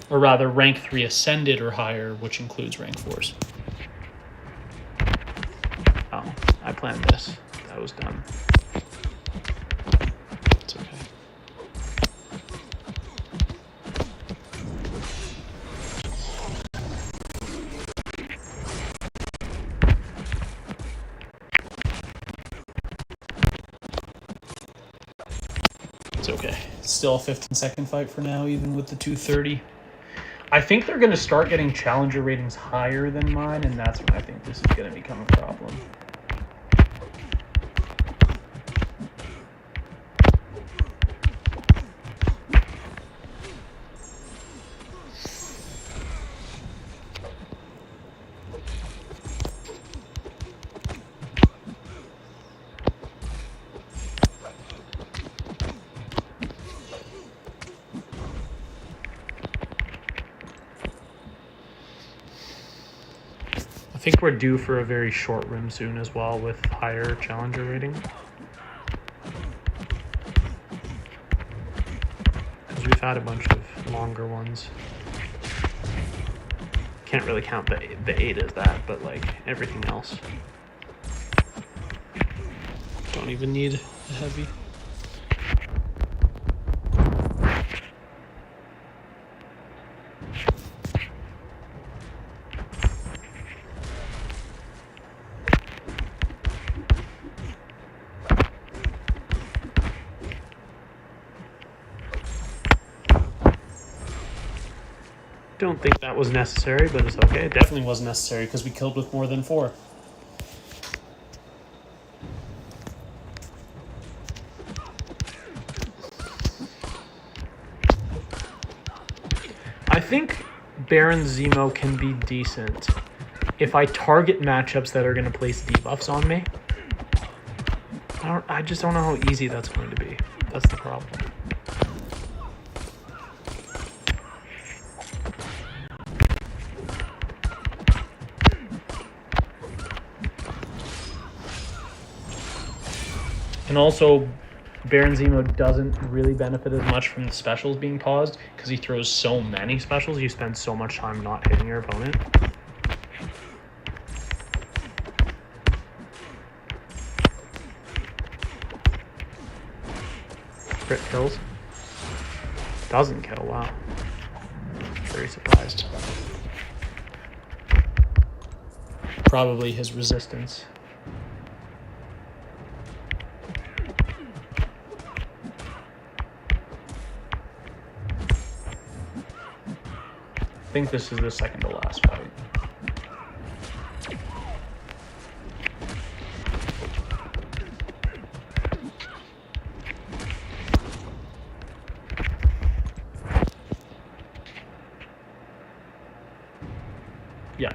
Or rather, rank 3 ascended or higher, which includes rank 4s. Oh, I planned this. That was dumb. It's okay. It's okay. It's still a 15-second fight for now, even with the 230. I think they're going to start getting challenger ratings higher than mine, and that's when I think this is going to become a problem. I think we're due for a very short room soon as well with higher challenger rating. Because we've had a bunch of longer ones. Can't really count the 8 as that, but like everything else. Don't even need a heavy. Don't think that was necessary, but it's okay. It definitely wasn't necessary because we killed with more than 4. I think Baron Zemo can be decent if I target matchups that are going to place debuffs on me. I just don't know how easy that's going to be. That's the problem. And also, Baron Zemo doesn't really benefit as much from the specials being paused because he throws so many specials. You spend so much time not hitting your opponent. crit kills. Doesn't kill, wow. Very surprised. Probably his resistance. I think this is the second to last fight. Yeah.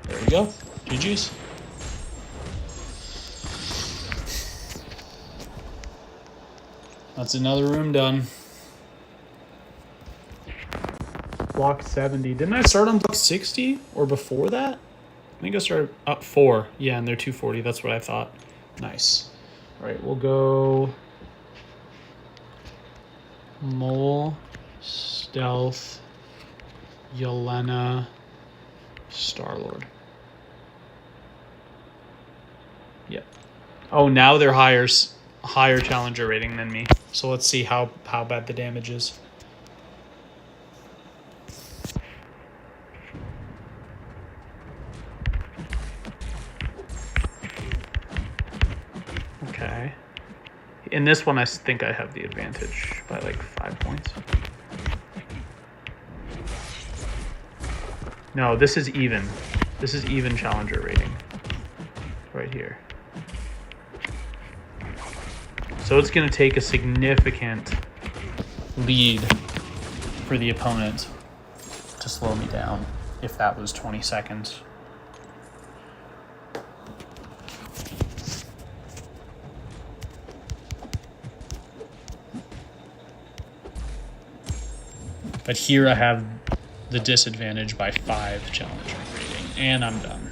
There we go. GG's. That's another room done. Block 70. Didn't I start on block 60 or before that? I think I started up 4. Yeah, and they're 240. That's what I thought. Nice. All right, we'll go Mole, Stealth, Yelena, Star-Lord. Yep. Oh, now they're higher challenger rating than me. So let's see how bad the damage is. Okay. In this one, I think I have the advantage by like 5 points. No, this is even. This is even challenger rating. Right here. So it's going to take a significant lead for the opponent to slow me down if that was 20 seconds. But here I have the disadvantage by 5 challenger rating, and I'm done.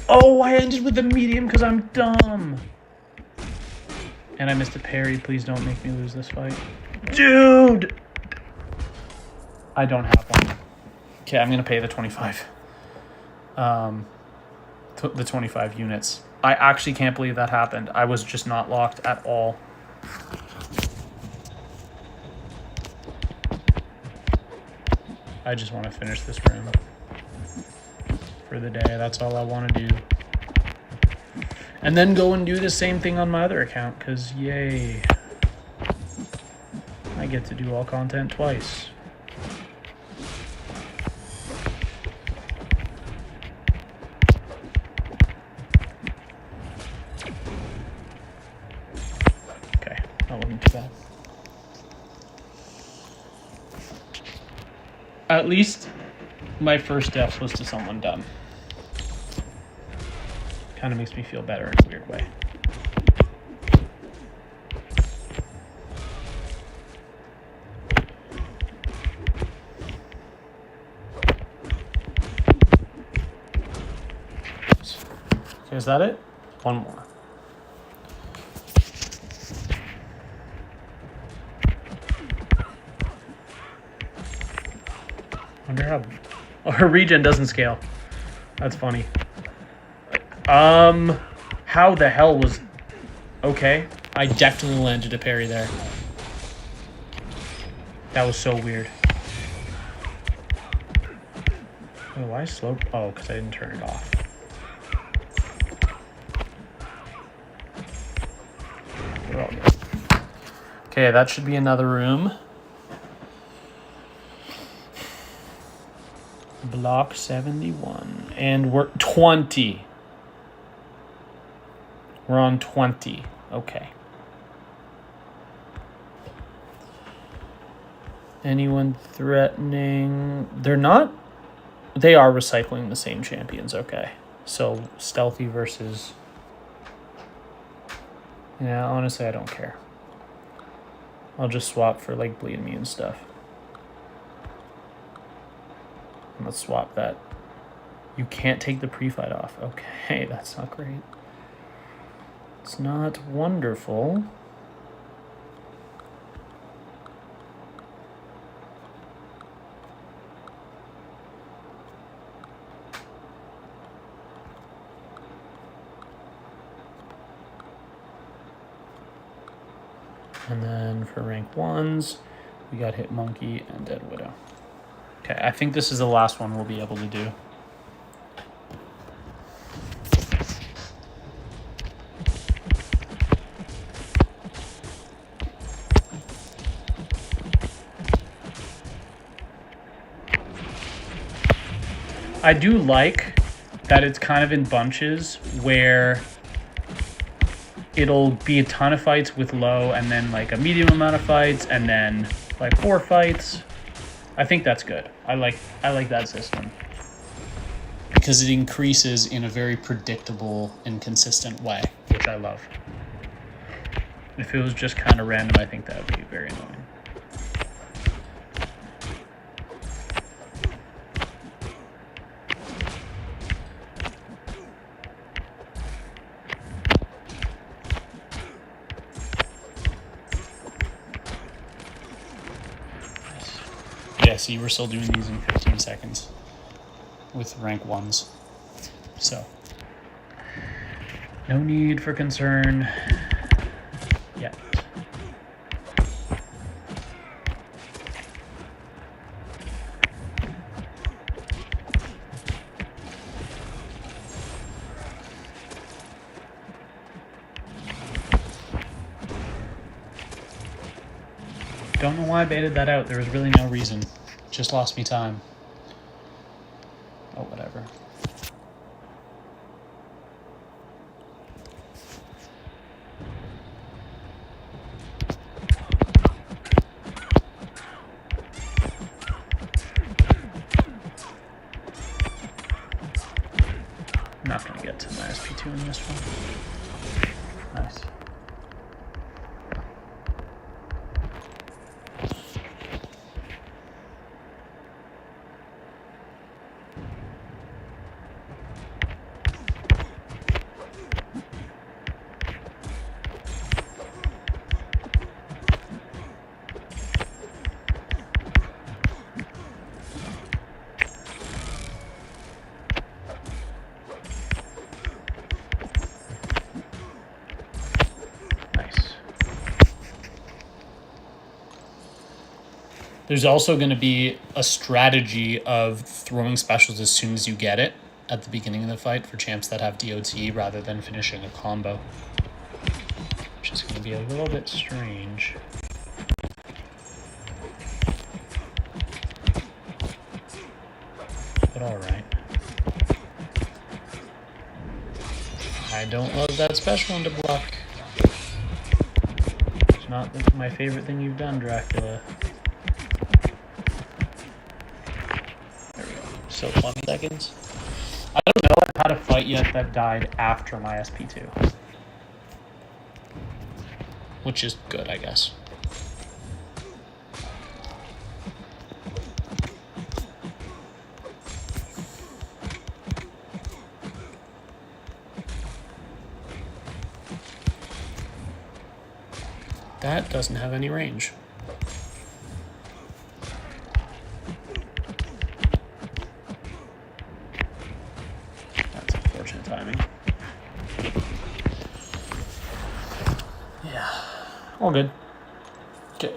Oh, I ended with the medium because I'm dumb. And I missed a parry. Please don't make me lose this fight. Dude! I don't have one. Okay, I'm going to pay the 25. The 25 units. I actually can't believe that happened. I was just not locked at all. I just want to finish this room for the day. That's all I want to do. And then go and do the same thing on my other account, because yay. I get to do all content twice. Okay, that wasn't too bad. At least my first death was to someone dumb. Kind of makes me feel better in a weird way. Okay, is that it? One more. Wonder how... Oh, her regen doesn't scale. That's funny. How the hell was... Okay. I definitely landed a parry there. That was so weird. Oh, why is slow? Oh, because I didn't turn it off. We're all good. Okay, that should be another room. Block 71. And we're 20. We're on 20. Okay. Anyone threatening? They're not. They are recycling the same champions. Okay. So, Stealthy versus... Yeah, honestly, I don't care. I'll just swap for, like, bleed immune stuff. Let's swap that. You can't take the pre-fight off. Okay, that's not great. It's not wonderful. And then for rank 1s, we got Hit Monkey and Dead Widow. Okay, I think this is the last one we'll be able to do. I do like that it's kind of in bunches where it'll be a ton of fights with low and then like a medium amount of fights and then like 4 fights. I think that's good. I like that system because it increases in a very predictable and consistent way, which I love. If it was just kind of random, I think that would be very annoying. Yeah, see, we're still doing these in 15 seconds with rank 1s. So, no need for concern yet. Don't know why I baited that out. There was really no reason. Just lost me time. Oh, whatever. I'm not going to get to my SP2 in this one. Nice. There's also going to be a strategy of throwing specials as soon as you get it at the beginning of the fight for champs that have DOT rather than finishing a combo, which is going to be a little bit strange. But alright. I don't love that special into block. It's not my favorite thing you've done, Dracula. So 20 seconds. I don't know I've had a fight yet that died after my SP2. Which is good, I guess. That doesn't have any range. Timing. Yeah, all good. Okay,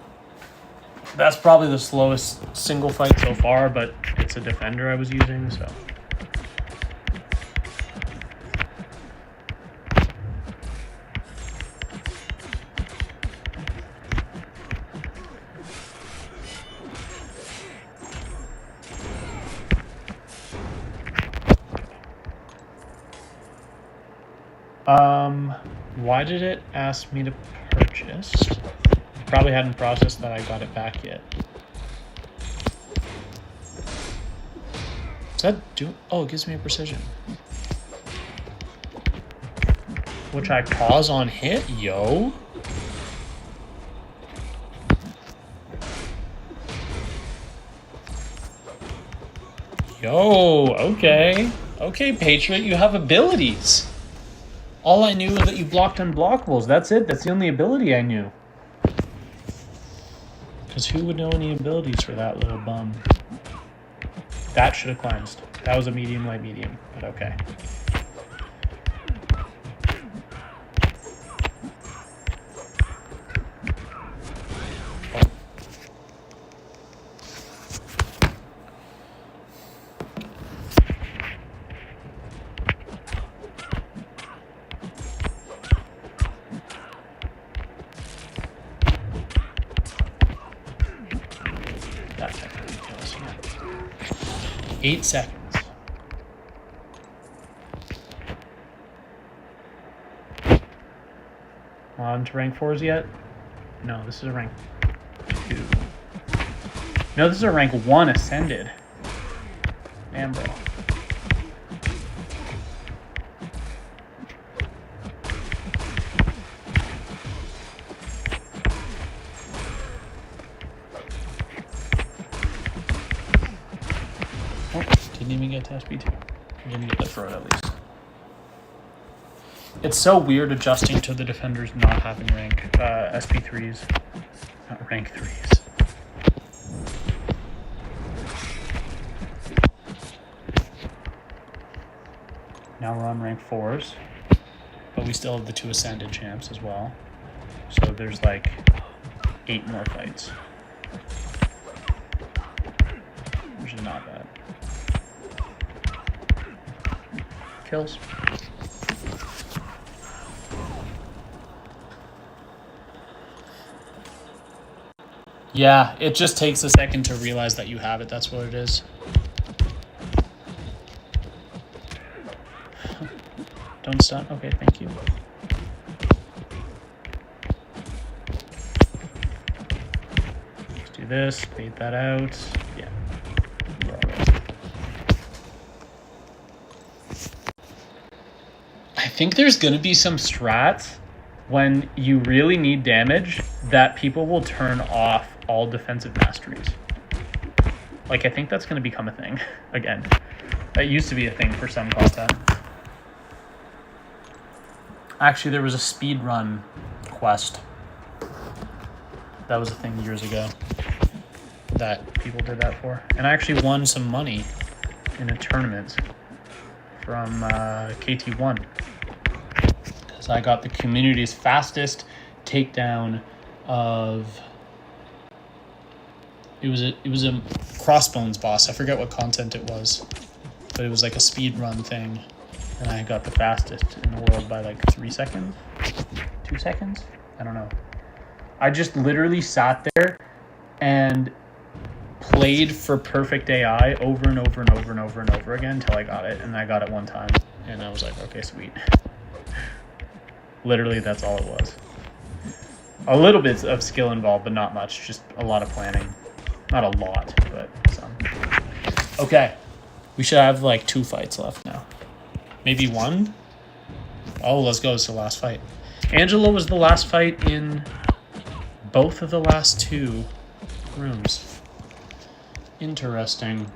that's probably the slowest single fight so far, but it's a defender I was using, so. Why did it ask me to purchase? Probably hadn't processed that I got it back yet. Does that do? Oh, it gives me a precision. Which I pause on hit? Yo. go. Okay. Okay, Patriot, you have abilities. All I knew was that you blocked unblockables. That's it. That's the only ability I knew. Because who would know any abilities for that little bum? That should have cleansed. That was a medium, light, medium. But okay. That technically kills you. 8 seconds. On to rank 4s yet? No, this is a rank 2. No, this is a rank 1 ascended. Man, bro. Oh, didn't even get to SP2. Didn't get the throw at least. It's so weird adjusting to the defenders not having rank SP3s, not rank 3s. Now we're on rank 4s, but we still have the 2 ascended champs as well. So there's like 8 more fights, which is not bad. Kills. Yeah, it just takes a second to realize that you have it. That's what it is. Don't stun. Okay, thank you. Let's do this. Bait that out. Yeah. We're all right. I think there's going to be some strats when you really need damage that people will turn off all defensive masteries. Like, I think that's going to become a thing again. That used to be a thing for some content. Actually, there was a speedrun quest. That was a thing years ago that people did that for. And I actually won some money in a tournament from KT1. Because I got the community's fastest takedown of... It was a Crossbones boss. I forget what content it was. But it was like a speedrun thing. And I got the fastest in the world by like 3 seconds? 2 seconds? I don't know. I just literally sat there and played for perfect AI over and over and over and over and over again until I got it. And I got it one time. And I was like, okay, sweet. Literally, that's all it was. A little bit of skill involved, but not much. Just a lot of planning. Not a lot, but some. Okay. We should have like 2 fights left now. Maybe 1? Oh, let's go. It's the last fight. Angela was the last fight in both of the last 2 rooms. Interesting.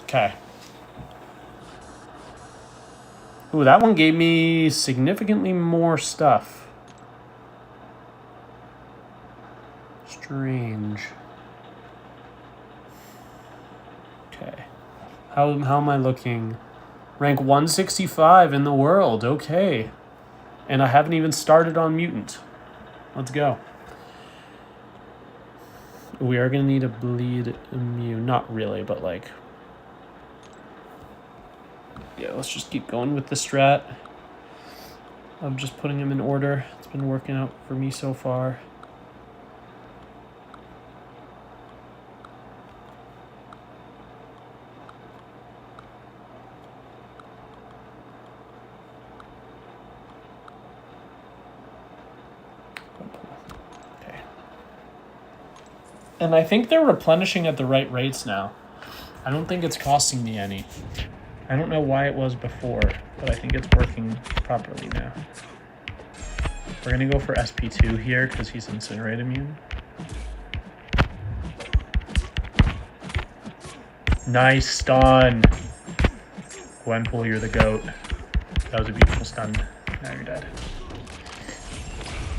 Okay. Ooh, that one gave me significantly more stuff. Strange. Okay. How am I looking? Rank 165 in the world. Okay. And I haven't even started on Mutant. Let's go. We are going to need a bleed immune. Not really, but like... Yeah, let's just keep going with the strat. I'm just putting them in order. It's been working out for me so far. Okay. And I think they're replenishing at the right rates now. I don't think it's costing me any. I don't know why it was before, but I think it's working properly now. We're going to go for SP2 here because he's Incinerate immune. Nice stun. Gwenpool, you're the GOAT. That was a beautiful stun. Now you're dead.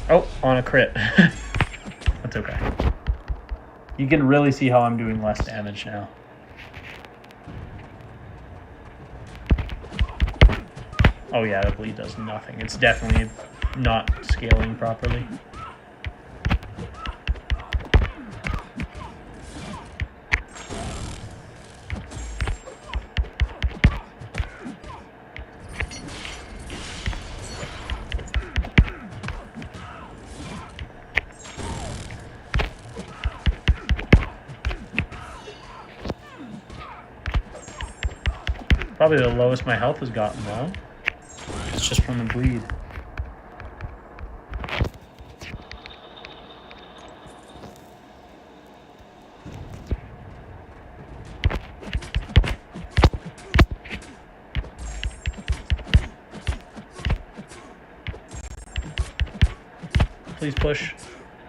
Oh, on a crit. That's okay. You can really see how I'm doing less damage now. Oh yeah, the bleed does nothing. It's definitely not scaling properly. Probably the lowest my health has gotten though. It's just from the bleed. Please push.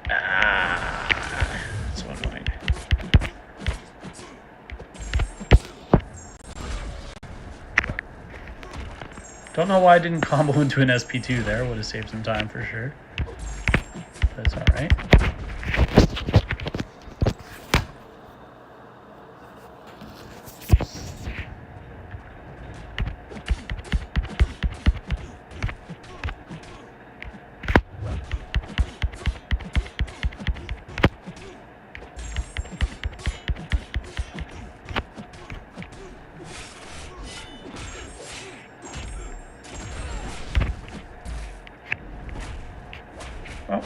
Ah, so annoying. Don't know why I didn't combo into an SP2 there. Would have saved some time for sure. That's alright. Oh,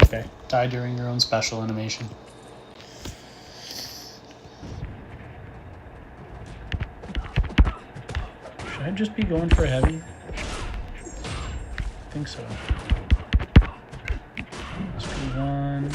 okay. Die during your own special animation. Should I just be going for a heavy? I think so. SP1.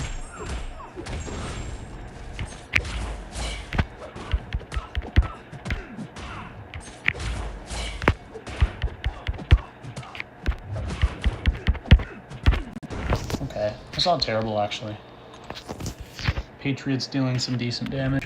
Okay, that's not terrible actually. Patriot's dealing some decent damage.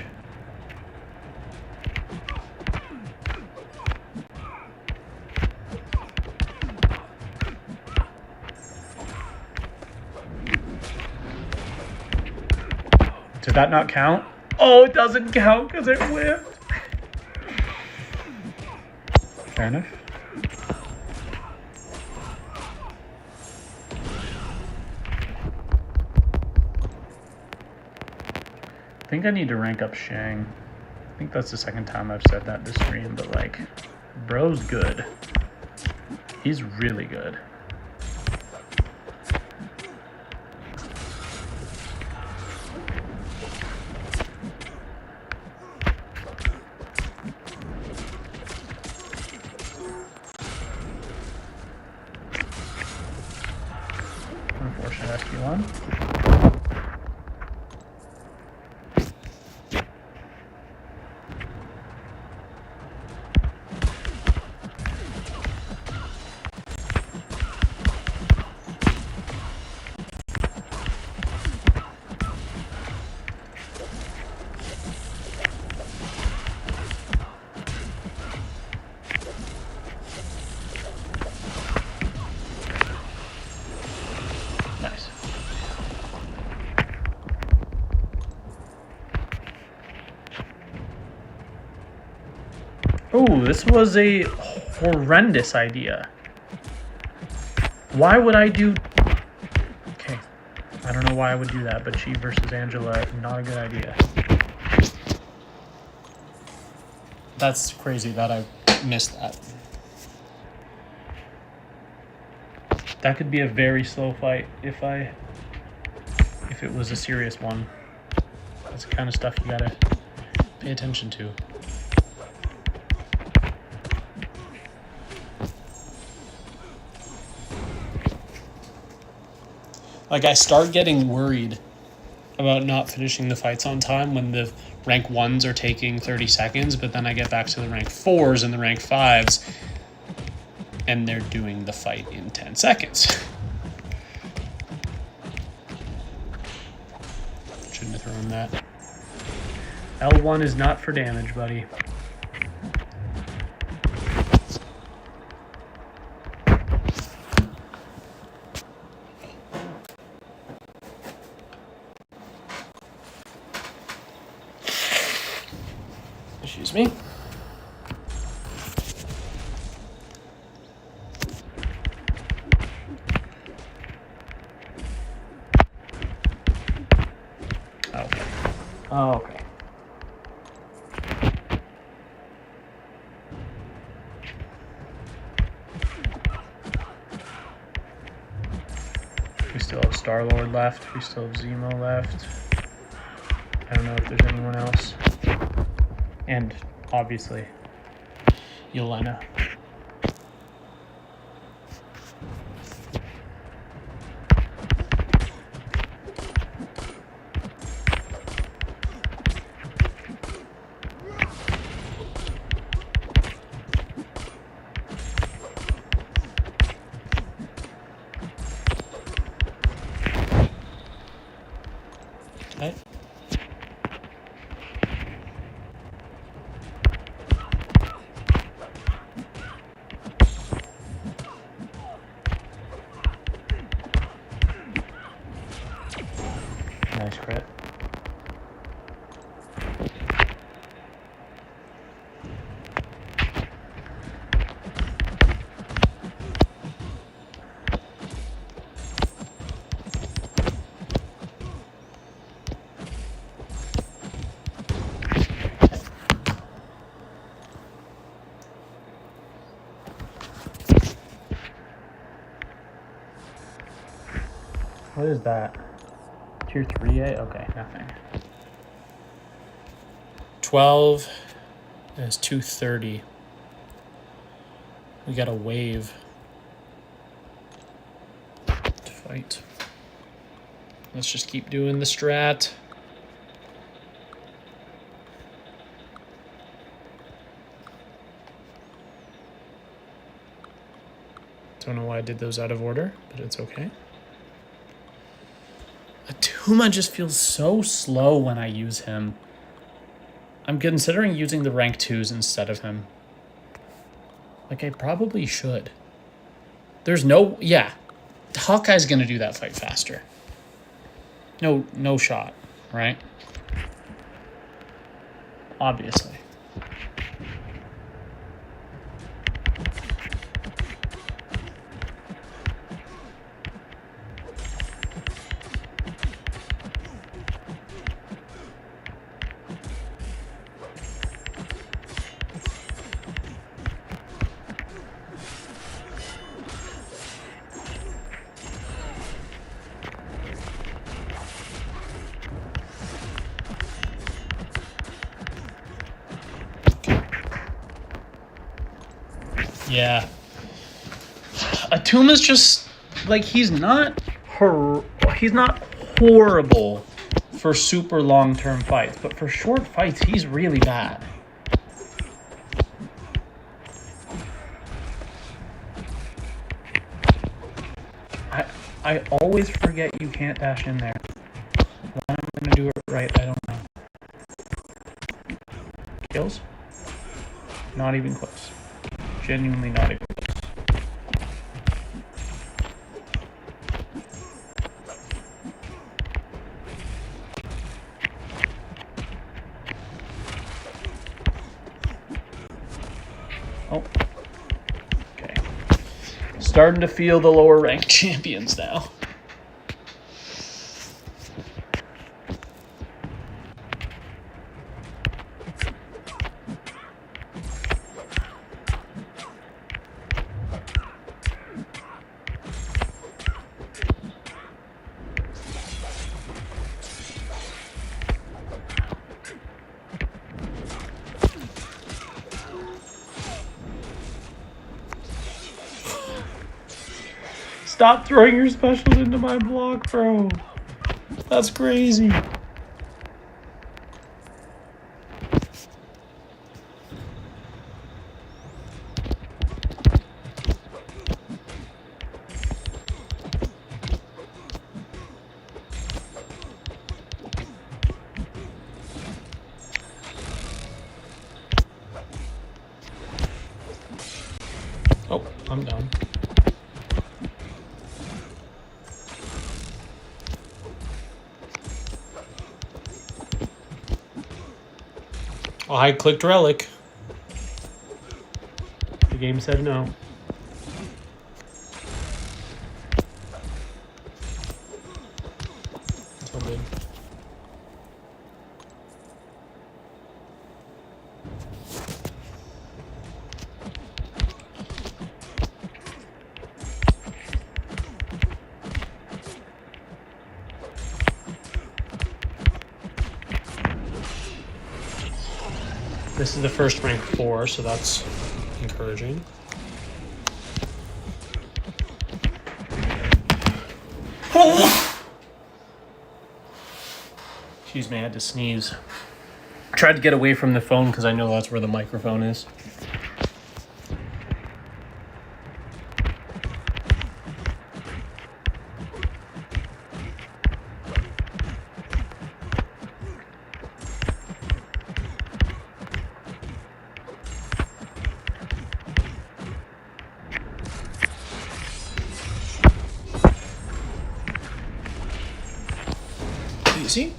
Did that not count? Oh, it doesn't count because it whiffed. Fair enough. I think I need to rank up Shang. I think that's the second time I've said that this stream, but like, bro's good. He's really good. Unfortunate SP1. Oh, this was a horrendous idea. Why would I do... Okay, I don't know why I would do that, but she versus Angela, not a good idea. That's crazy that I missed that. That could be a very slow fight if it was a serious one. That's the kind of stuff you gotta pay attention to. Like, I start getting worried about not finishing the fights on time when the rank 1s are taking 30 seconds, but then I get back to the rank 4s and the rank 5s, and they're doing the fight in 10 seconds. Shouldn't have thrown that. L1 is not for damage, buddy. Excuse me. Okay. Oh, okay. We still have Star-Lord left. We still have Zemo left. I don't know if there's anyone else. And obviously, Yelena. Okay. Nice crit. What is that? Tier 3A? Okay, nothing. 12 is 230. We got a wave to fight. Let's just keep doing the strat. Don't know why I did those out of order, but it's okay. Attuma just feels so slow when I use him. I'm considering using the rank 2s instead of him. Like, I probably should. There's no... Yeah. Hawkeye's gonna do that fight faster. No shot, right? Obviously. Yeah. Atuma's just like he's not horrible for super long-term fights, but for short fights he's really bad. I always forget you can't dash in there. When I'm gonna do it right, I don't know. Kills? Not even close. Genuinely not even close. Oh. Okay. Starting to feel the lower ranked champions now. Stop throwing your specials into my block, bro. That's crazy. Oh, I'm done. Oh, I clicked relic. The game said no. It's all good. This is the first rank 4, so that's encouraging. Excuse me, I had to sneeze. I tried to get away from the phone because I know that's where the microphone is. Easy.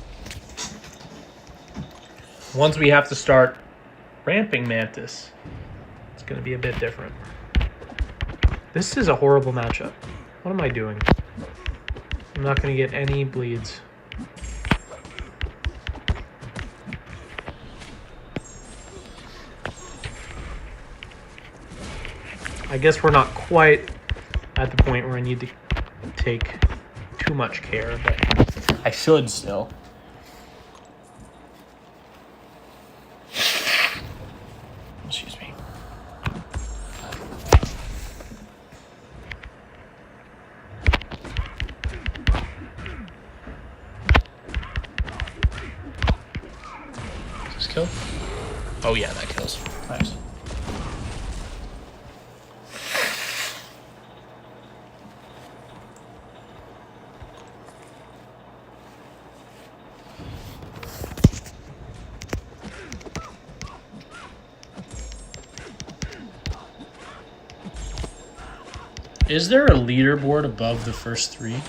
Once we have to start ramping Mantis, it's going to be a bit different. This is a horrible matchup. What am I doing? I'm not going to get any bleeds. I guess we're not quite at the point where I need to take too much care, but I should still. Excuse me. Does this kill? Oh yeah, that kills. Nice. Is there a leaderboard above the first 3?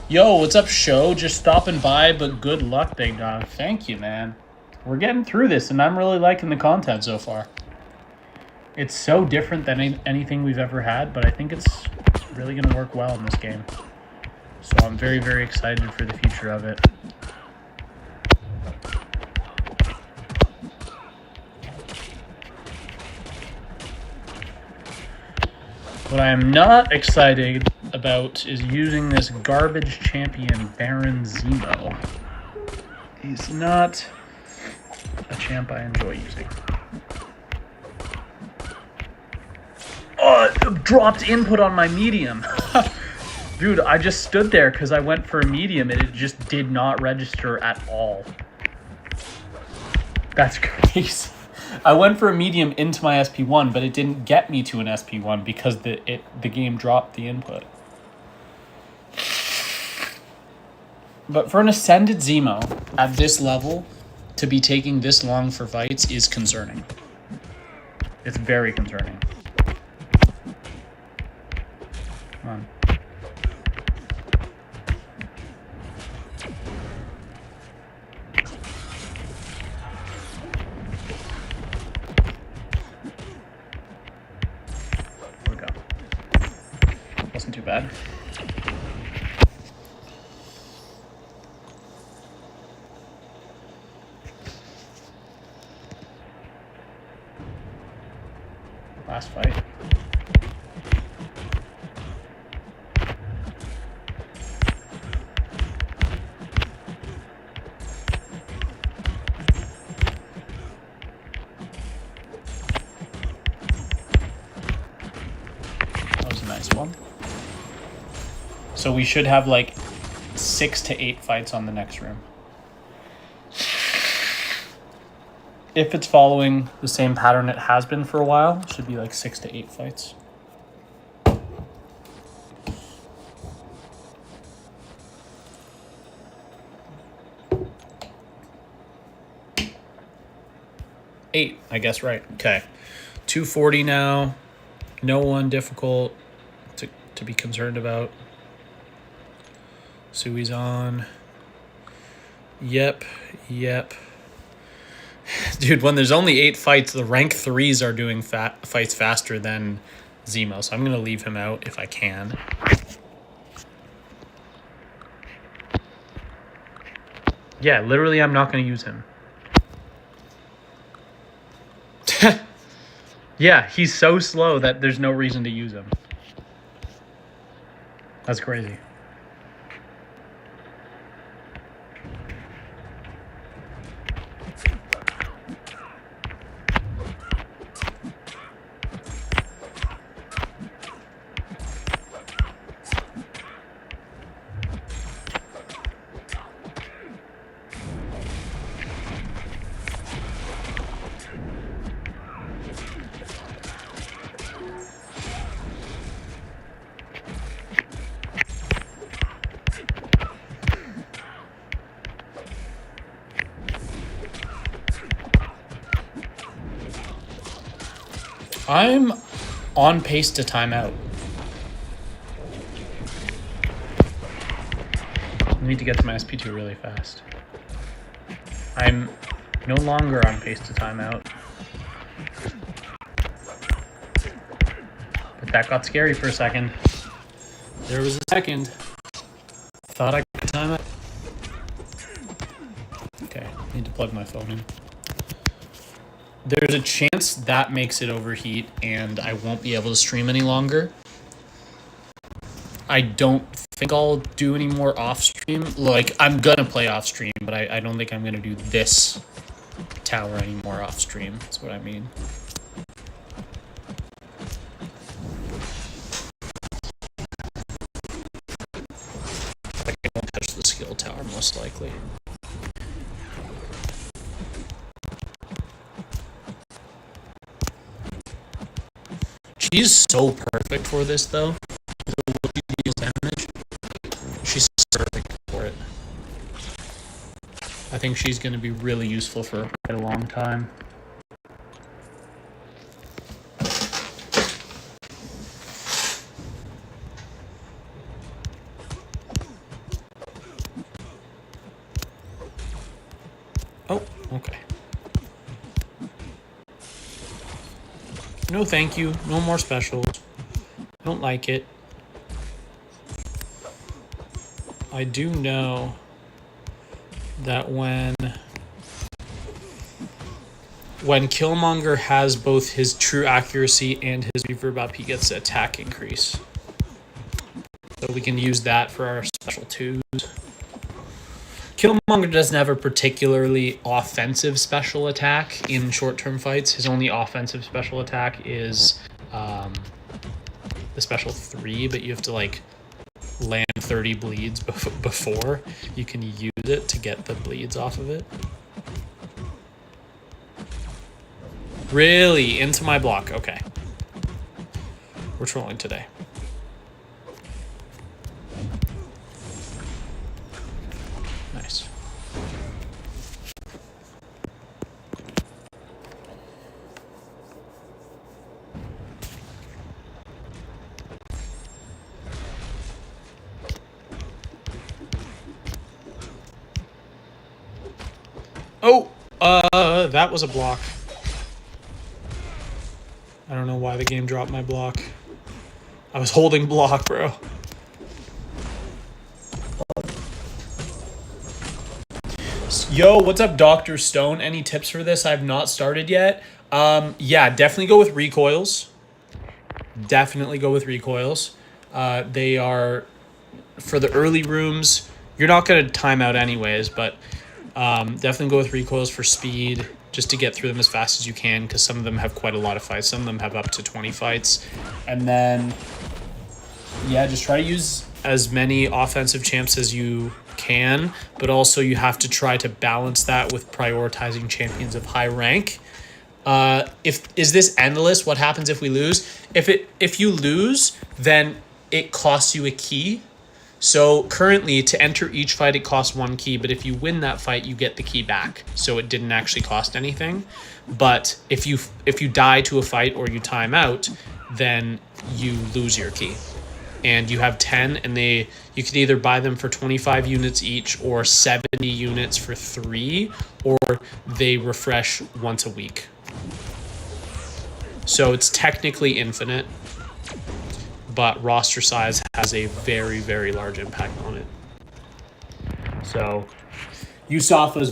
Yo, what's up, show? Just stopping by, but good luck, big dog. Thank you, man. We're getting through this, and I'm really liking the content so far. It's so different than anything we've ever had, but I think it's really going to work well in this game. So I'm very, very excited for the future of it. What I am not excited about is using this garbage champion, Baron Zemo. He's not a champ I enjoy using. Oh, it dropped input on my medium. Dude, I just stood there because I went for a medium and it just did not register at all. That's crazy. I went for a medium into my SP1, but it didn't get me to an SP1 because the game dropped the input. But for an Ascended Zemo at this level, to be taking this long for fights is concerning. It's very concerning. Come on. Wasn't too bad. Last fight. That was a nice one. So we should have like 6 to 8 fights on the next room. If it's following the same pattern it has been for a while, it should be like 6 to 8 fights. 8, I guess, right. Okay. 240 now. No one difficult to be concerned about. Sui's on. Yep. Dude, when there's only 8 fights, the rank 3s are doing fights faster than Zemo, so I'm going to leave him out if I can. Yeah, literally, I'm not going to use him. Yeah, he's so slow that there's no reason to use him. That's crazy. I'm on pace to timeout. I need to get to my SP2 really fast. I'm no longer on pace to timeout. But that got scary for a second. There was a second. Thought I could time it. Okay, need to plug my phone in. There's a chance that makes it overheat and I won't be able to stream any longer. I don't think I'll do any more off stream. Like, I'm gonna play off stream, but I don't think I'm gonna do this tower anymore off stream. That's what I mean. Like, I won't touch the skill tower most likely. She's so perfect for this, though. Damage. She's perfect for it. I think she's going to be really useful for quite a long time. Oh, okay. No thank you. No more specials. I don't like it. I do know that when Killmonger has both his true accuracy and his reverb up, he gets the attack increase. So we can use that for our special 2s. Killmonger doesn't have a particularly offensive special attack in short-term fights. His only offensive special attack is the special 3, but you have to like land 30 bleeds before you can use it to get the bleeds off of it. Really? Into my block. Okay. We're trolling today. Nice. Oh, that was a block. I don't know why the game dropped my block. I was holding block, bro. Yo, what's up, Dr. Stone? Any tips for this? I've not started yet. Yeah, definitely go with recoils. Definitely go with recoils. They are, for the early rooms, you're not going to time out anyways, but definitely go with recoils for speed, just to get through them as fast as you can, because some of them have quite a lot of fights. Some of them have up to 20 fights. And then, yeah, just try to use as many offensive champs as you can, but also you have to try to balance that with prioritizing champions of high rank. Is this endless? What happens if we lose? If you lose, then it costs you a key. So currently, to enter each fight, it costs 1 key, but if you win that fight, you get the key back. So it didn't actually cost anything. But if you die to a fight or you time out, then you lose your key. And you have 10, and you can either buy them for 25 units each or 70 units for 3, or they refresh once a week. So it's technically infinite, but roster size has a very, very large impact on it. So Yusafa's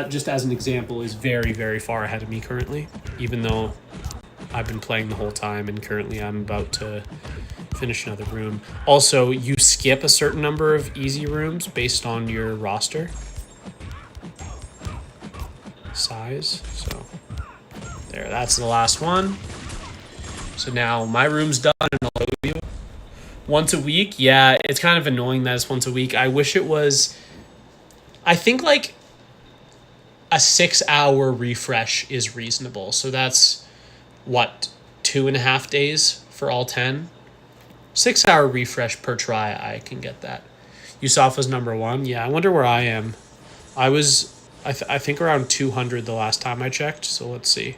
just as an example, is very, very far ahead of me currently, even though I've been playing the whole time, and currently I'm about to finish another room. Also, you skip a certain number of easy rooms based on your roster size. So there, that's the last one. So now my room's done, and I'll show you. Once a week, yeah, it's kind of annoying that it's once a week. I wish it was, I think like a 6-hour refresh is reasonable. So that's what, 2.5 days for all 10? 6-hour refresh per try, I can get that. Yusafa's number 1. Yeah, I wonder where I am. I was, I think around 200 the last time I checked. So let's see.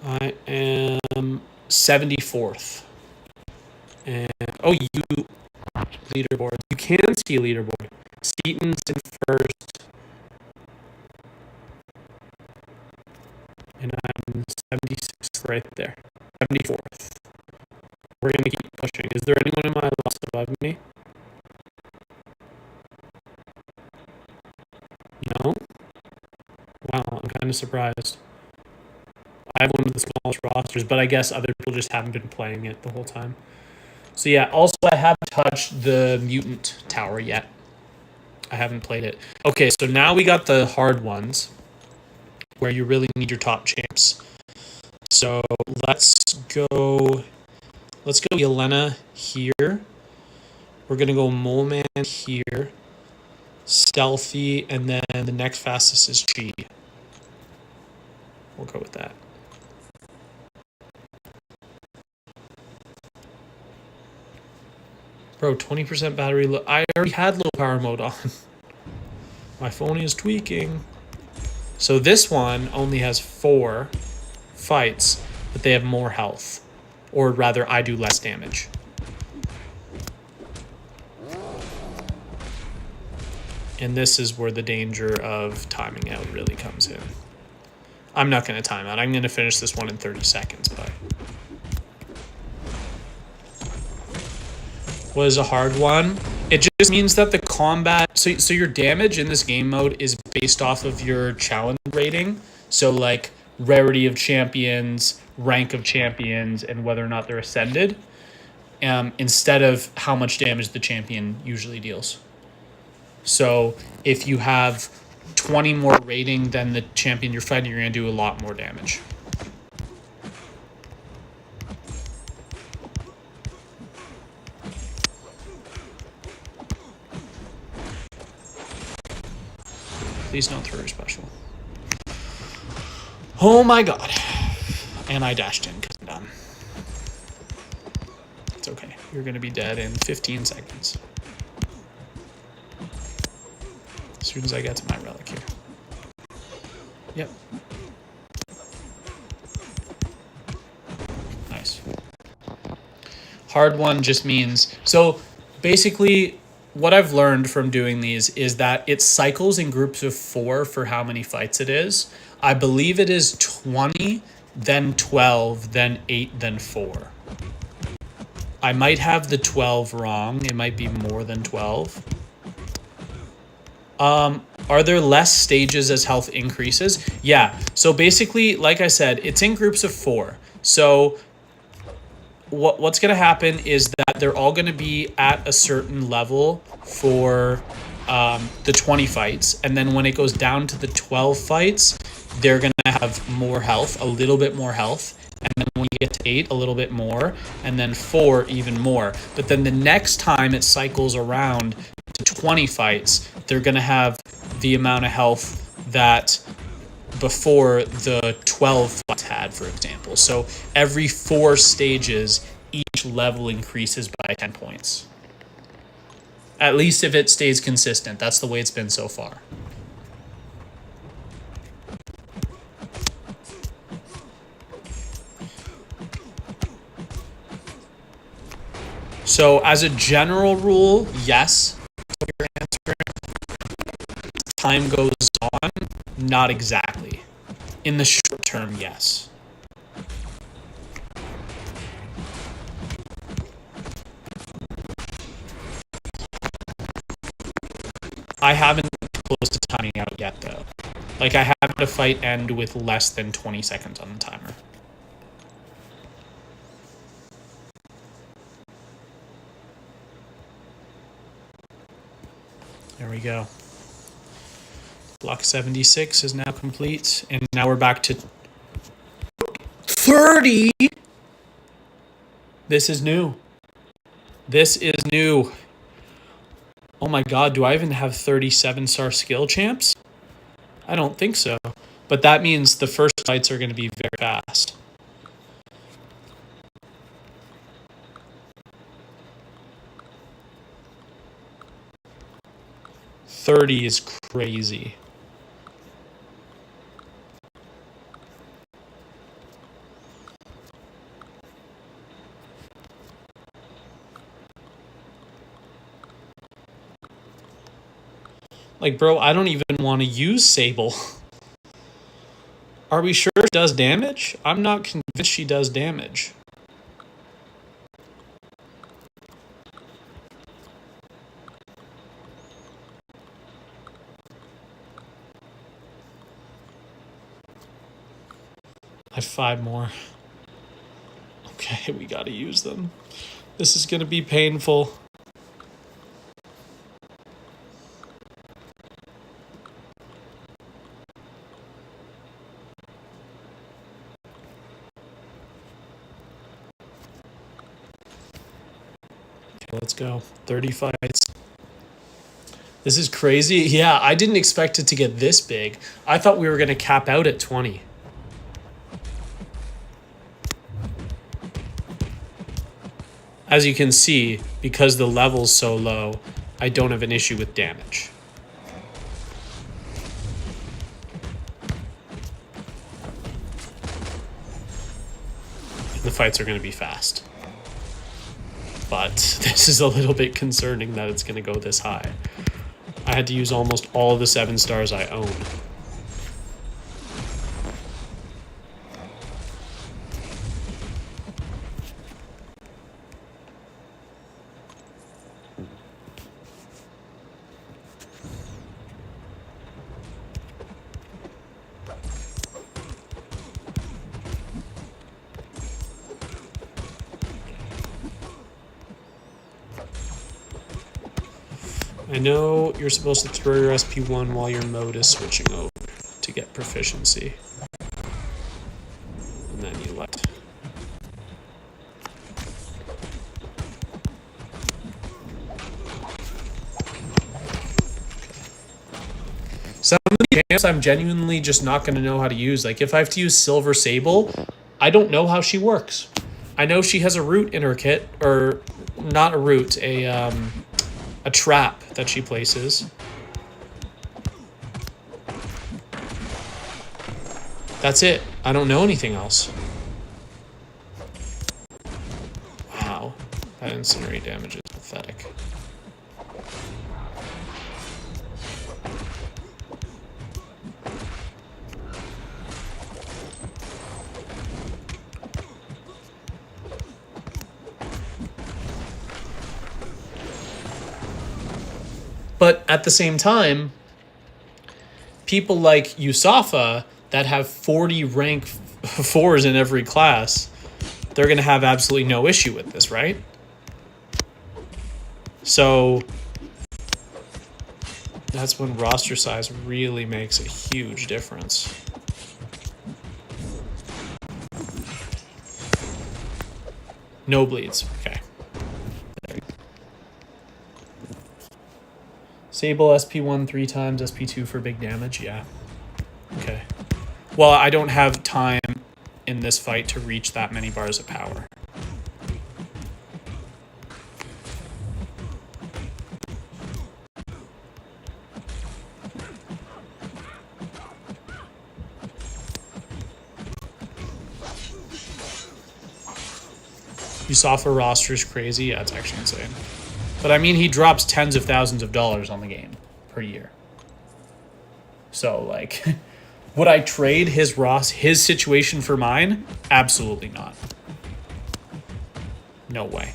I am 74th. And, oh, leaderboard. You can see leaderboard. Seaton's in first. And I'm 76th right there. 74th. We're going to keep pushing. Is there anyone in my loss above me? No? Wow, I'm kind of surprised. I have one of the smallest rosters, but I guess other people just haven't been playing it the whole time. So yeah, also I haven't touched the Mutant Tower yet. I haven't played it. Okay, so now we got the hard ones, where you really need your top champs. So let's go Yelena here. We're going to go Moleman here. Stealthy, and then the next fastest is Chi. We'll go with that. Bro, 20% battery low. I already had low power mode on. My phone is tweaking. So this one only has 4 fights, but they have more health. Or rather, I do less damage. And this is where the danger of timing out really comes in. I'm not going to time out. I'm going to finish this one in 30 seconds, but... was a hard one. It just means that the combat... So your damage in this game mode is based off of your challenge rating. So, like, rarity of champions, rank of champions, and whether or not they're ascended. Instead of how much damage the champion usually deals. So, if you have 20 more rating than the champion you're fighting, you're going to do a lot more damage. Please don't throw your special. Oh my god. And I dashed in because I'm dumb. It's okay. You're going to be dead in 15 seconds. As soon as I get to my relic here. Yep. Nice. Hard one just means... So, basically... What I've learned from doing these is that it cycles in groups of 4 for how many fights it is. I believe it is 20, then 12, then 8, then 4. I might have the 12 wrong. It might be more than 12. Are there less stages as health increases? Yeah. So basically, like I said, it's in groups of 4. So... What's going to happen is that they're all going to be at a certain level for the 20 fights. And then when it goes down to the 12 fights, they're going to have more health, a little bit more health. And then when you get to 8, a little bit more. And then 4, even more. But then the next time it cycles around to 20 fights, they're going to have the amount of health that... before the 12 fights had, for example. So every 4 stages each level increases by 10 points. At least if it stays consistent. That's the way it's been so far. So as a general rule, yes. Your answer. Time goes on, not exactly. In the short term, yes. I haven't close to timing out yet, though. Like, I have had a fight end with less than 20 seconds on the timer. There we go. Block 76 is now complete, and now we're back to 30! This is new. This is new. Oh my god, do I even have 37-star skill champs? I don't think so. But that means the first fights are going to be very fast. $30 is crazy. Like, bro, I don't even want to use Sable. Are we sure she does damage? I'm not convinced she does damage. I have 5 more. Okay, we gotta use them. This is gonna be painful. Let's go. 30 fights. This is crazy. Yeah, I didn't expect it to get this big. I thought we were going to cap out at 20. As you can see, because the level's so low, I don't have an issue with damage. The fights are going to be fast. But this is a little bit concerning that it's going to go this high. I had to use almost all of the 7 stars I own. I know you're supposed to throw your SP1 while your mode is switching over to get proficiency. And then you let. Some of the champs I'm genuinely just not going to know how to use. Like, if I have to use Silver Sable, I don't know how she works. I know she has a root in her kit, or not a root, a trap that she places. That's it. I don't know anything else. Wow. That incinerate damage is pathetic. But at the same time, people like Yusafa that have 40 rank 4s in every class, they're going to have absolutely no issue with this, right? So that's when roster size really makes a huge difference. No bleeds. Okay. Sable SP1 3 times, SP2 for big damage. Yeah. Okay. Well, I don't have time in this fight to reach that many bars of power. Yusafa roster is crazy. Yeah, it's actually insane. But I mean, he drops tens of thousands of dollars on the game per year. So, like, would I trade his situation for mine? Absolutely not. No way.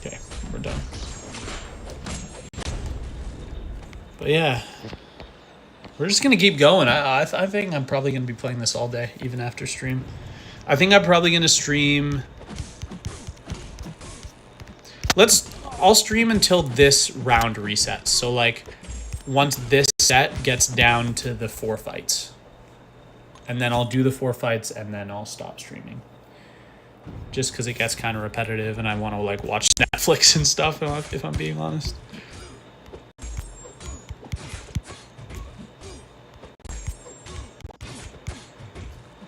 Okay, we're done. But yeah, we're just gonna keep going. I think I'm probably gonna be playing this all day, even after stream. I think I'm probably gonna stream. I'll stream until this round resets. So like, once this set gets down to the 4 fights, and then I'll do the 4 fights, and then I'll stop streaming. Just because it gets kind of repetitive, and I want to like watch Netflix and stuff. If I'm being honest.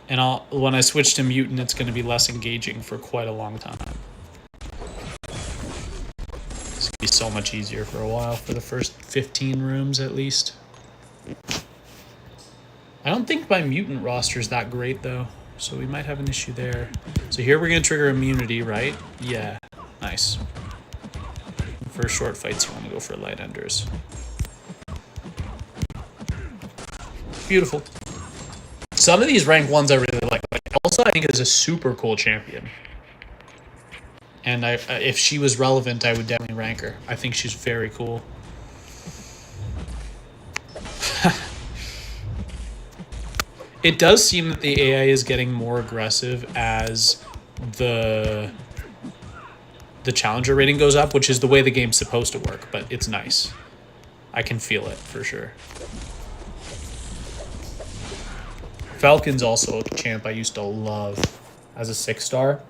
And when I switch to Mutant, it's going to be less engaging for quite a long time. It's going to be so much easier for a while, for the first 15 rooms at least. I don't think my Mutant roster is that great, though, so we might have an issue there. So here we're going to trigger immunity, right? Yeah, nice. For short fights, you want to go for light enders. Beautiful. Some of these rank ones I really like. Like Elsa, I think is a super cool champion. And if she was relevant, I would definitely rank her. I think she's very cool. It does seem that the AI is getting more aggressive as the challenger rating goes up, which is the way the game's supposed to work, but it's nice. I can feel it for sure. Falcon's also a champ I used to love as a 6-star.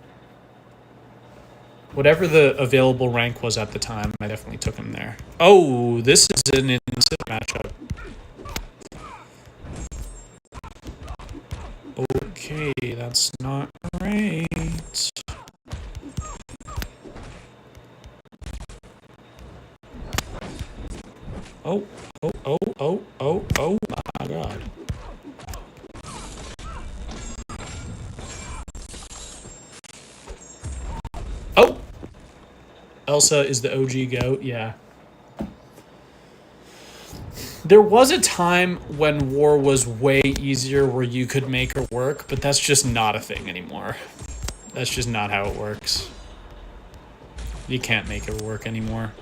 Whatever the available rank was at the time, I definitely took him there. Oh, this is an instant matchup. Okay, that's not great. Oh my god. Oh! Elsa is the OG GOAT, yeah. There was a time when war was way easier where you could make her work, but that's just not a thing anymore. That's just not how it works. You can't make her work anymore.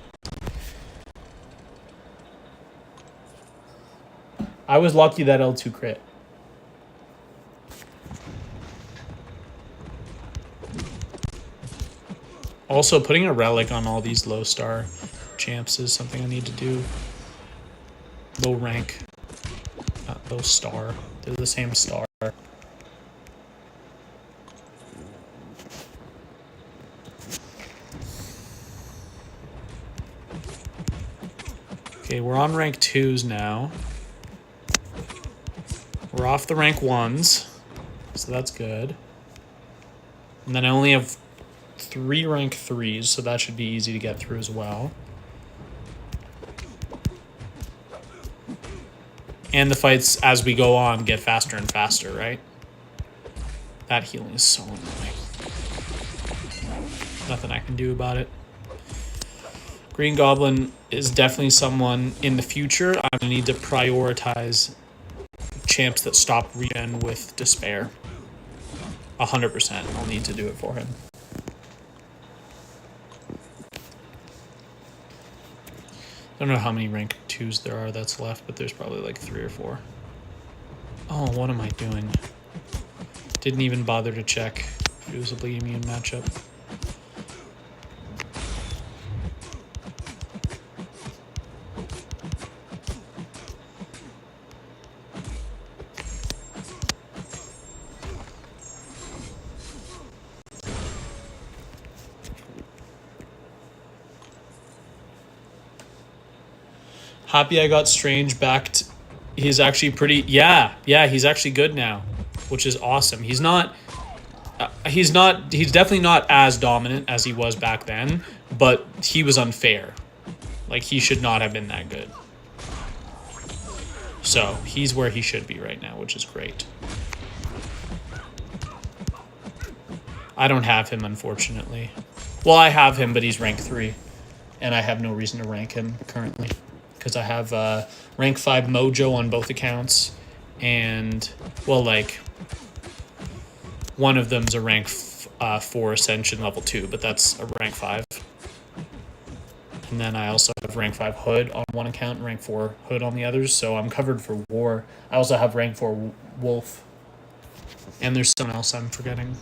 I was lucky that L2 crit. Also, putting a relic on all these low star champs is something I need to do. Low rank, not low star. They're the same star. Okay, we're on rank 2s now. We're off the rank 1s, so that's good. And then I only have 3 rank 3s, so that should be easy to get through as well. And the fights, as we go on, get faster and faster, right? That healing is so annoying. Nothing I can do about it. Green Goblin is definitely someone in the future I'm going to need to prioritize champs that stop regen with Despair. 100%. I'll need to do it for him. I don't know how many rank 2s there are that's left, but there's probably like 3 or 4. Oh, what am I doing? Didn't even bother to check if it was a bleed immune matchup. Happy I got Strange backed. He's actually pretty... Yeah, he's actually good now. which is awesome. He's definitely not as dominant as he was back then, but he was unfair. Like, he should not have been that good. So, he's where he should be right now, which is great. I don't have him, unfortunately. Well, I have him, but he's rank 3. And I have no reason to rank him currently. Because I have rank 5 Mojo on both accounts. And, well, like, one of them's a rank 4 Ascension level 2, but that's a rank 5. And then I also have rank 5 Hood on one account and rank 4 Hood on the others, so I'm covered for War. I also have rank 4 Wolf. And there's someone else I'm forgetting.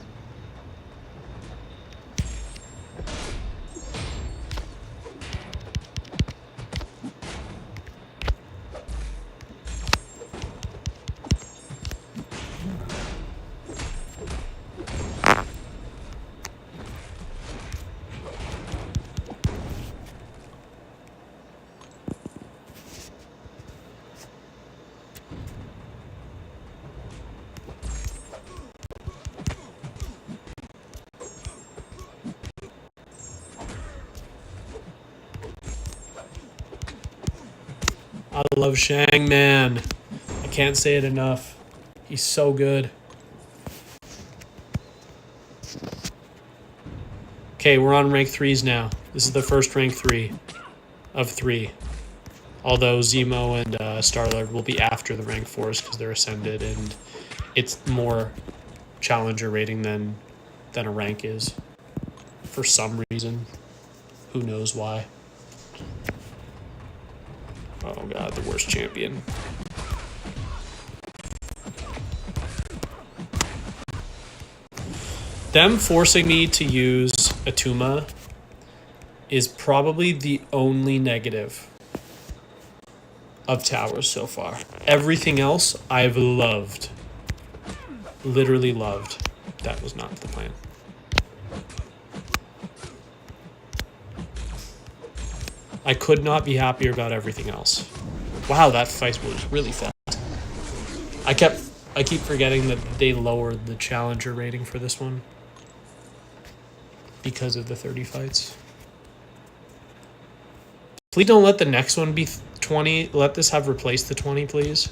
I love Shang, man. I can't say it enough. He's so good. Okay, we're on rank 3s now. This is the first rank 3 of 3. Although Zemo and Star-Lord will be after the rank 4s because they're ascended, and it's more challenger rating than a rank is. For some reason. Who knows why. Oh god, the worst champion. Them forcing me to use Atuma is probably the only negative of Towers so far. Everything else I've loved. Literally loved. That was not the plan. I could not be happier about everything else. Wow, that fight was really fast. I keep forgetting that they lowered the challenger rating for this one because of the 30 fights. Please don't let the next one be 20. Let this have replaced the 20, please.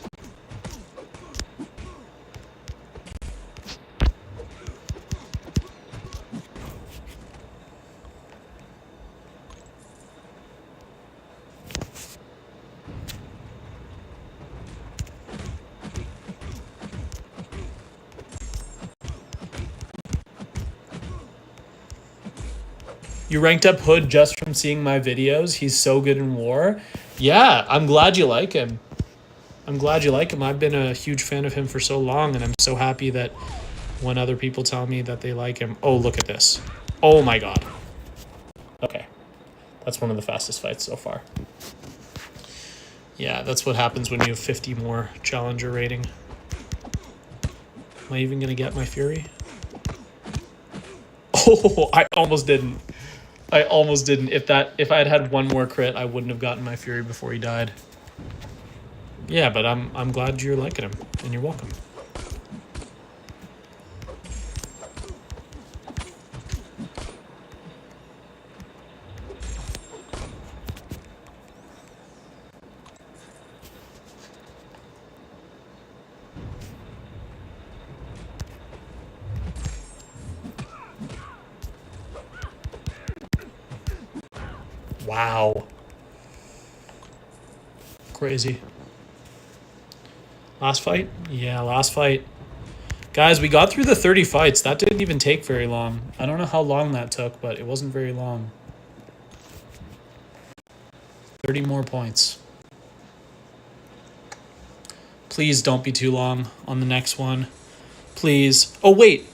You ranked up Hood just from seeing my videos. He's so good in War. Yeah, I'm glad you like him. I'm glad you like him. I've been a huge fan of him for so long, and I'm so happy that when other people tell me that they like him... Oh, look at this. Oh my god. Okay. That's one of the fastest fights so far. Yeah, that's what happens when you have 50 more challenger rating. Am I even going to get my Fury? Oh, I almost didn't. I almost didn't. If I had had one more crit, I wouldn't have gotten my Fury before he died. Yeah, but I'm glad you're liking him, and you're welcome. Wow. Crazy. Last fight? Yeah, last fight. Guys, we got through the 30 fights. That didn't even take very long. I don't know how long that took, but it wasn't very long. 30 more points. Please don't be too long on the next one. Please. Oh, wait.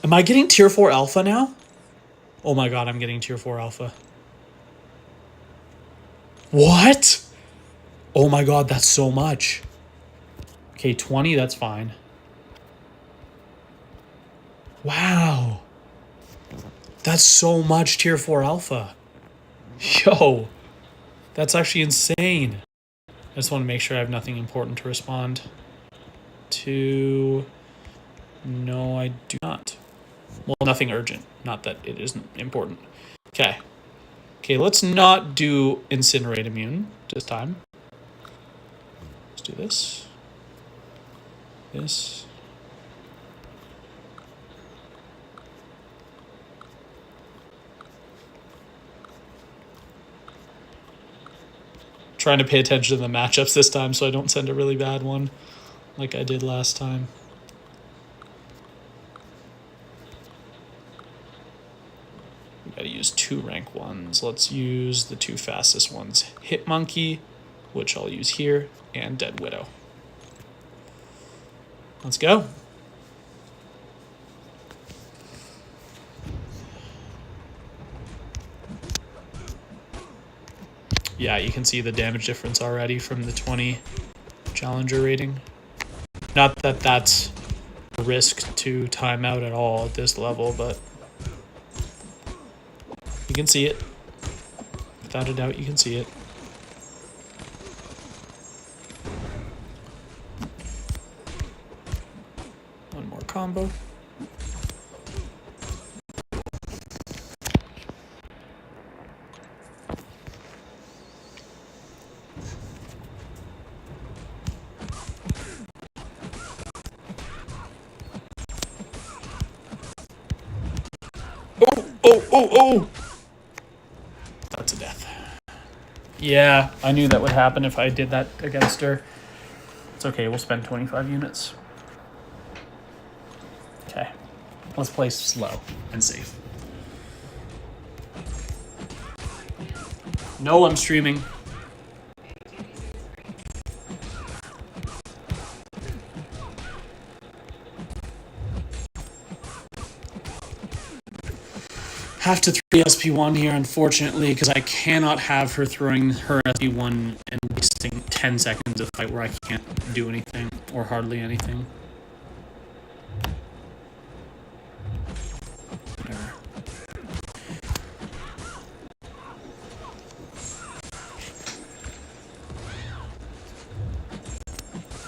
Am I getting tier 4 alpha now? Oh my god, I'm getting tier 4 alpha. What? Oh my god, that's so much. Okay, 20, that's fine. Wow. That's so much tier 4 alpha. Yo. That's actually insane. I just want to make sure I have nothing important to respond to... No, I do not. Well, nothing urgent. Not that it isn't important. Okay. Okay, let's not do Incinerate Immune this time. Let's do this. This. Trying to pay attention to the matchups this time so I don't send a really bad one like I did last time. We gotta use 2 rank 1s. Let's use the 2 fastest ones. Hitmonkey, which I'll use here, and Dead Widow. Let's go. Yeah, you can see the damage difference already from the 20 Challenger rating. Not that that's a risk to timeout at all at this level, but you can see it. Without a doubt, you can see it. One more combo. Oh! That's a death. Yeah, I knew that would happen if I did that against her. It's okay, we'll spend 25 units. Okay, let's play slow and safe. No, I'm streaming. Have to 3 SP1 here, unfortunately, because I cannot have her throwing her SP1 and wasting 10 seconds of fight where I can't do anything, or hardly anything. Whatever.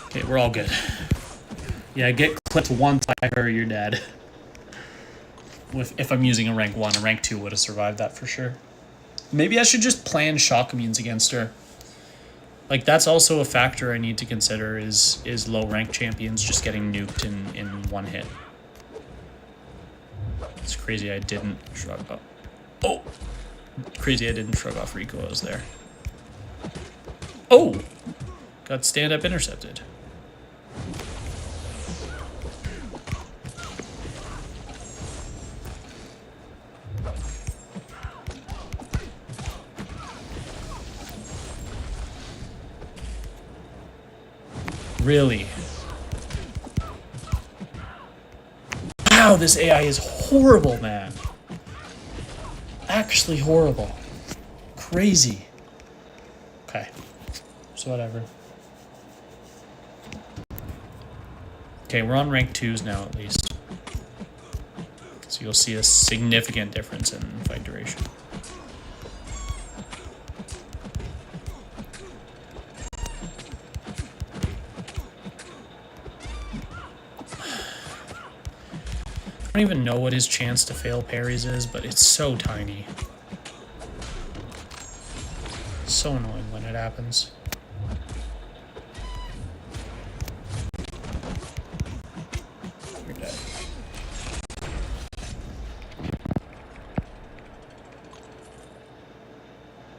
Okay, we're all good. Yeah, get clipped once by her, you're dead. If I'm using a rank 1, a rank 2 would have survived that for sure. Maybe I should just plan shock immunes against her. Like, that's also a factor I need to consider is low rank champions just getting nuked in one hit. It's crazy I didn't shrug off. Oh! Crazy I didn't shrug off Rico I was there. Oh! Got stand up intercepted. Really? Wow, this AI is horrible, man. Actually horrible. Crazy. Okay. So whatever. Okay, we're on rank 2s now at least. So you'll see a significant difference in fight duration. I don't even know what his chance to fail parries is, but it's so tiny. So annoying when it happens. You're dead.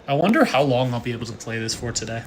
I wonder how long I'll be able to play this for today.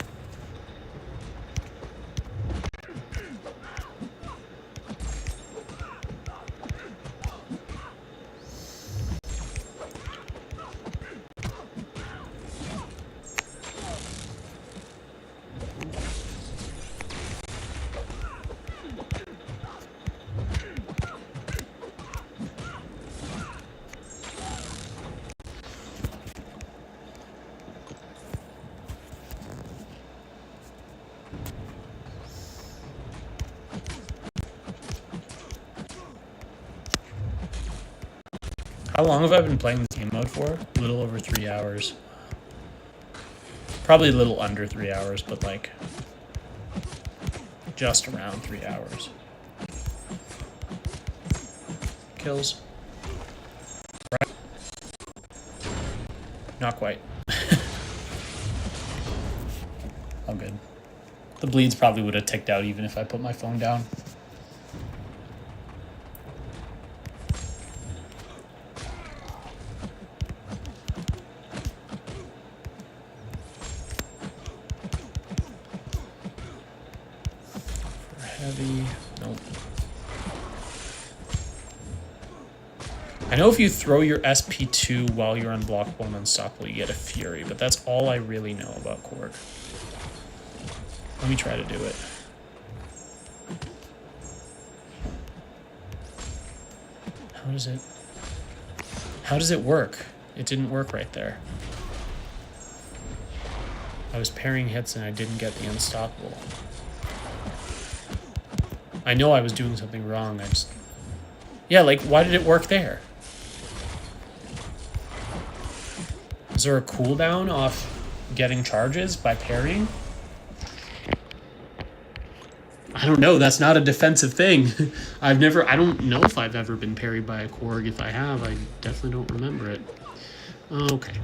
How long have I been playing this game mode for? A little over 3 hours. Probably a little under 3 hours, but like... just around 3 hours. Kills. Right. Not quite. All good. The bleeds probably would have ticked out even if I put my phone down. For heavy, nope. I know if you throw your SP2 while you're unblockable and unstoppable, you get a Fury, but that's all I really know about Korg. Let me try to do it. How does it work? It didn't work right there. I was parrying hits and I didn't get the unstoppable. I know I was doing something wrong. Yeah, like, why did it work there? Is there a cooldown off getting charges by parrying? I don't know. That's not a defensive thing. I don't know if I've ever been parried by a Korg. If I have, I definitely don't remember it. Okay.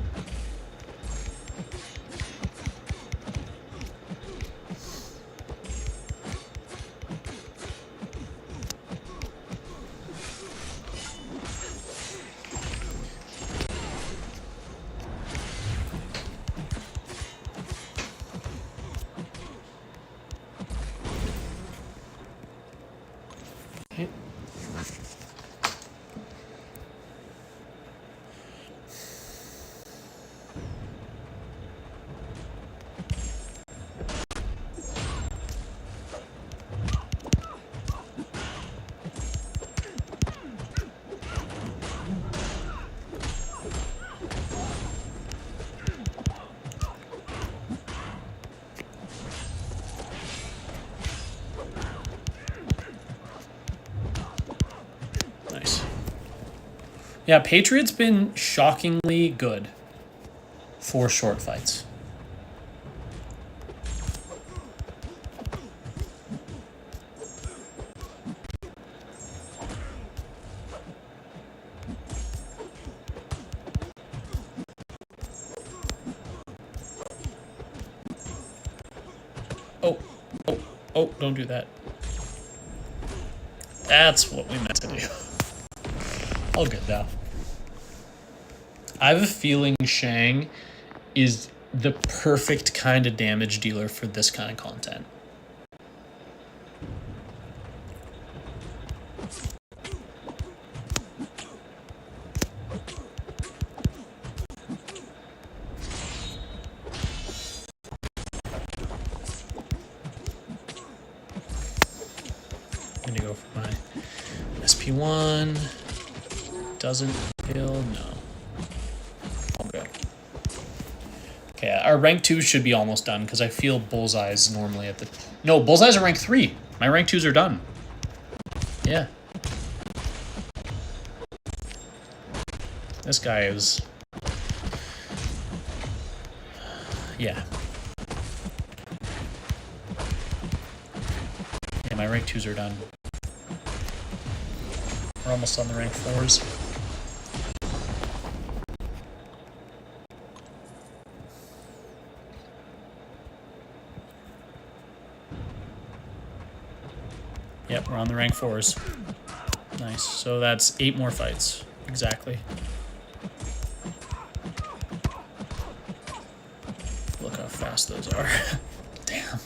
Yeah, Patriot's been shockingly good for short fights. Oh, don't do that. That's what we meant to do. All good though. I have a feeling Shang is the perfect kind of damage dealer for this kind of content. I'm gonna go for my SP1. Doesn't kill, no. Okay. Okay, our rank 2 should be almost done because I feel Bullseye's normally at the... No, Bullseye's are rank 3. My rank 2s are done. Yeah. This guy is... Yeah. Yeah, my rank 2s are done. We're almost on the rank 4s. Yep, we're on the rank 4s. Nice. So that's 8 more fights. Exactly. Look how fast those are. Damn.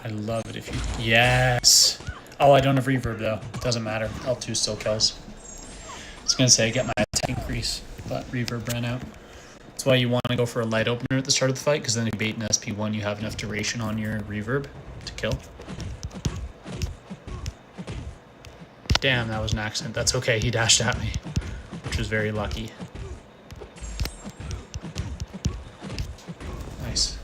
I love it if you... Yes! Oh, I don't have reverb though. Doesn't matter. L2 still kills. I was gonna say get my attack increase, but reverb ran out. That's why you want to go for a light opener at the start of the fight, because then if you bait an SP1, you have enough duration on your reverb to kill. Damn, that was an accident. That's okay, he dashed at me, which was very lucky. Nice.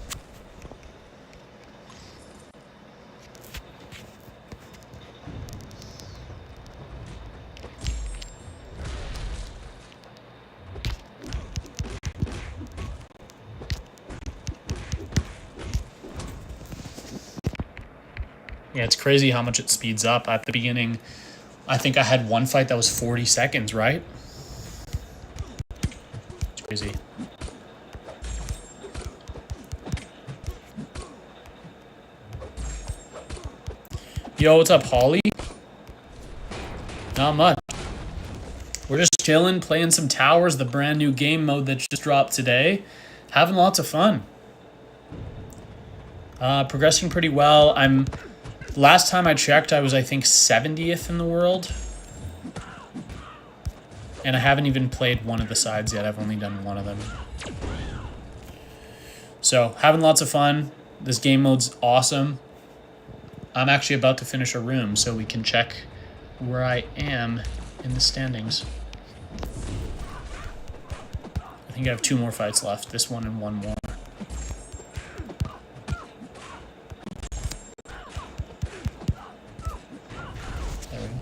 Yeah, it's crazy how much it speeds up. At the beginning, I think I had one fight that was 40 seconds, right? It's crazy. Yo, what's up, Holly? Not much. We're just chilling, playing some Towers, the brand new game mode that just dropped today. Having lots of fun. Progressing pretty well. Last time I checked, I was, I think, 70th in the world. And I haven't even played one of the sides yet. I've only done one of them. So, having lots of fun. This game mode's awesome. I'm actually about to finish a room so we can check where I am in the standings. I think I have 2 more fights left. This one and one more. There we go.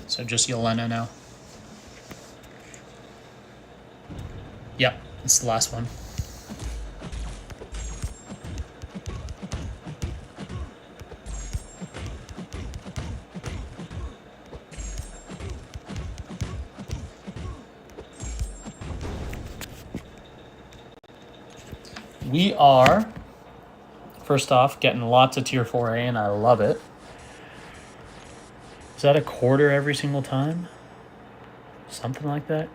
So just Yelena now. Yep, it's the last one. We are, first off, getting lots of tier 4A, and I love it. Is that a quarter every single time? Something like that?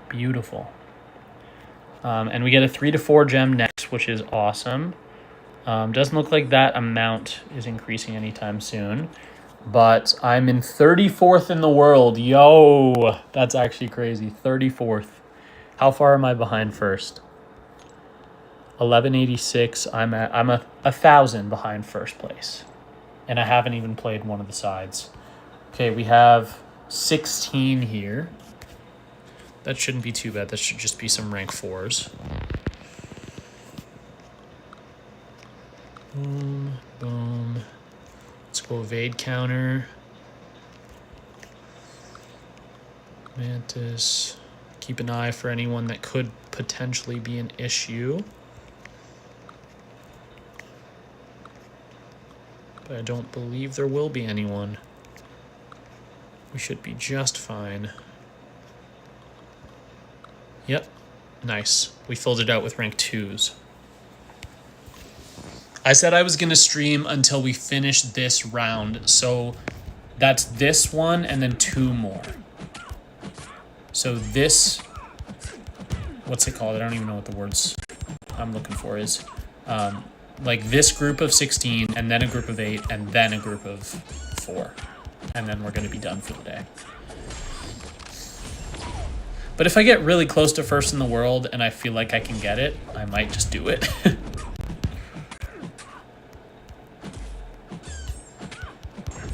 Beautiful. And we get a 3 to 4 gem next, which is awesome. Doesn't look like that amount is increasing anytime soon. But I'm in 34th in the world. Yo, that's actually crazy. 34th. How far am I behind first? 1186. I'm a 1,000 behind first place, and I haven't even played one of the sides. Okay, we have 16 here. That shouldn't be too bad. That should just be some rank 4s. Boom, boom. Let's go evade counter. Mantis. Keep an eye for anyone that could potentially be an issue. But I don't believe there will be anyone. We should be just fine. Yep. Nice. We filled it out with rank 2s. I said I was going to stream until we finish this round. So that's this one and then 2 more. So this... What's it called? I don't even know what the words I'm looking for is. Like this group of 16, and then a group of 8, and then a group of 4. And then we're going to be done for the day. But if I get really close to first in the world and I feel like I can get it, I might just do it.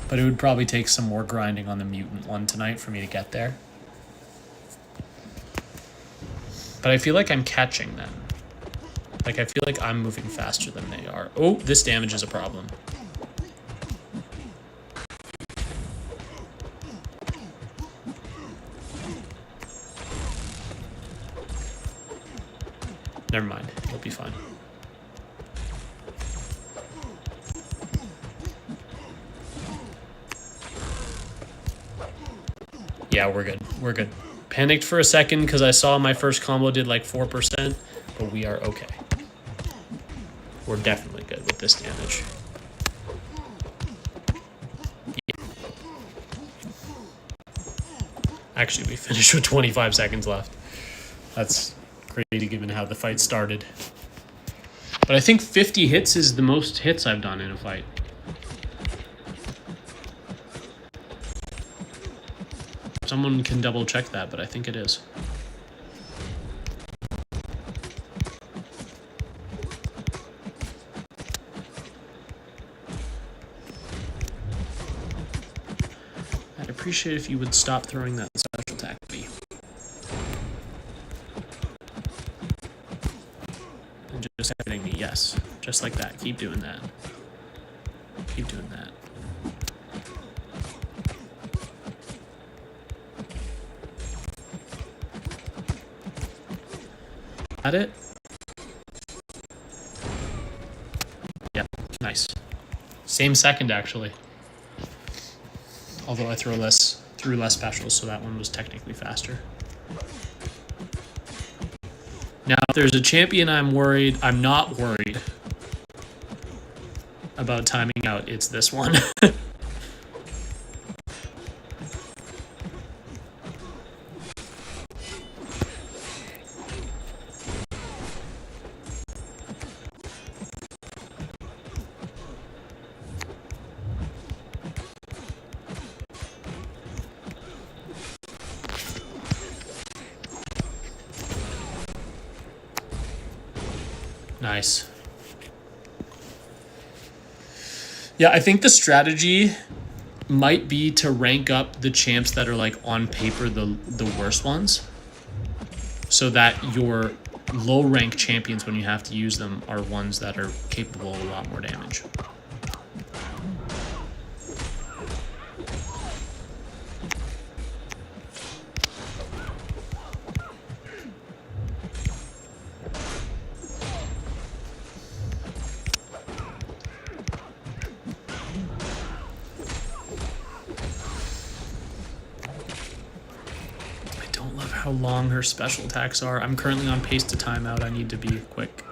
But it would probably take some more grinding on the mutant one tonight for me to get there. But I feel like I'm catching them. Like, I feel like I'm moving faster than they are. Oh, this damage is a problem. Never mind. It'll be fine. Yeah, we're good. We're good. Panicked for a second because I saw my first combo did like 4%, but we are okay. We're definitely good with this damage. Yeah. Actually, we finished with 25 seconds left. That's crazy given how the fight started. But I think 50 hits is the most hits I've done in a fight. Someone can double check that, but I think it is. I'd appreciate if you would stop throwing that special attack at me. And just hitting me, yes. Just like that. Keep doing that. Keep doing that. Got it? Yeah, nice. Same second, actually. Although I threw less specials, so that one was technically faster. Now, if there's a champion I'm not worried about timing out, it's this one. Nice. Yeah, I think the strategy might be to rank up the champs that are like on paper the worst ones, so that your low rank champions, when you have to use them, are ones that are capable of a lot more damage. How long her special attacks are. I'm currently on pace to timeout. I need to be quick.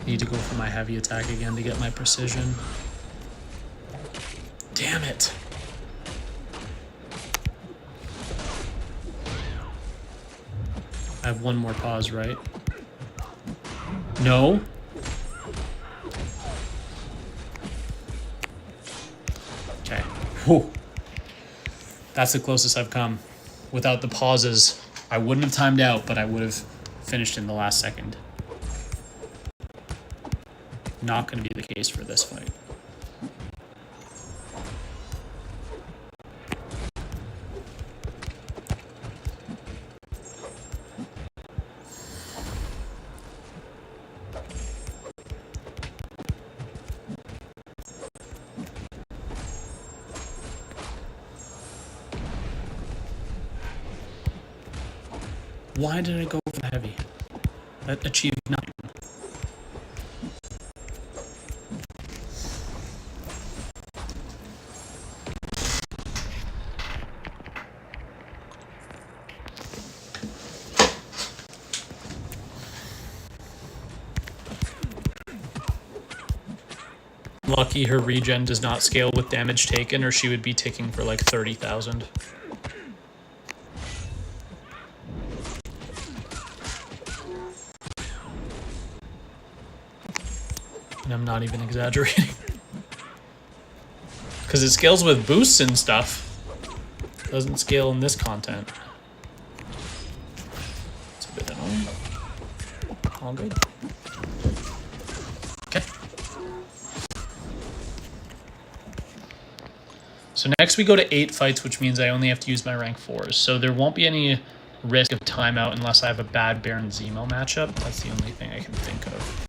Need to go for my heavy attack again to get my precision. Damn it. I have one more pause, right? No. Okay. Whew. That's the closest I've come. Without the pauses, I wouldn't have timed out, but I would have finished in the last second. Not going to be the case for this fight. Why did I go for the heavy? That achieved nothing. Lucky her regen does not scale with damage taken, or she would be ticking for like 30,000. And I'm not even exaggerating. Because it scales with boosts and stuff. Doesn't scale in this content. It's a bit annoying. All good. Okay. So next we go to 8 fights, which means I only have to use my rank 4s. So there won't be any risk of timeout unless I have a bad Baron Zemo matchup. That's the only thing I can think of.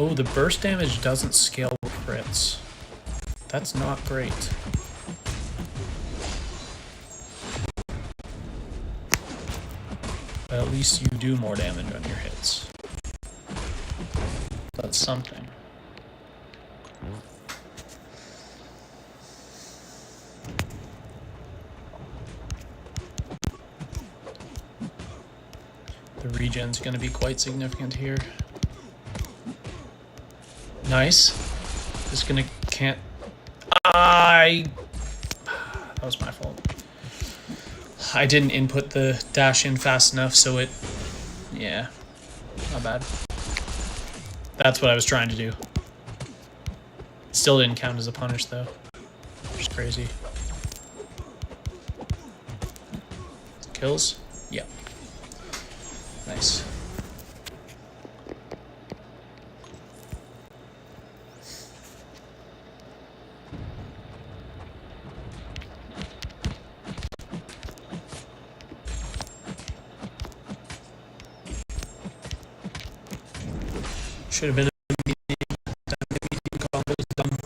Oh, the burst damage doesn't scale with crits. That's not great. But at least you do more damage on your hits. That's something. The regen's going to be quite significant here. Nice. Just gonna can't. That was my fault. I didn't input the dash in fast enough, so it. Yeah, not bad. That's what I was trying to do. Still didn't count as a punish though. Just crazy. Kills? Yeah. Nice. Should have been a medium combos done.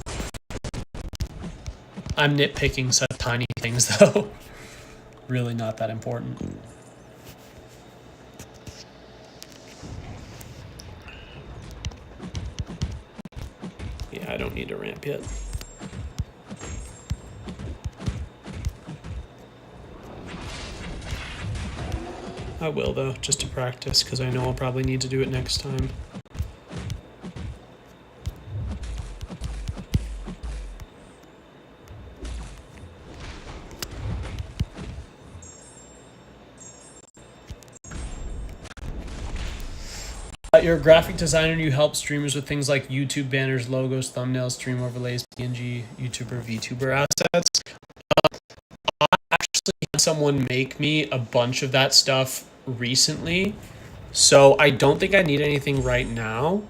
I'm nitpicking such tiny things though. Really not that important. Yeah, I don't need a ramp yet. I will though, just to practice, because I know I'll probably need to do it next time. You're a graphic designer and you help streamers with things like YouTube banners, logos, thumbnails, stream overlays, PNG, YouTuber, VTuber assets. I actually had someone make me a bunch of that stuff recently, so I don't think I need anything right now.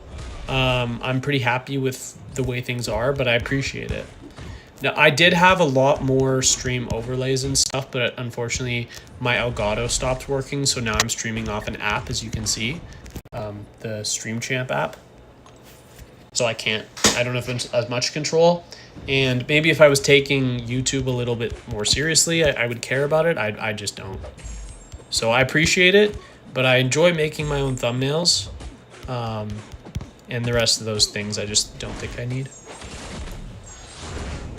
I'm pretty happy with the way things are, but I appreciate it. Now, I did have a lot more stream overlays and stuff, but unfortunately my Elgato stopped working, so now I'm streaming off an app, as you can see. The StreamChamp app. So I don't have as much control. And maybe if I was taking YouTube a little bit more seriously, I would care about it. I just don't. So I appreciate it, but I enjoy making my own thumbnails. And the rest of those things I just don't think I need.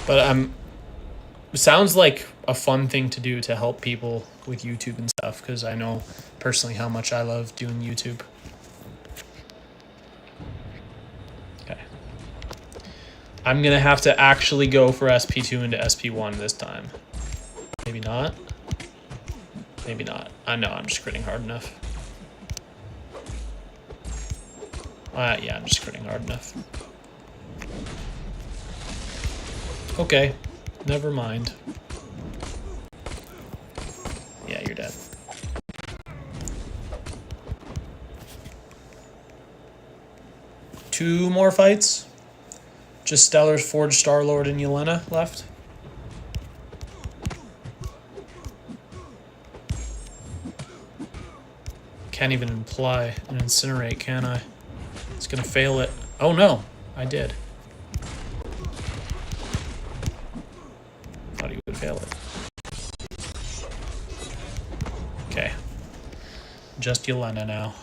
But it sounds like a fun thing to do to help people with YouTube and stuff, because I know personally how much I love doing YouTube. I'm going to have to actually go for SP2 into SP1 this time. Maybe not. Maybe not. I know, I'm just critting hard enough. Yeah, I'm just critting hard enough. Okay, never mind. Yeah, you're dead. Two more fights. Just Stellar, Forge, Star-Lord, and Yelena left. Can't even imply an Incinerate, can I? It's gonna fail it. Oh no, I did. Thought he would fail it. Okay. Just Yelena now.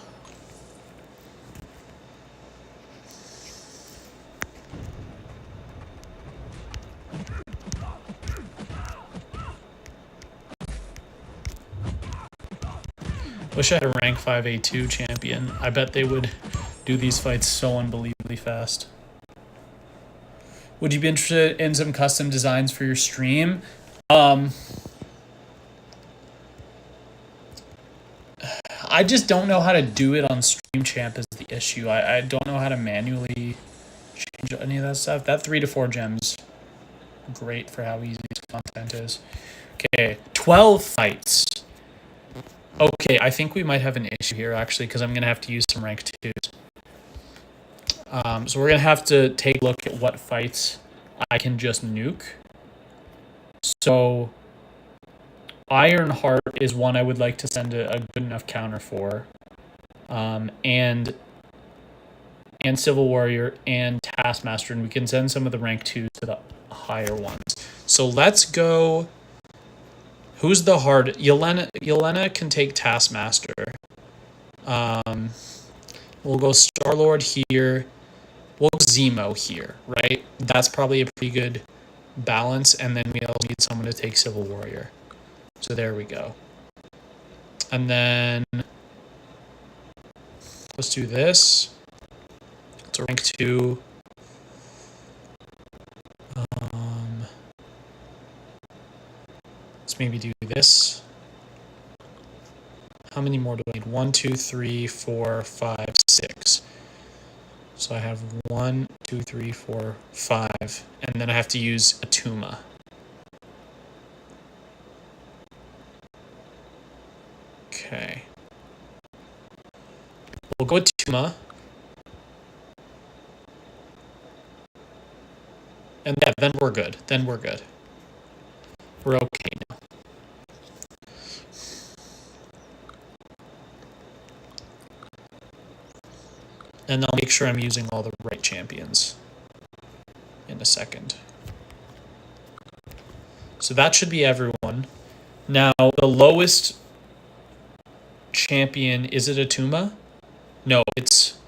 Wish I had a rank 5 A2 champion. I bet they would do these fights so unbelievably fast. Would you be interested in some custom designs for your stream? I just don't know how to do it on StreamChamp is the issue. I don't know how to manually change any of that stuff. That 3 to 4 gems, great for how easy this content is. Okay, 12 fights. Okay, I think we might have an issue here, actually, because I'm going to have to use some rank 2s. So we're going to have to take a look at what fights I can just nuke. So Ironheart is one I would like to send a good enough counter for. And Civil Warrior and Taskmaster, and we can send some of the rank 2s to the higher ones. So let's go... Who's the hard? Yelena can take Taskmaster. We'll go Star-Lord here. We'll go Zemo here, right? That's probably a pretty good balance. And then we'll need someone to take Civil Warrior. So there we go. And then let's do this. It's a rank 2. Let's maybe do this. How many more do I need? 1, 2, 3, 4, 5, 6. So I have 1, 2, 3, 4, 5. And then I have to use Atuma. Okay. We'll go with Atuma. And yeah, then we're good. Then we're good. We're okay now. And I'll make sure I'm using all the right champions in a second. So that should be everyone. Now, the lowest champion, is it Atuma? No, it's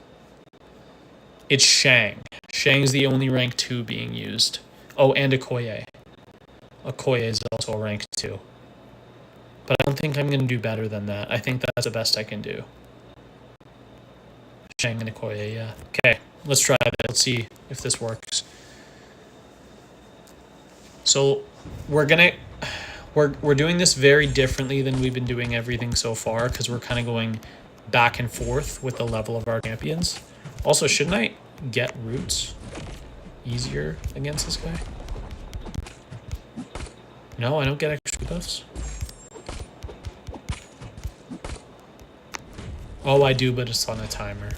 Shang. Shang's the only rank 2 being used. Oh, and Okoye. Okoye is also a rank 2. But I don't think I'm going to do better than that. I think that's the best I can do. Shang and Okoye, yeah. Okay, let's try that. Let's see if this works. So we're doing this very differently than we've been doing everything so far, because we're kind of going back and forth with the level of our champions. Also, shouldn't I get roots easier against this guy? No, I don't get extra buffs. Oh, I do, but it's on a timer.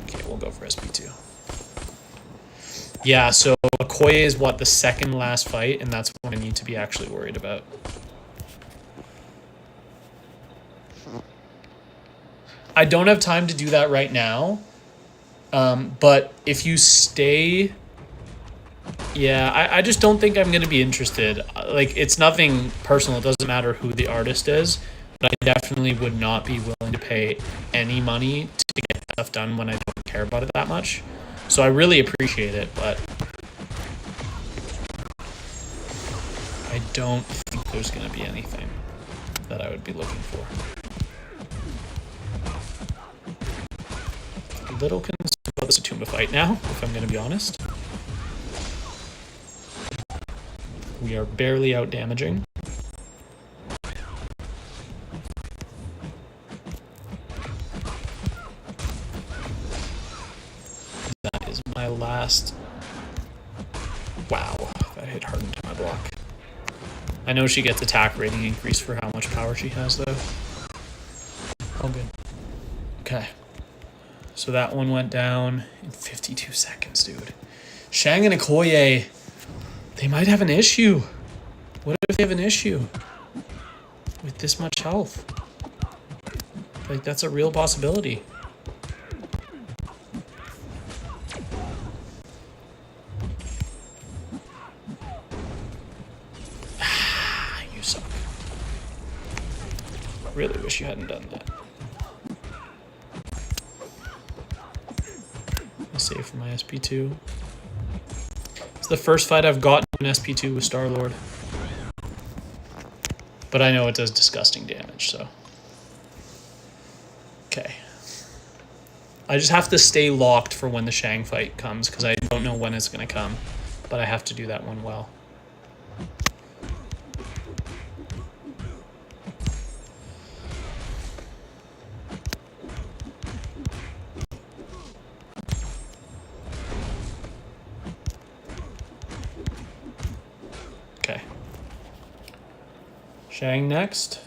Okay, we'll go for SP2. Yeah, so Okoye is what, the second last fight, and that's what I need to be actually worried about. I don't have time to do that right now, but if you stay... Yeah, I just don't think I'm going to be interested. Like, it's nothing personal. It doesn't matter who the artist is, but I definitely would not be willing to pay any money to get stuff done when I don't care about it that much. So I really appreciate it, but I don't think there's going to be anything that I would be looking for. A little concerned about this Atuma fight now, if I'm going to be honest. We are barely out damaging. That is my last... Wow, that hit hard into my block. I know she gets attack rating increase for how much power she has, though. Oh, good. Okay. So that one went down in 52 seconds, dude. Shang and Okoye, they might have an issue. What if they have an issue with this much health? Like, that's a real possibility. You suck. Really wish you hadn't done that. Save for my SP2. It's the first fight I've gotten an SP2 with Star-Lord. But I know it does disgusting damage, so. Okay. I just have to stay locked for when the Shang fight comes, because I don't know when it's going to come. But I have to do that one well. Okay. Shang next.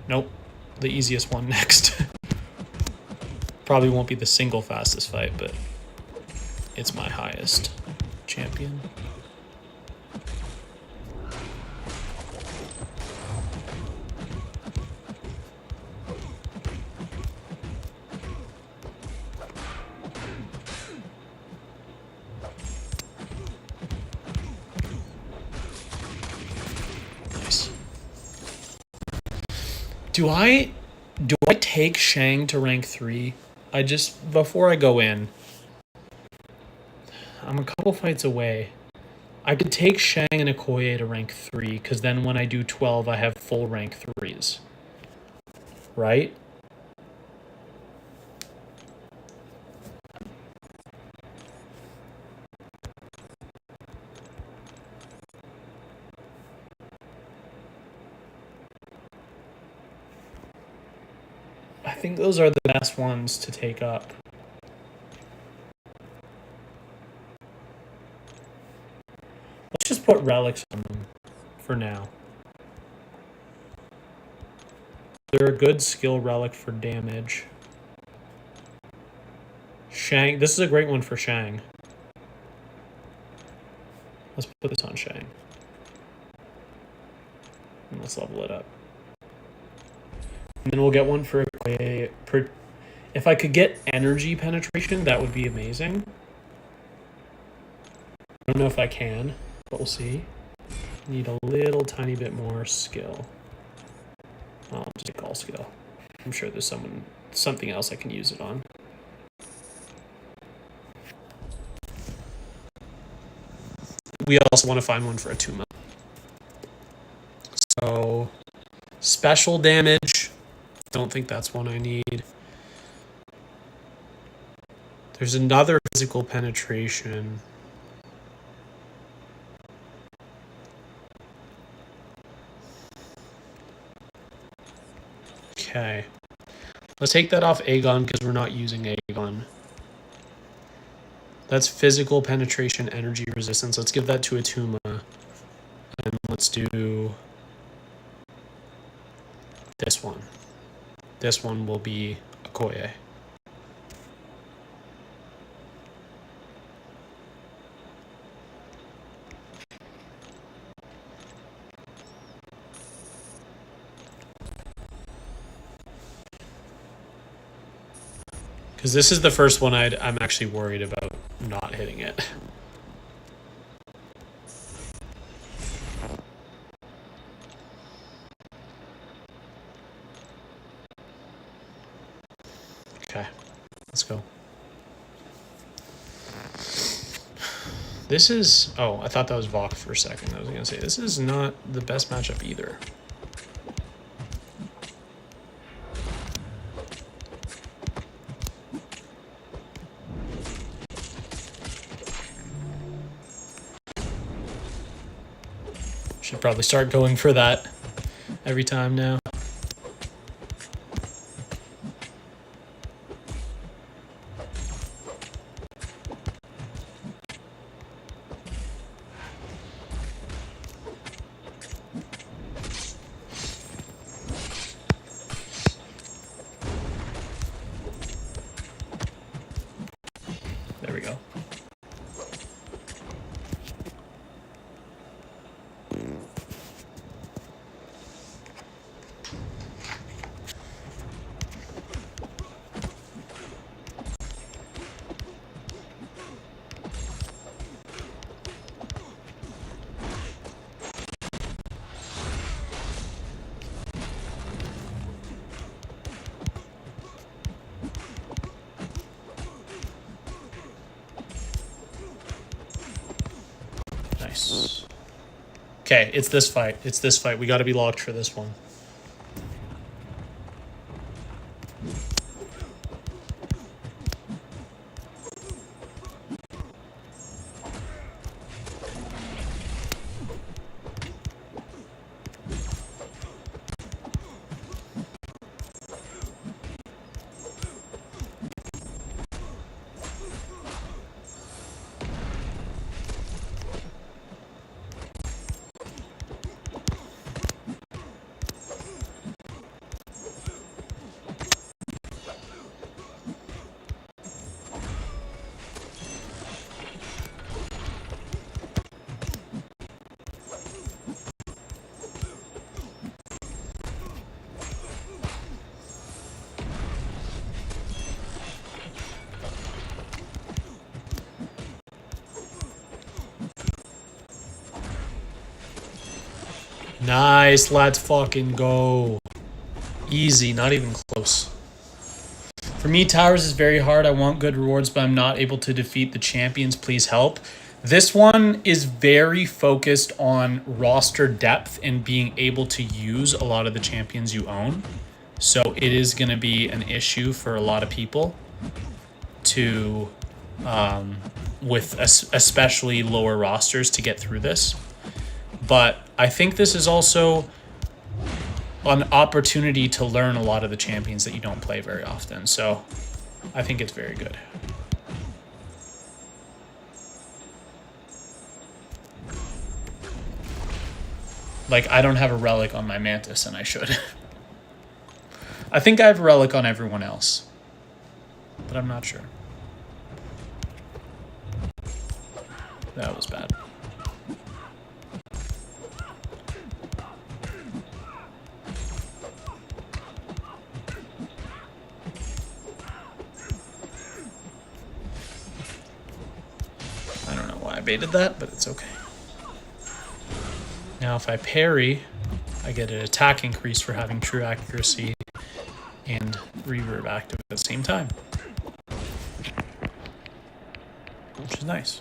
Nope. The easiest one next. Probably won't be the single fastest fight, but it's my highest champion. Do I take Shang to rank 3? Before I go in, I'm a couple fights away. I could take Shang and Okoye to rank 3, because then when I do 12, I have full rank 3s. Right? I think those are the best ones to take up. Let's just put relics on them for now. They're a good skill relic for damage. Shang, this is a great one for Shang. Let's put this on Shang. Let's level it up. And then we'll get one for a... If I could get energy penetration, that would be amazing. I don't know if I can, but we'll see. Need a little tiny bit more skill. I'll just take all skill. I'm sure there's something else I can use it on. We also want to find one for Attuma. So, special damage. Don't think that's one I need. There's another physical penetration. Okay. Let's take that off Aegon because we're not using Aegon. That's physical penetration, energy resistance. Let's give that to Attuma. And let's do this one. This one will be Okoye. Because this is the first one I'm actually worried about not hitting it. Okay, let's go. This is... Oh, I thought that was Vok for a second. I was going to say, this is not the best matchup either. Should probably start going for that every time now. There we go. Nice. Okay, it's this fight. It's this fight. We got to be locked for this one. Nice, let's fucking go. Easy, not even close. For me, Towers is very hard. I want good rewards, but I'm not able to defeat the champions. Please help. This one is very focused on roster depth and being able to use a lot of the champions you own. So it is going to be an issue for a lot of people to, with especially lower rosters, to get through this. But I think this is also an opportunity to learn a lot of the champions that you don't play very often. So I think it's very good. Like, I don't have a relic on my Mantis, and I should. I think I have a relic on everyone else, but I'm not sure. That was bad. baited that, but it's okay. Now if I parry, I get an attack increase for having true accuracy and reverb active at the same time, which is nice.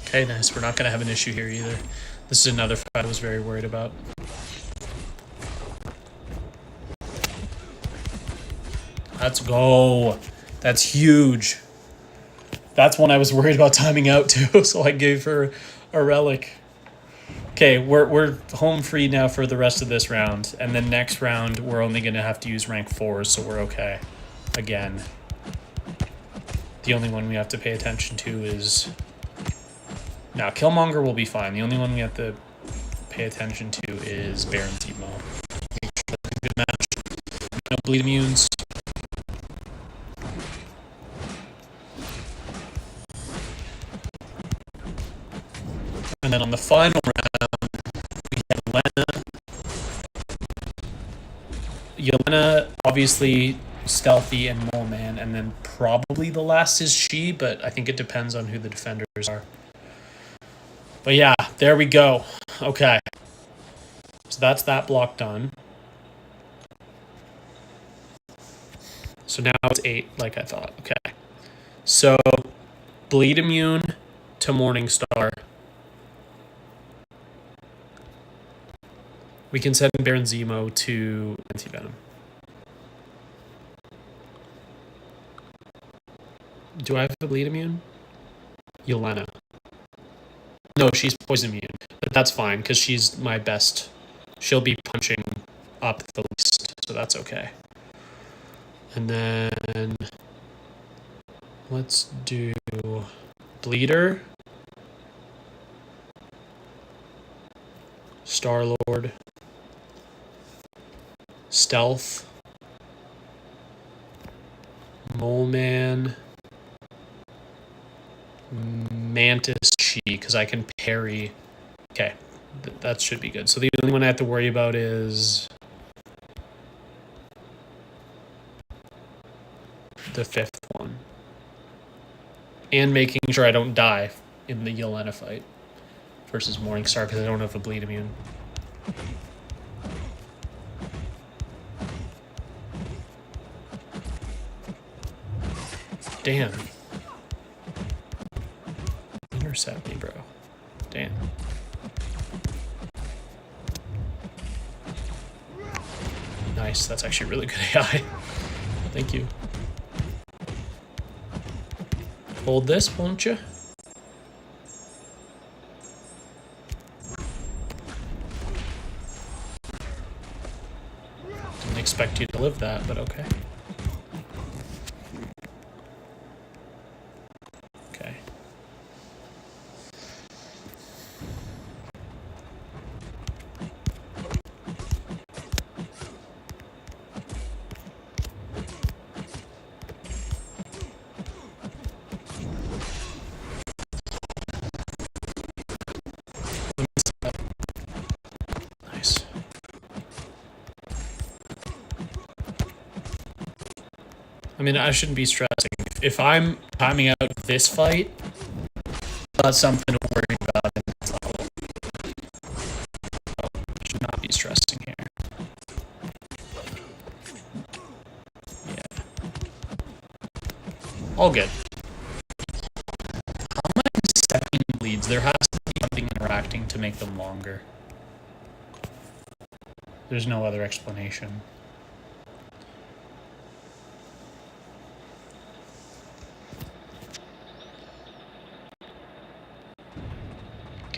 Okay, nice. We're not going to have an issue here either. This is another fight I was very worried about. Let's go. That's huge. That's one I was worried about timing out too, so I gave her a relic. Okay, we're home free now for the rest of this round, and then next round we're only going to have to use rank 4s, so we're okay. Again. The only one we have to pay attention to is... Now, Killmonger will be fine. The only one we have to pay attention to is Baron Zemo. Make sure that's a good match. No bleed immunes. And then on the final round, we have Yelena, obviously stealthy and Mole Man, and then probably the last is she, but I think it depends on who the defenders are. But yeah, there we go. Okay. So that's that block done. So now it's 8, like I thought. Okay. So, bleed immune to Morningstar. We can send Baron Zemo to Anti-Venom. Do I have a bleed immune? Yelena. No, she's poison immune. But that's fine, because she's my best. She'll be punching up the least, so that's okay. And then... let's do... Bleeder. Star-Lord. Stealth. Mole Man. Mantis Chi, because I can parry. Okay, that should be good. So the only one I have to worry about is the 5th one. And making sure I don't die in the Yelena fight versus Morningstar, because I don't have a bleed immune. Damn. Intercept me, bro. Damn. Nice. That's actually really good AI. Thank you. Hold this, won't you? Didn't expect you to live that, but okay. I mean, I shouldn't be stressing. If I'm timing out this fight, that's something to worry about. Should not be stressing here. Yeah. All good. How am I 7 bleeds? There has to be something interacting to make them longer. There's no other explanation.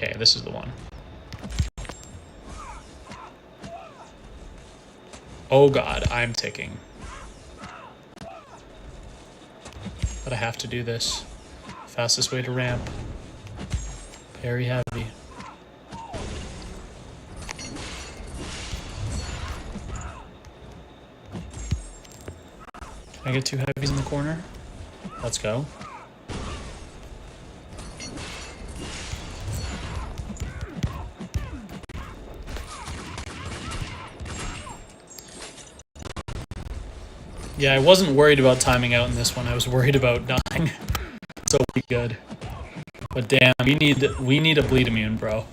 Okay, this is the one. Oh god, I'm ticking. But I have to do this. Fastest way to ramp. Very heavy. Can I get 2 heavies in the corner? Let's go. Yeah, I wasn't worried about timing out in this one. I was worried about dying. So good. But damn, we need a bleed immune, bro.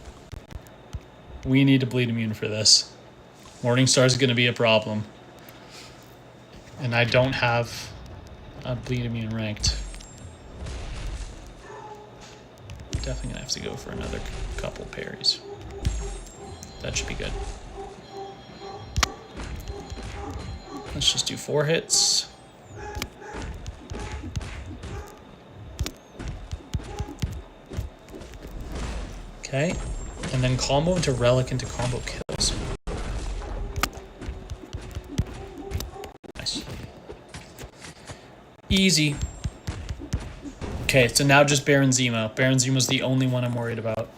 We need a bleed immune for this. Morningstar is going to be a problem. And I don't have a bleed immune ranked. Definitely going to have to go for another couple parries. That should be good. Let's just do 4 hits. Okay. And then combo into relic into combo kills. Nice. Easy. Okay, so now just Baron Zemo. Baron Zemo's the only one I'm worried about.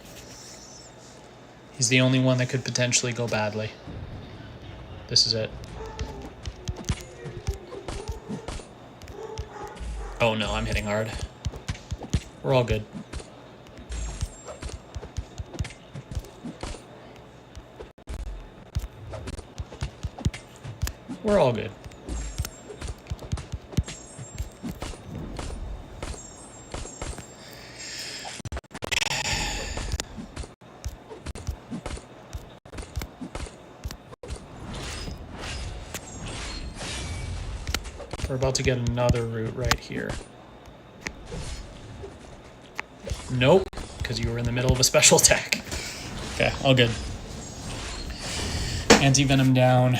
He's the only one that could potentially go badly. This is it. Oh no, I'm hitting hard. We're all good. We're all good. We're about to get another route right here. Nope, because you were in the middle of a special attack. Okay, all good. Anti-venom down.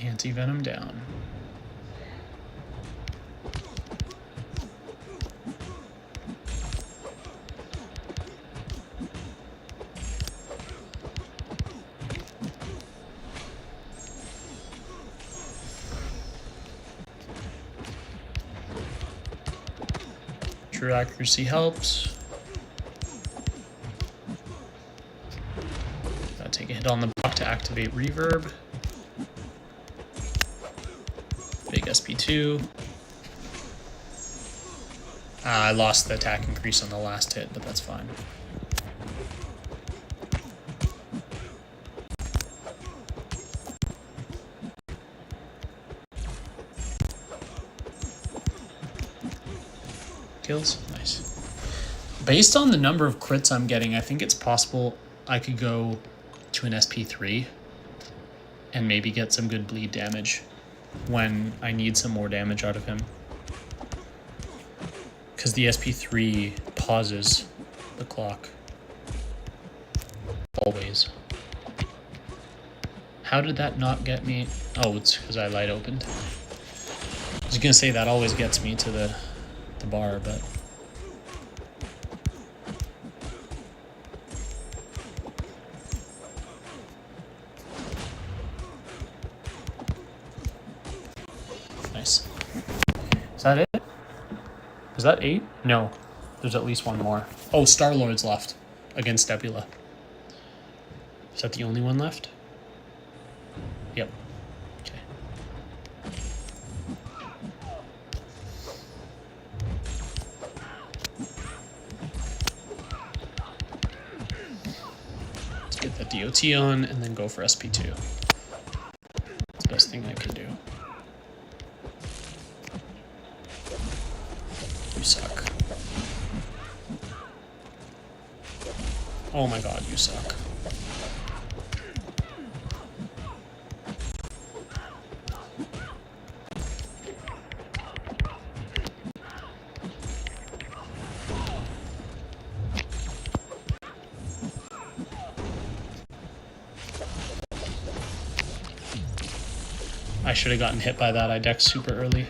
Anti-venom down. True accuracy helps. Gotta take a hit on the block to activate reverb. Big SP2. I lost the attack increase on the last hit, but that's fine. Kills? Nice. Based on the number of crits I'm getting, I think it's possible I could go to an SP3 and maybe get some good bleed damage when I need some more damage out of him. Because the SP3 pauses the clock. Always. How did that not get me? Oh, it's because I light opened. I was going to say that always gets me to the bar, but... Nice. Is that it? Is that 8? No. There's at least one more. Oh, Star-Lord's left against Nebula. Is that the only one left? Yep. Okay. Let's get that DOT on and then go for SP2. It's the best thing I can do. You suck. Oh my god, you suck. I should have gotten hit by that. I decked super early.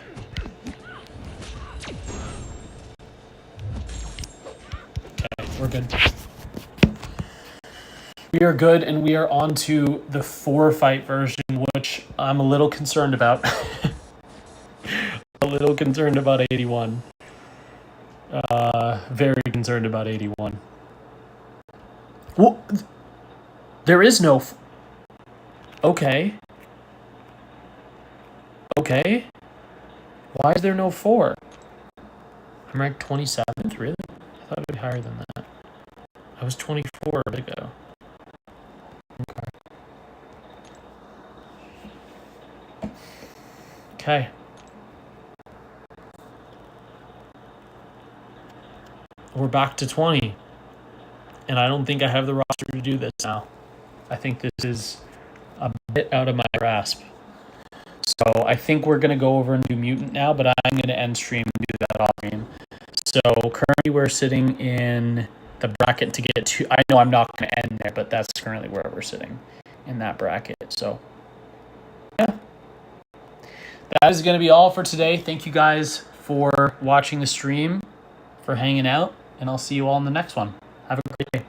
Okay, we're good. We are good, and we are on to the 4-fight version, which I'm a little concerned about. A little concerned about 81. Very concerned about 81. Well, there is no... Okay. Okay. Why is there no 4? I'm ranked 27th? Really? I thought it would be higher than that. I was 24 to go. Okay. Okay. We're back to 20. And I don't think I have the roster to do this now. I think this is a bit out of my grasp. So I think we're going to go over and do Mutant now, but I'm going to end stream and do that off stream. So currently we're sitting in the bracket to get to... I know I'm not going to end there, but that's currently where we're sitting in that bracket. So, yeah. That is going to be all for today. Thank you guys for watching the stream, for hanging out, and I'll see you all in the next one. Have a great day.